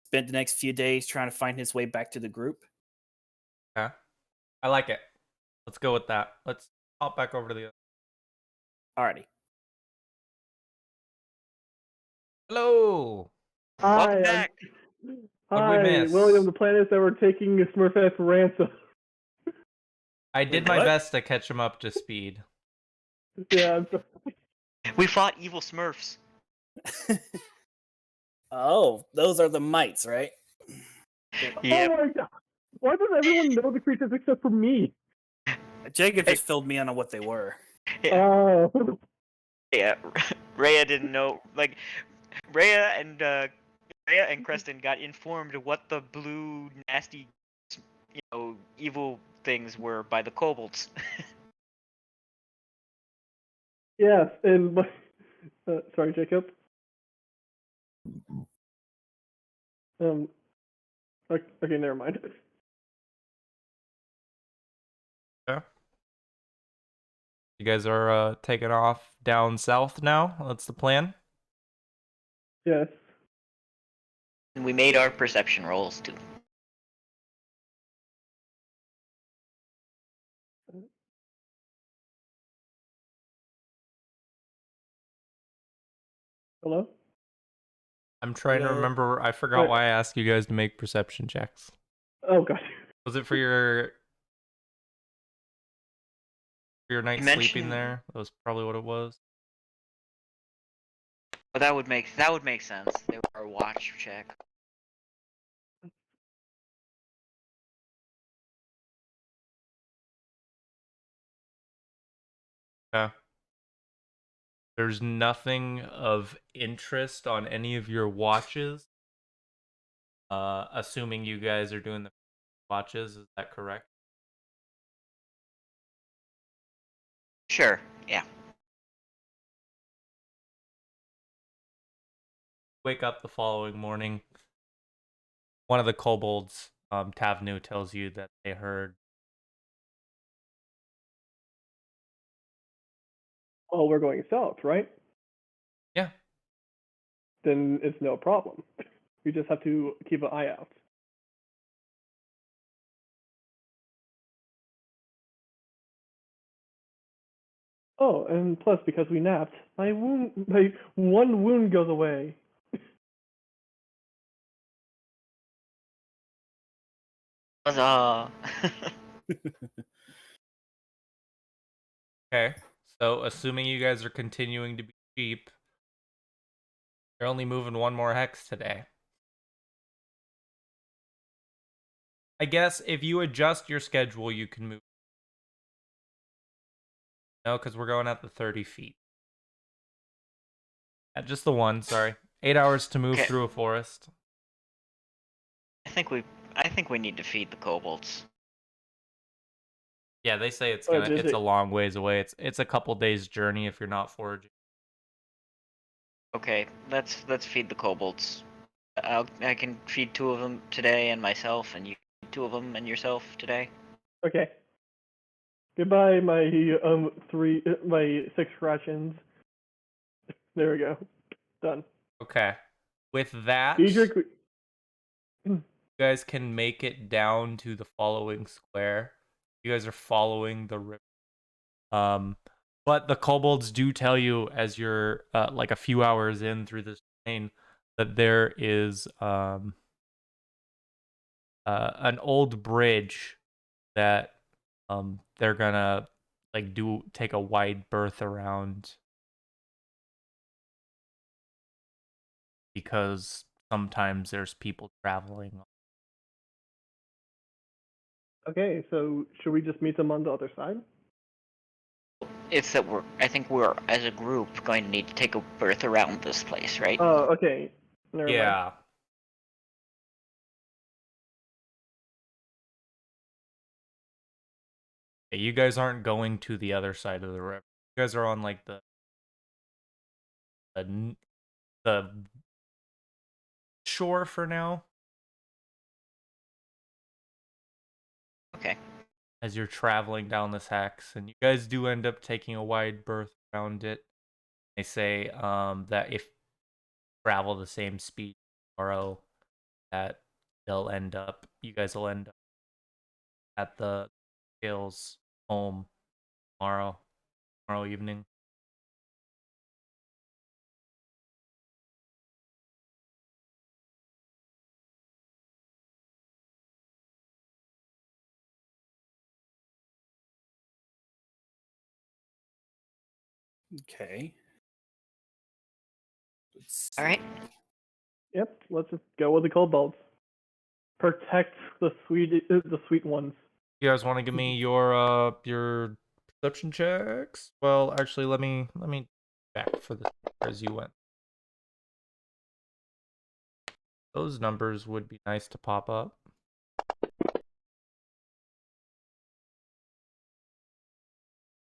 spent the next few days trying to find his way back to the group. Okay. I like it. Let's go with that. Let's hop back over to the. Alrighty. Hello. Welcome Hi, back. What'd we hi, miss? William. The plan is that we're taking Smurfette for ransom. I did my what? best to catch him up to speed. Yeah. We fought evil Smurfs. Oh, those are the mites, right? Yep. Oh my god! Why does everyone know the creatures except for me? Jacob just filled me in on what they were. Yeah. Oh. Yeah. Rhea didn't know. Like, Rhea and Creston got informed what the blue nasty, evil things were by the kobolds. Yes, and sorry, Jacob. Okay, never mind. Yeah. You guys are taking off down south now. That's the plan. Yes. And we made our perception rolls too. Hello. I'm trying to Hello? remember. I forgot Wait. why I asked you guys to make perception checks. Oh gosh. Was it for your night sleeping mentioned- there? That was probably what it was. But that would make sense. They were a watch check. Yeah. There's nothing of interest on any of your watches. Assuming you guys are doing the watches, is that correct? Sure. Yeah. Wake up the following morning. One of the kobolds, Tavnu, tells you that they heard. Oh, we're going south, right? Yeah. Then it's no problem. We just have to keep an eye out. Oh, and plus because we napped, my one wound goes away. Huzzah! Okay. So, assuming you guys are continuing to be cheap, you're only moving one more hex today. I guess if you adjust your schedule, you can move. No, because we're going at the 30 feet. Yeah, just the one, sorry. 8 hours to move Okay. through a forest. I think we need to feed the kobolds. Yeah, they say it's Oh, gonna. It's a long ways away. It's a couple days journey if you're not foraging. Okay, let's feed the kobolds. I can feed 2 of them today and myself, and you feed 2 of them and yourself today. Okay. Goodbye, my my 6 rations. There we go. Done. Okay. With that, Diedrich, you guys can make it down to the following square. You guys are following the river. But the kobolds do tell you as you're like a few hours in through this train that there is an old bridge that they're gonna like take a wide berth around because sometimes there's people traveling. okay, so should we just meet them on the other side? It's that I think we're, as a group, going to need to take a berth around this place, right? Oh, okay. Never mind. Yeah. You guys aren't going to the other side of the river. You guys are on like the shore for now. Okay. As you're traveling down this hex, and you guys do end up taking a wide berth around it. They say that if you travel the same speed tomorrow, that you guys will end up at the Scales home tomorrow evening. Okay. Let's All right. see. Yep, let's just go with the cobalt. Protect the sweet ones. You guys want to give me your perception checks? Well, actually, let me back for the as you went. Those numbers would be nice to pop up.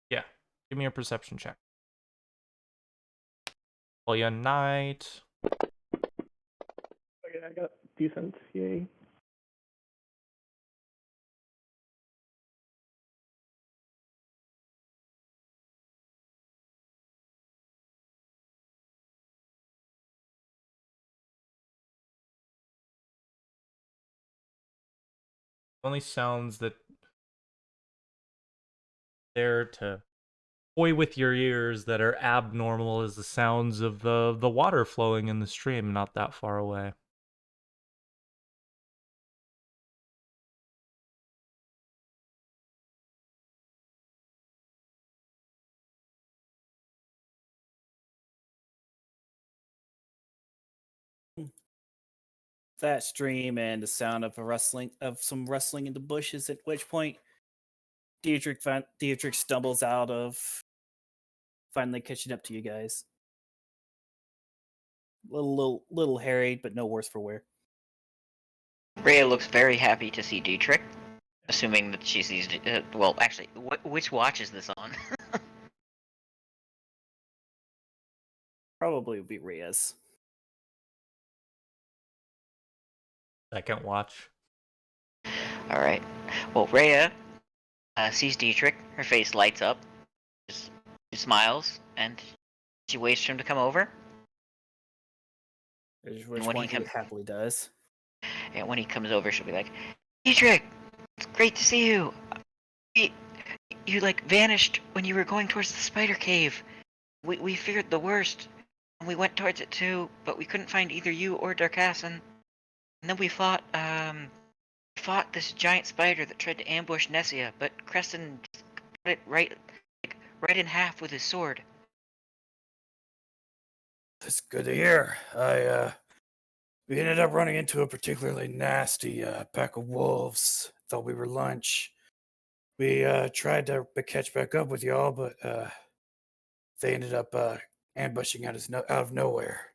Yeah, give me a perception check. Well, yeah, night. Okay, I got decent. Yay. Only sounds that there to toy with your ears that are abnormal is the sounds of the water flowing in the stream not that far away. That stream and the sound of some rustling in the bushes. At which point, Dietrich stumbles out of finally catching up to you guys. Little harried, but no worse for wear. Rhea looks very happy to see Dietrich, assuming that she sees. Well, actually, which watch is this on? Probably would be Rhea's. Second watch. All right. Well, Rhea sees Dietrich. Her face lights up. She smiles and she waits for him to come over. Which when he one he happily does. And when he comes over, she'll be like, "Dietrich, it's great to see you. You like vanished when you were going towards the spider cave. We feared the worst, and we went towards it too, but we couldn't find either you or Darkasson. And then we fought this giant spider that tried to ambush Nessia, but Creston cut it right in half with his sword." That's good to hear. We ended up running into a particularly nasty pack of wolves. Thought we were lunch. We tried to catch back up with y'all, but they ended up ambushing out of nowhere.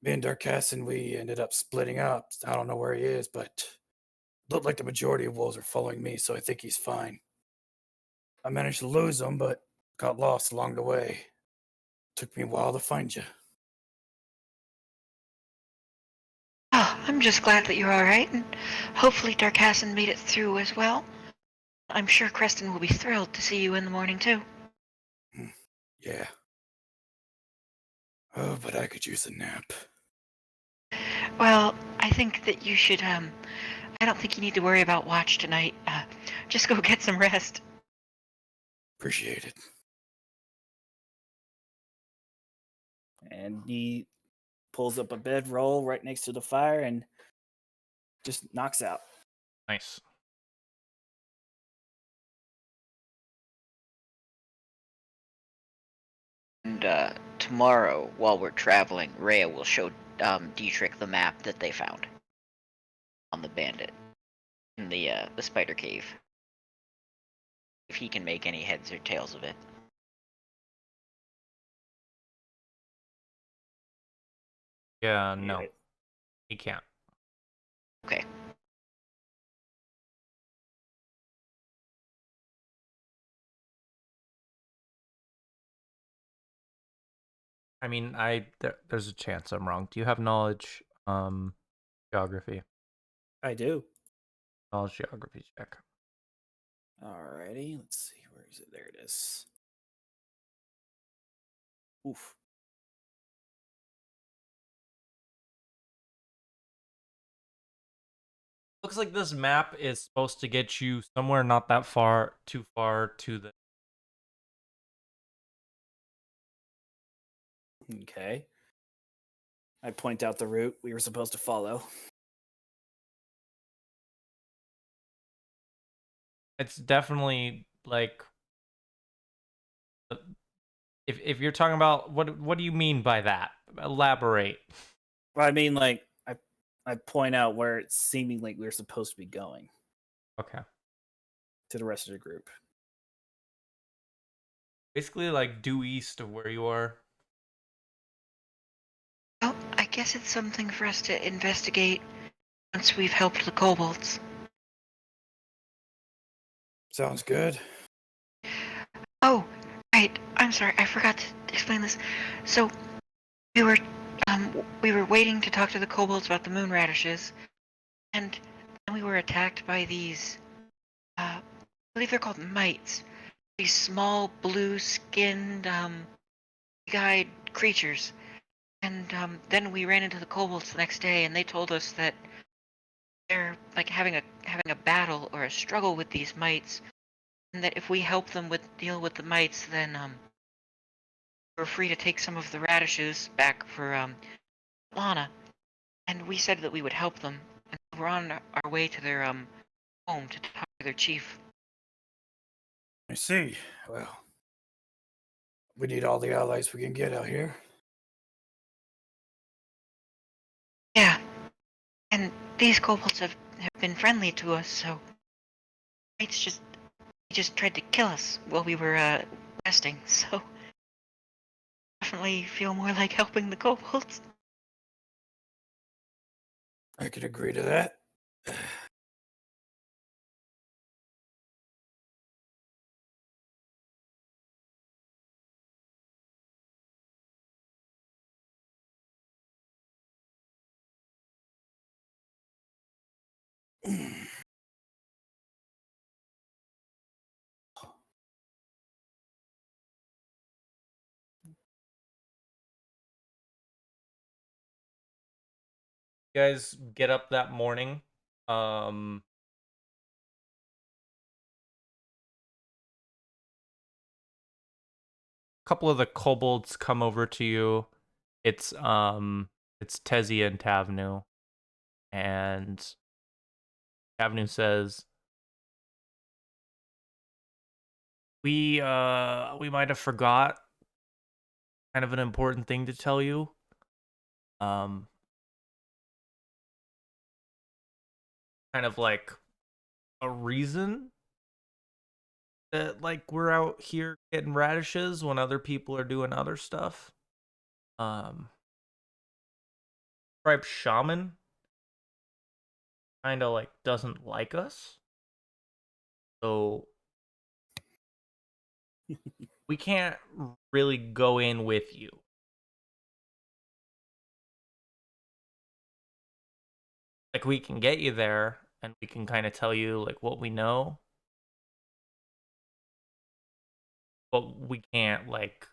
Me and Darkasson, we ended up splitting up. I don't know where he is, but looked like the majority of wolves are following me, so I think he's fine. I managed to lose him, but got lost along the way. Took me a while to find you. Oh, I'm just glad that you're all right, and hopefully Darkasson made it through as well. I'm sure Creston will be thrilled to see you in the morning too. Yeah. Oh, but I could use a nap. Well, I think that you should, I don't think you need to worry about watch tonight. Just go get some rest. Appreciate it. And he pulls up a bedroll right next to the fire and just knocks out. Nice. And tomorrow, while we're traveling, Rhea will show Dietrich the map that they found on the bandit in the spider cave. If he can make any heads or tails of it. Yeah, no. He can't. Okay. I mean, there's a chance I'm wrong. Do you have knowledge, geography? I do. Knowledge geography check. Alrighty, let's see. Where is it? There it is. Oof. Looks like this map is supposed to get you somewhere not that too far to the. Okay. I point out the route we were supposed to follow. It's definitely like. If you're talking about what do you mean by that? Elaborate. Well, I mean, like, I point out where it's seeming like we're supposed to be going Okay. to the rest of the group. Basically, like due east of where you are. Well, I guess it's something for us to investigate once we've helped the kobolds. Sounds good. Oh, right. I'm sorry. I forgot to explain this. So we were waiting to talk to the kobolds about the moon radishes, and then we were attacked by these I believe they're called mites. These small blue-skinned big-eyed creatures. And then we ran into the kobolds the next day, and they told us that they're like having a battle or a struggle with these mites, and that if we help them deal with the mites, then we're free to take some of the radishes back for Lana. And we said that we would help them, and we're on our way to their home to talk to their chief. I see. Well, we need all the allies we can get out here. Yeah, and these kobolds have been friendly to us, so mites just tried to kill us while we were resting, so definitely feel more like helping the kobolds. I could agree to that. You guys get up that morning. Couple of the kobolds come over to you. It's Tezzy and Tavnu. And Tavnu says, we might have forgot kind of an important thing to tell you. Kind of like a reason that like we're out here getting radishes when other people are doing other stuff. Tribe Shaman kind of like doesn't like us. So we can't really go in with you. Like we can get you there and we can kind of tell you like what we know. But we can't like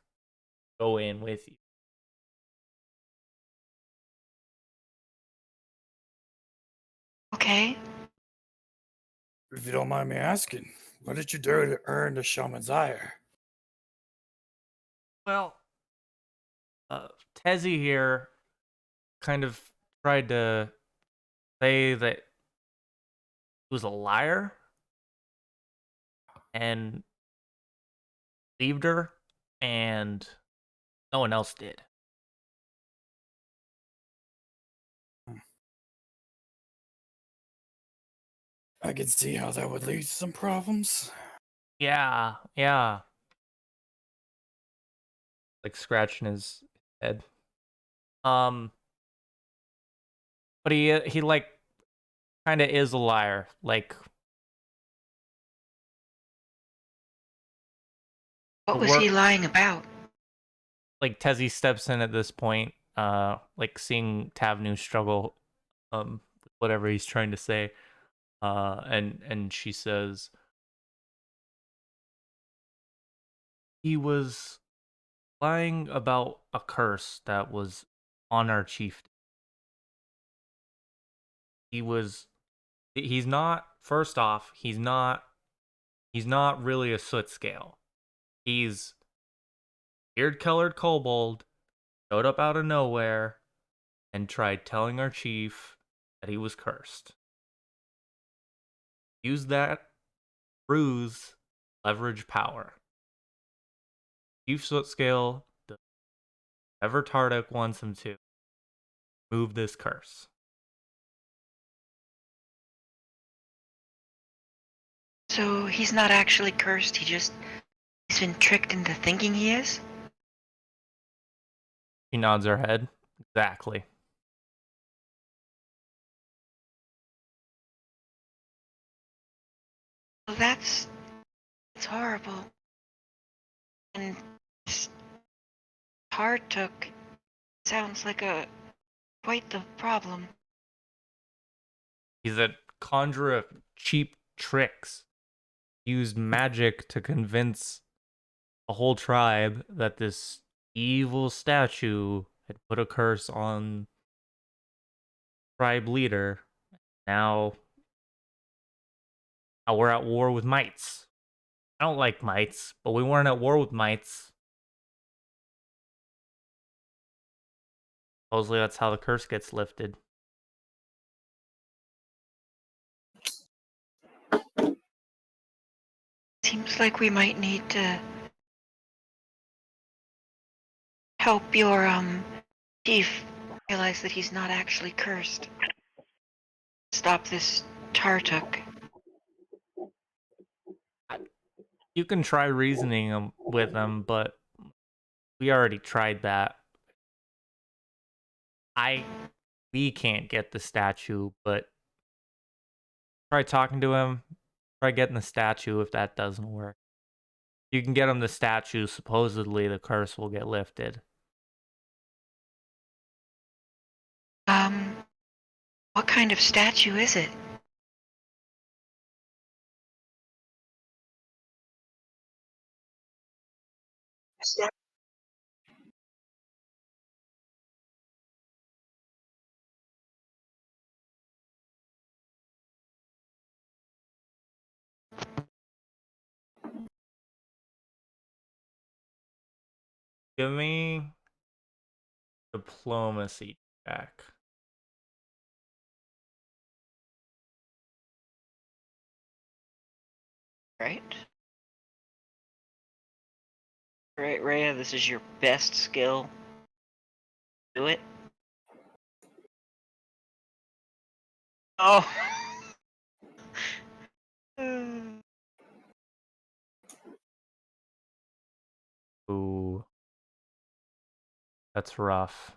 go in with you. Okay. If you don't mind me asking, what did you do to earn the shaman's ire? Well, Tezzy here kind of tried to say that he was a liar and believed her, and no one else did. I can see how that would lead to some problems. Yeah. Like scratching his head. But he like kind of is a liar. Like What the was he work lying about? like Tezzy steps in at this point, like seeing Tavnu struggle, with whatever he's trying to say, and she says, he was lying about a curse that was on our chief. He's not, first off, he's not really a soot scale. He's beard colored kobold, showed up out of nowhere, and tried telling our chief that he was cursed. Use that ruse, leverage power. Chief soot scale does whatever Tardik wants him to. Move this curse. So he's not actually cursed, he's been tricked into thinking he is? She nods her head. Exactly. Well, that's horrible. And this Tartuk sounds like quite the problem. He's a conjurer of cheap tricks. Used magic to convince a whole tribe that this evil statue had put a curse on tribe leader. Now we're at war with mites. I don't like mites, but we weren't at war with mites. Supposedly that's how the curse gets lifted. Seems like we might need to help your chief realize that he's not actually cursed. Stop this Tartuk. You can try reasoning with him, but we already tried that. We can't get the statue, but try talking to him. Try getting the statue if that doesn't work. You can get him the statue, supposedly the curse will get lifted. What kind of statue is it? Give me diplomacy check. Right? Right, Rhea, this is your best skill. Do it. Oh! Ooh. That's rough.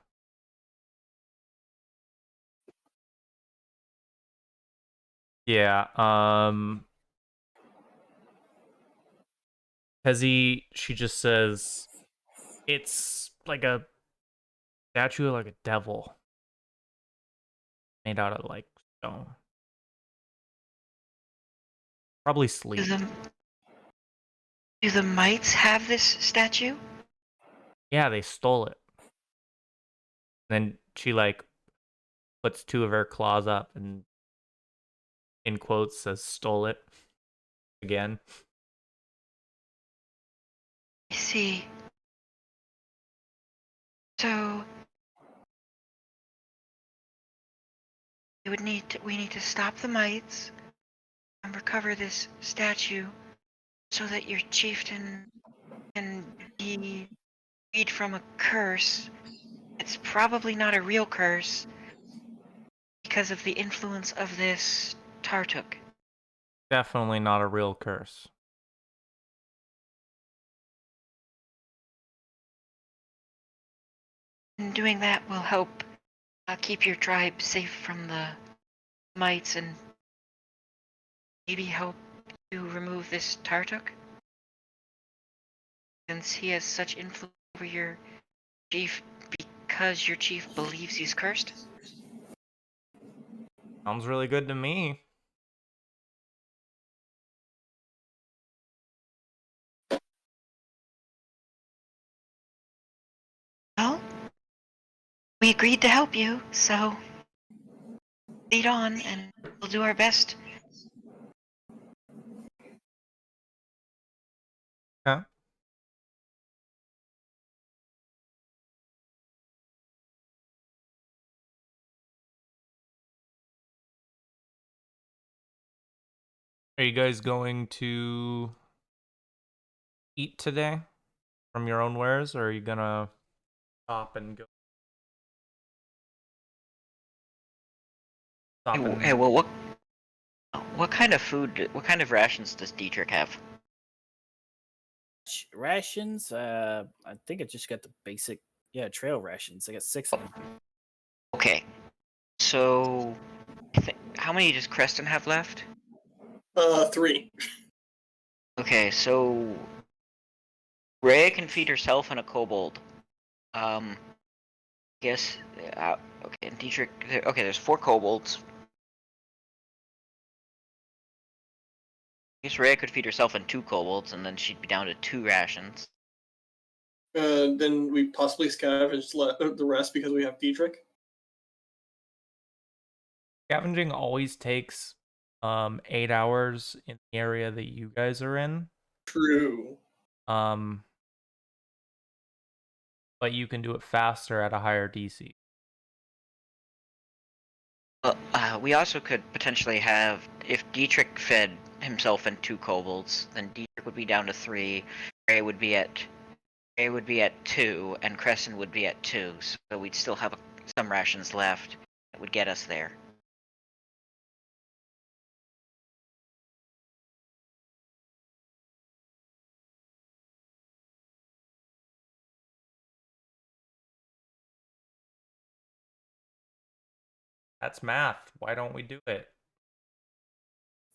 Yeah, Hezzy, she just says it's like a statue of like a devil. Made out of like stone. Probably sleep. Do the mites have this statue? Yeah, they stole it. Then she like puts two of her claws up and in quotes says stole it again. I see. So we need to stop the mites and recover this statue so that your chieftain can be freed from a curse. It's probably not a real curse because of the influence of this Tartuk. Definitely not a real curse. And doing that will help keep your tribe safe from the mites and maybe help you remove this Tartuk. Since he has such influence over your Chief, because your chief believes he's cursed? Sounds really good to me. Well, we agreed to help you, so lead on, and we'll do our best. Okay. Are you guys going to eat today from your own wares, or are you gonna stop and go? Stop and Hey, well, what kind of food? What kind of rations does Dietrich have? Rations. I think I just got the basic. Yeah, trail rations. I got 6 of them. Okay, so how many does Creston have left? 3. Okay, so Rhea can feed herself and a kobold. Guess. Okay, and Dietrich. Okay, there's 4 kobolds. I guess Rhea could feed herself and 2 kobolds, and then she'd be down to 2 rations. Then we possibly scavenge the rest because we have Dietrich. Scavenging always takes 8 hours in the area that you guys are in. True. But you can do it faster at a higher DC. We also could potentially have, if Dietrich fed himself and 2 kobolds, then Dietrich would be down to 3. Ray would be at 2, and Crescent would be at 2. So we'd still have some rations left that would get us there. That's math. Why don't we do it?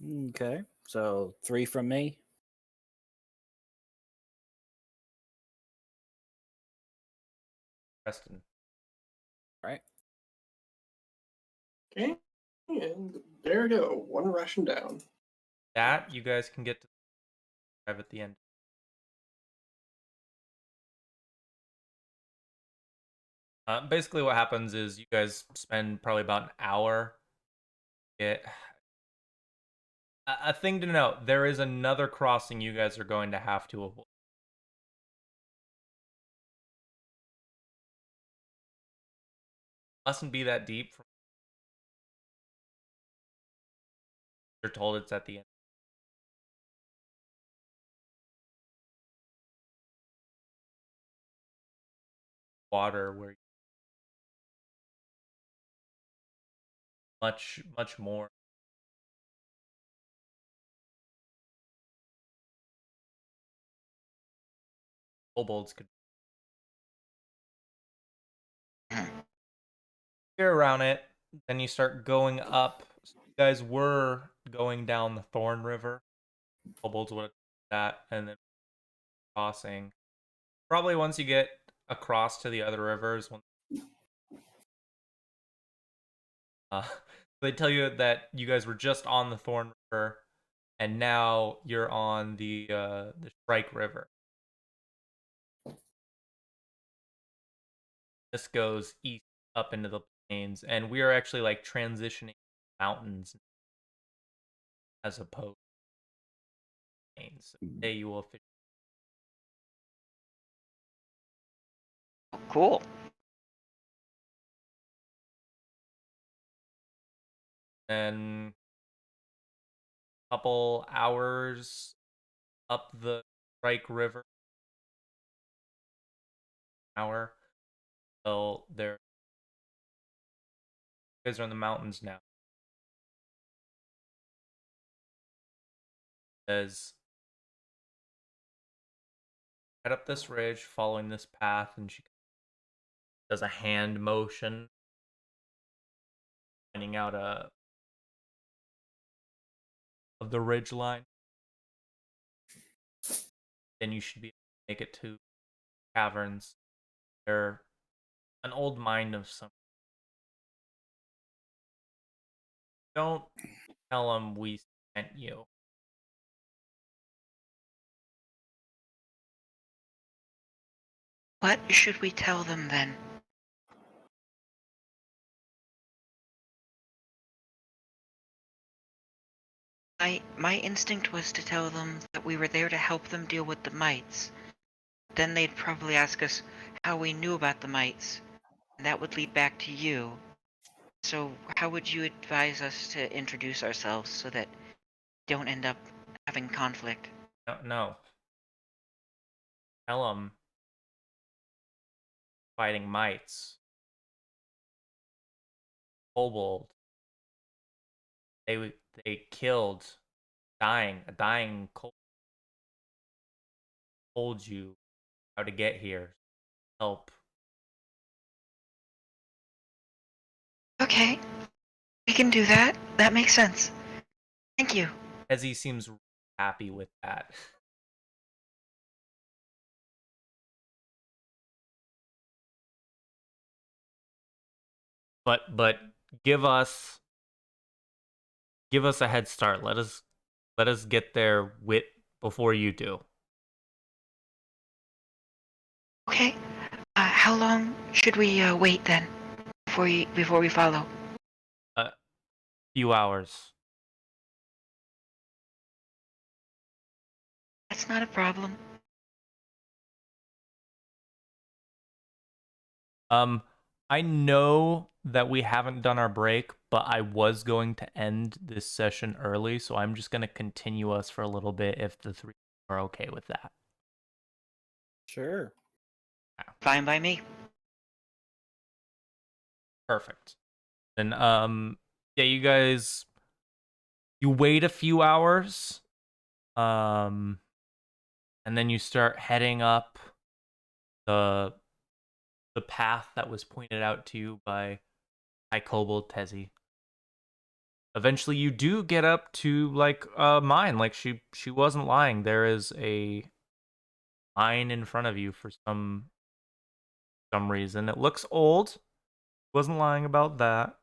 Okay, so 3 from me. Preston. Right. Okay, and there we go. 1 ration down. That you guys can get to have at the end. Basically, what happens is you guys spend probably about an hour. A thing to note: there is another crossing you guys are going to have to avoid. Mustn't be that deep. You're told it's at the end. Water where much more. Kobolds could figure around it. Then you start going up. So you guys were going down the Thorn River. Kobolds would have that, and then crossing. Probably once you get across to the other rivers, they tell you that you guys were just on the Thorn River, and now you're on the Strike River. This goes east up into the plains, and we are actually like transitioning mountains as opposed to plains. So today you will officially. Cool. And a couple hours up the Strike River. Hour. So there. You guys are in the mountains now. Says head up this ridge, following this path, and she does a hand motion, pointing out of the ridge line. Then you should be able to make it to caverns. They're an old mind of some. Don't tell them we sent you. What should we tell them then? My instinct was to tell them that we were there to help them deal with the mites. Then they'd probably ask us how we knew about the mites, and that would lead back to you. So how would you advise us to introduce ourselves so that we don't end up having conflict? No. Tell them fighting mites. Kobold. They killed a dying kobold. Told you how to get here. Help. Okay, we can do that. That makes sense. Thank you. Ezzy seems happy with that. But give us a head start. Let us get there before you do. Okay. How long should we wait then before we follow? A few hours. That's not a problem. I know that we haven't done our break, but I was going to end this session early, so I'm just going to continue us for a little bit if the three are okay with that. Sure. Fine by me. Perfect. Then yeah, you guys wait a few hours. And then you start heading up the path that was pointed out to you by Kobold Tezzy. Eventually you do get up to like a mine. Like she wasn't lying. There is a mine in front of you for some reason. It looks old. Wasn't lying about that.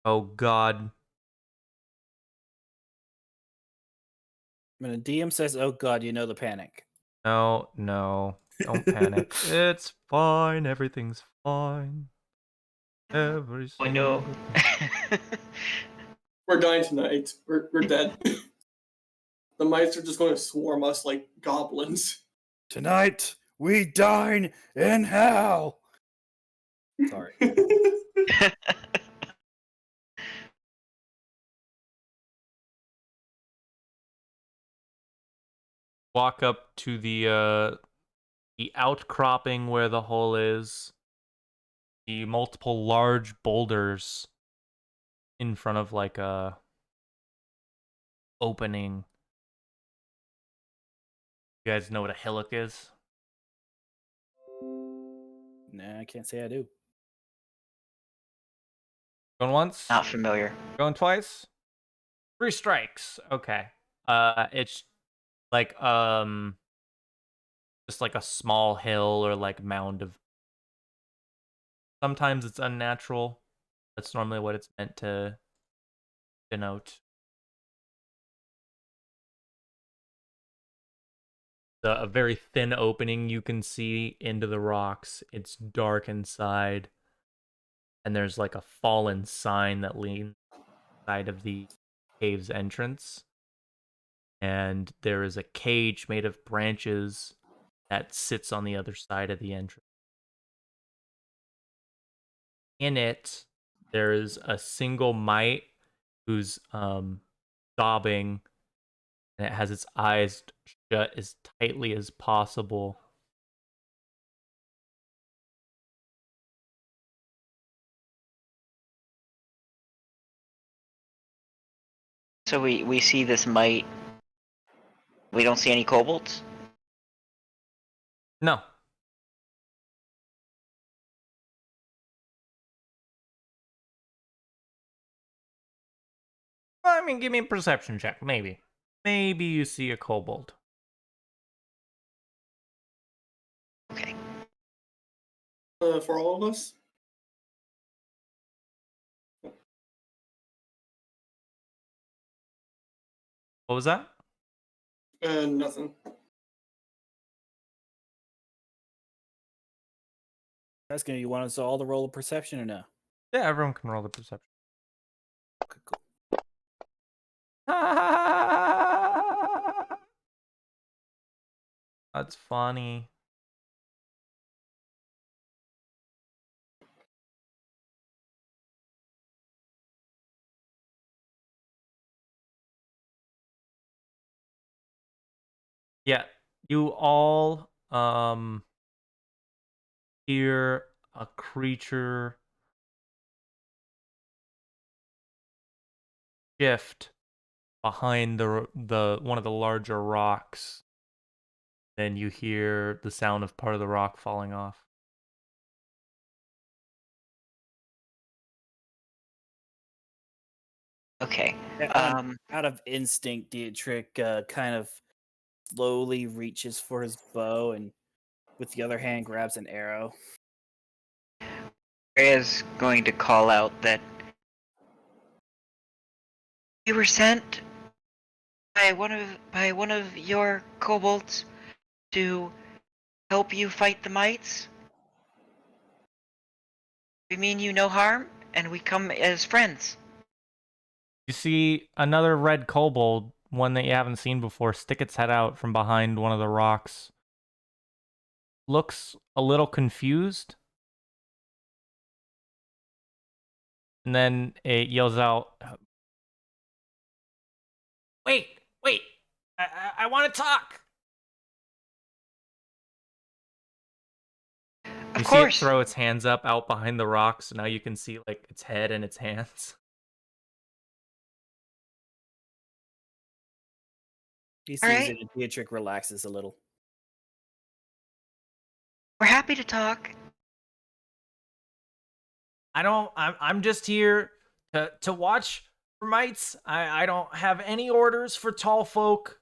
Oh god. When a DM says, "Oh God," you know the panic. No, don't panic. It's fine. Everything's fine. Every Oh no. single We're dying tonight. We're dead. The mice are just going to swarm us like goblins. Tonight we dine in hell. Sorry. walk up to the outcropping where the hole is. The multiple large boulders in front of like a opening. You guys know what a hillock is? Nah, I can't say I do. Going once? Not familiar. Going twice? 3 strikes. Okay. It's like just like a small hill or like mound of. Sometimes it's unnatural. That's normally what it's meant to denote. A very thin opening you can see into the rocks. It's dark inside. And there's like a fallen sign that leans side of the cave's entrance. And there is a cage made of branches that sits on the other side of the entrance. In it, there is a single mite who's sobbing, and it has its eyes shut as tightly as possible. So we see this mite. We don't see any kobolds. No. I mean, give me a perception check, maybe. Maybe you see a kobold. For all of us. What was that? Nothing. That's gonna. You want us all to roll a perception or no? Yeah, everyone can roll the perception. Okay, cool. That's funny. Yeah, you all hear a creature shift behind the one of the larger rocks. Then you hear the sound of part of the rock falling off. Okay. Out of instinct, Dietrich kind of slowly reaches for his bow and with the other hand grabs an arrow. Rhea's going to call out that we were sent by one of your kobolds to help you fight the mites. We mean you no harm, and we come as friends. You see another red kobold, one that you haven't seen before, stick its head out from behind one of the rocks. Looks a little confused. And then it yells out, Wait, I want to talk. Of You course. see it throw its hands up out behind the rocks, so now you can see like its head and its hands. He sees Alright. it and Dietrich relaxes a little. We're happy to talk. I'm just here to watch for mites. I don't have any orders for tall folk.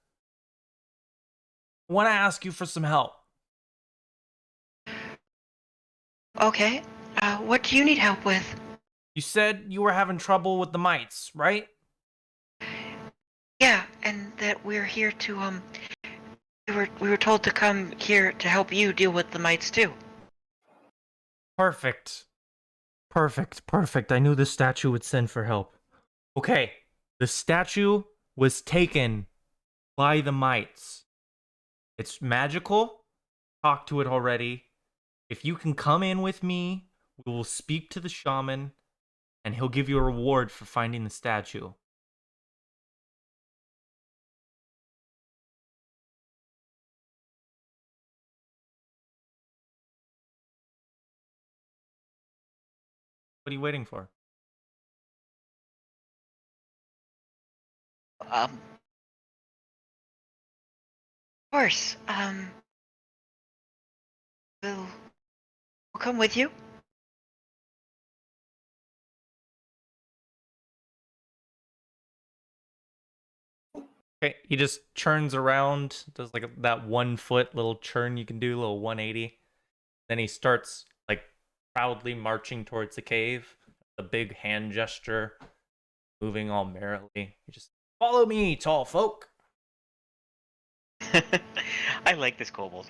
I want to ask you for some help. Okay. What do you need help with? You said you were having trouble with the mites, right? Yeah, and that we're here to we were told to come here to help you deal with the mites too. Perfect. I knew the statue would send for help. Okay, the statue was taken by the mites. It's magical. Talk to it already. If you can come in with me, we will speak to the shaman, and he'll give you a reward for finding the statue. What are you waiting for? Of course. We'll come with you. Okay, he just churns around, does like that 1 foot little churn you can do, little 180. Then he starts like proudly marching towards the cave, a big hand gesture, moving all merrily. He just, follow me, tall folk. I like this kobold.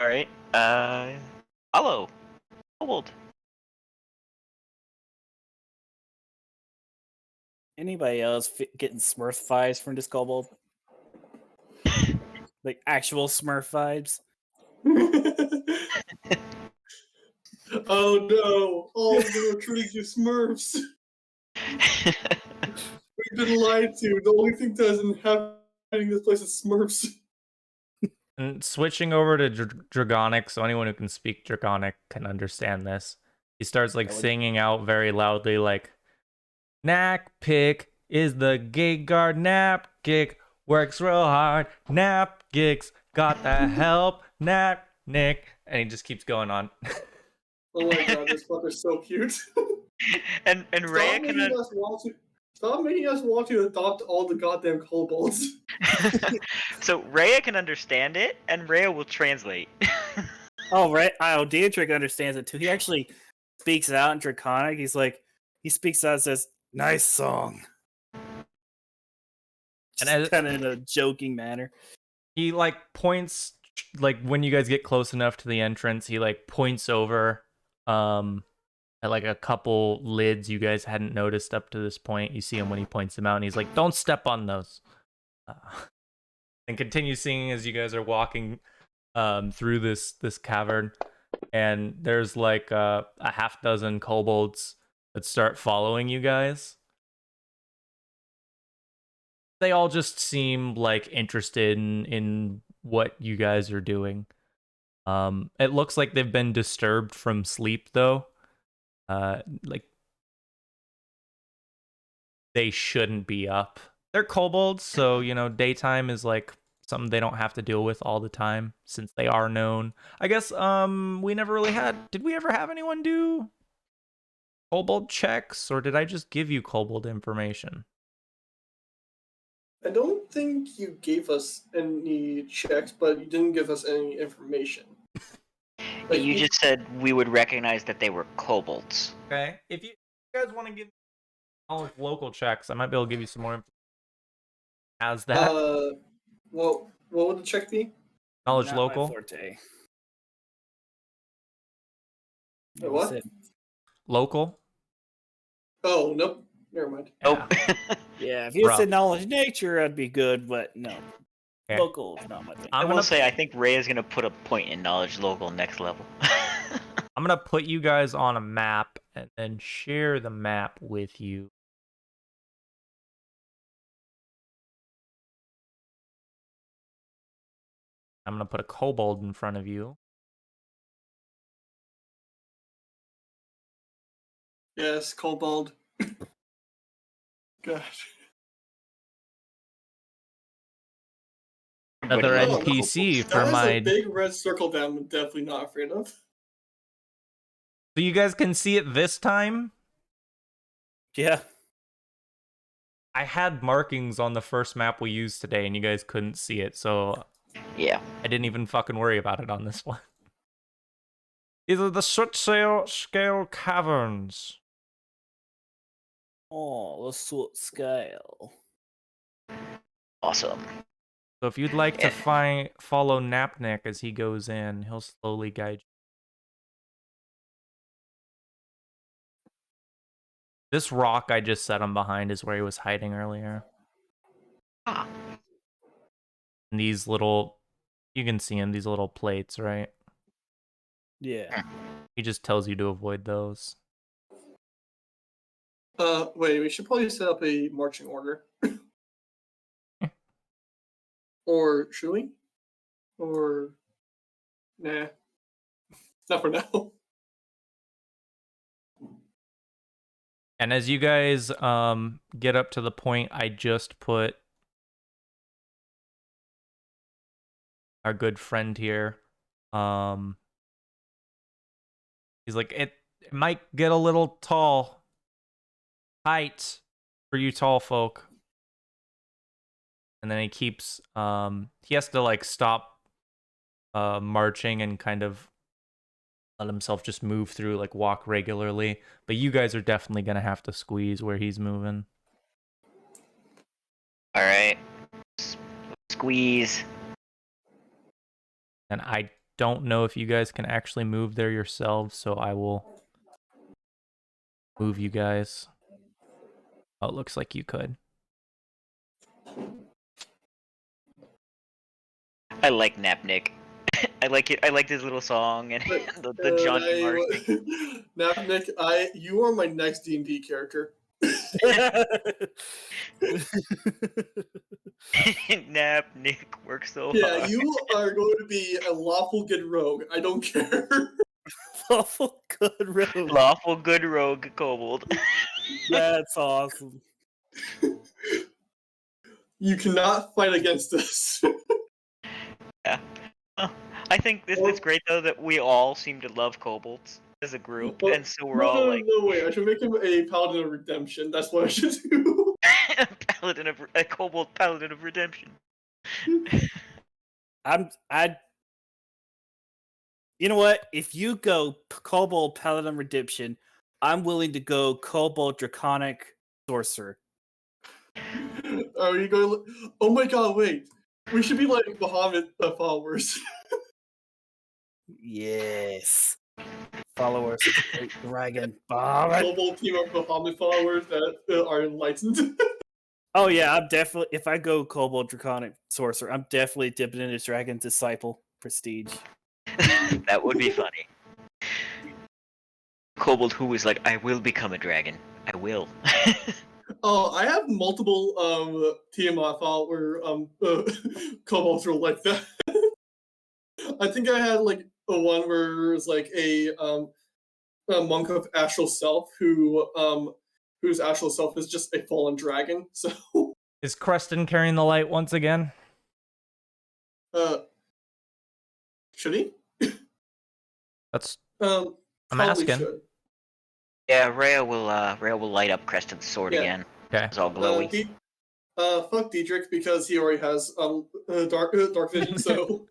Alright. Hello. Kobold. Anybody else getting Smurf vibes from this kobold? Like actual Smurf vibes? Oh no! All of the recruiting you Smurfs. We've been lied to. The only thing that doesn't happen in this place is Smurfs. And switching over to Dragonic, so anyone who can speak Dragonic can understand this. He starts like singing out very loudly, like, Knack pick is the gig guard, nap kick works real hard, nap gigs got the help, nap Nick, and he just keeps going on. Oh my god, this fucker's so cute. and Rhea can Stop making us want to adopt all the goddamn kobolds. So Rhea can understand it, and Rhea will translate. Oh, right. Oh, Dietrich understands it too. He actually speaks out in Draconic. He speaks out and says, Nice song. just kind of in a joking manner. He like points, like when you guys get close enough to the entrance, he like points over at like a couple lids you guys hadn't noticed up to this point. You see him when he points them out, and he's like, "Don't step on those." And continue singing as you guys are walking through this cavern, and there's like a half dozen kobolds that start following you guys. They all just seem like interested in what you guys are doing. It looks like they've been disturbed from sleep though. Like they shouldn't be up. They're kobolds, so daytime is like something they don't have to deal with all the time since they are known. I guess we never really did we ever have anyone do kobold checks, or did I just give you kobold information? I don't think you gave us any checks, but you didn't give us any information. Like you just said we would recognize that they were kobolds. Okay. If you guys want to give knowledge local checks, I might be able to give you some more information. How's that? Well, what would the check be? Knowledge Not local? my forte. Wait, what? That's it. Local? Oh, nope. Never mind. Nope. Yeah, if you Rough. said knowledge nature, I'd be good, but no. Okay. Local is not my thing. I will say I think Ray is gonna put a point in knowledge local next level. I'm gonna put you guys on a map and then share the map with you. I'm gonna put a kobold in front of you. Yes, kobold. God. Another Everybody loves NPC kobolds. for That is my. a big red circle that I'm definitely not afraid of. So you guys can see it this time. Yeah. I had markings on the first map we used today, and you guys couldn't see it, so Yeah. I didn't even fucking worry about it on this one. These are the Soot Scale Caverns. Oh, the sort scale. Awesome. So if you'd like to Yeah. follow Napnik as he goes in, he'll slowly guide you. This rock I just set him behind is where he was hiding earlier. Ah. And these little, you can see him, these little plates, right? Yeah. He just tells you to avoid those. Wait, we should probably set up a marching order. Or should we? Or nah. Not for now. And as you guys get up to the point I just put our good friend here, he's like, it might get a little tight for you tall folk. And then he keeps he has to like stop marching and kind of let himself just move through, like walk regularly. But you guys are definitely gonna have to squeeze where he's moving. All right. Squeeze. And I don't know if you guys can actually move there yourselves, so I will move you guys. Oh, it looks like you could. I like Napnik. I like it. I liked his little song and the jaunty marching. Napnik, you are my next D&D character. Napnik works so Yeah, hard. you are going to be a lawful good rogue. I don't care. Lawful good rogue. Lawful good rogue kobold. That's awesome. You cannot fight against us. Yeah. I think it's great though that we all seem to love kobolds as a group, Well, and so we're all like, no way. I should make him a paladin of redemption. That's what I should do. a kobold paladin of redemption. You know what? If you go Kobold Paladin Redemption, I'm willing to go Kobold Draconic Sorcerer. Are you going? Oh my god! Wait, we should be like Bahamut followers. Yes. Followers of the Great Dragon. Bahamut. Kobold team of Bahamut followers that are enlightened. Oh yeah, I'm definitely. If I go Kobold Draconic Sorcerer, I'm definitely dipping into Dragon Disciple Prestige. That would be funny. Kobold who is like, I will become a dragon. I will. Oh, I have multiple TMI where kobolds were like that. I think I had like a one where it was like a monk of astral self whose astral self is just a fallen dragon. So Is Creston carrying the light once again? should he? That's I'm asking. Should. Yeah, Rhea will light up Creston's sword Yeah. again. Okay. It's all glowy. Fuck Diedrich because he already has dark vision. So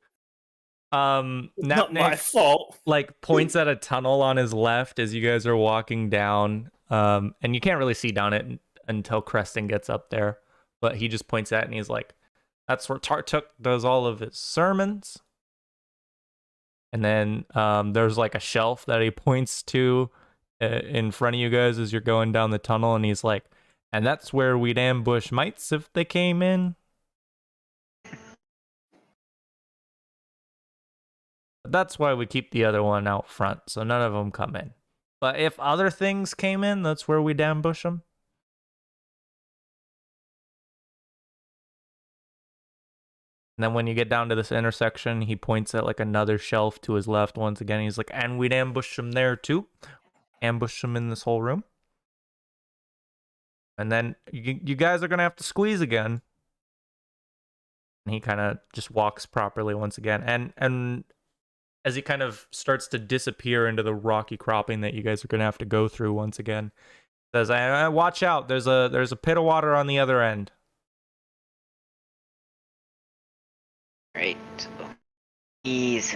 Not my fault. like points at a tunnel on his left as you guys are walking down, and you can't really see down it until Creston gets up there, but he just points at it and he's like, that's where Tartuk does all of his sermons. And then there's like a shelf that he points to in front of you guys as you're going down the tunnel, and he's like, and that's where we'd ambush mites if they came in. That's why we keep the other one out front, so none of them come in. But if other things came in, that's where we'd ambush them. And then when you get down to this intersection, he points at like another shelf to his left once again. He's like, and we'd ambush them there too. Ambush them in this whole room. And then you guys are going to have to squeeze again. And he kind of just walks properly once again. And as he kind of starts to disappear into the rocky cropping that you guys are going to have to go through once again, says, watch out, there's a pit of water on the other end. Right. So, ease.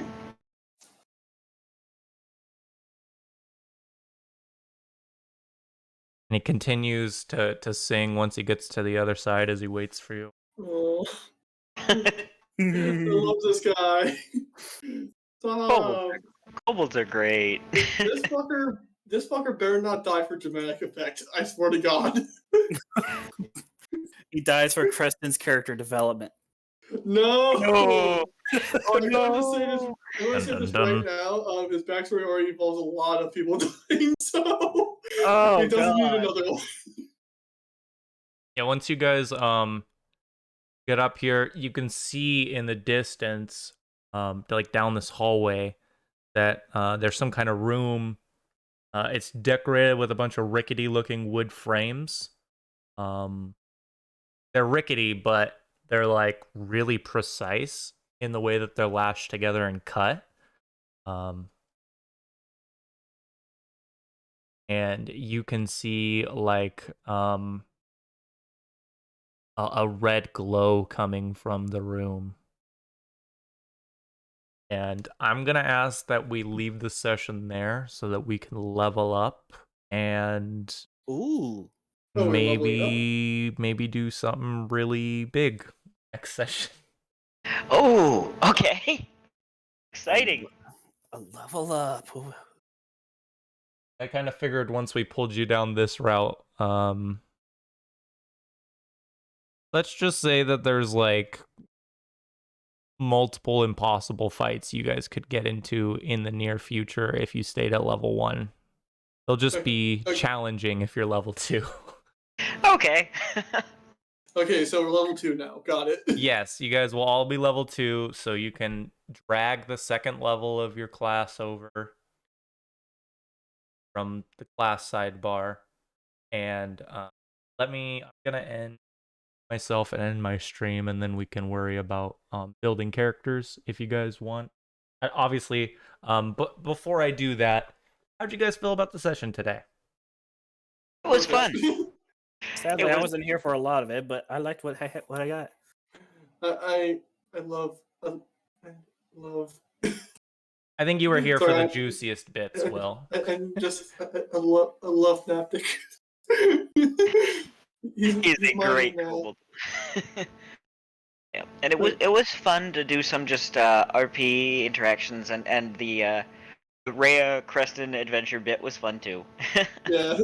And he continues to sing once he gets to the other side as he waits for you. oh, I love this guy. Stop. Kobolds are great. This fucker better not die for dramatic effect. I swear to God. He dies for Creston's character development. No. No. Oh, I'm gonna say this right now. His backstory already involves a lot of people dying, so he doesn't need another one. Yeah, once you guys get up here, you can see in the distance, like down this hallway, that there's some kind of room. It's decorated with a bunch of rickety-looking wood frames. They're rickety, but they're like really precise in the way that they're lashed together and cut. And you can see like a red glow coming from the room. And I'm going to ask that we leave the session there so that we can level up and Ooh. maybe do something really big next session. Oh, okay. Exciting. A level up. Ooh. I kind of figured once we pulled you down this route, let's just say that there's like multiple impossible fights you guys could get into in the near future if you stayed at level 1. They'll just be challenging if you're level 2. Okay. Okay, so we're level 2 now. Got it. Yes, you guys will all be level 2, so you can drag the second level of your class over from the class sidebar. And I'm gonna end myself and end my stream, and then we can worry about building characters if you guys want. Obviously, but before I do that, how'd you guys feel about the session today? It was fun. Sadly, It I was- wasn't here for a lot of it, but I liked what I got. I love I love I think you were here for Sorry, the juiciest bits, Will. and just I love Naptic. He's a mine great now. kobold. Yeah, and it was fun to do some just RP interactions, and the Rhea Creston adventure bit was fun too. Yeah.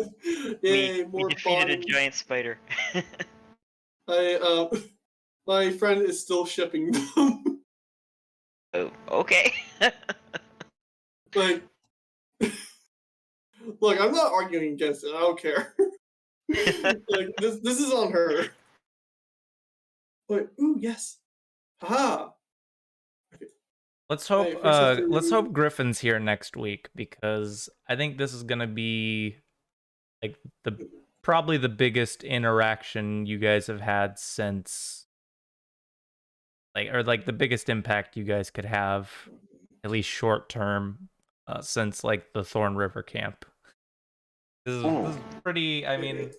Yay, we more defeated a bodies. giant spider. I my friend is still shipping them. Oh, okay. Like, look, I'm not arguing against it. I don't care. Like, this is on her. Like, ooh, yes. Haha. Let's hope Hey, fix it let's through- hope Griffin's here next week, because I think this is gonna be like probably the biggest interaction you guys have had since like the biggest impact you guys could have, at least short term, since like the Thorn River camp. This is pretty. I mean,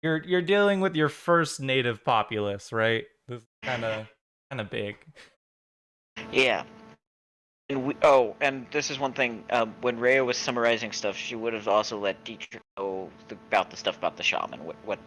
you're dealing with your first native populace, right? This is kind of big. Yeah. And and this is one thing. When Rhea was summarizing stuff, she would have also let Dietrich know about the stuff about the shaman, what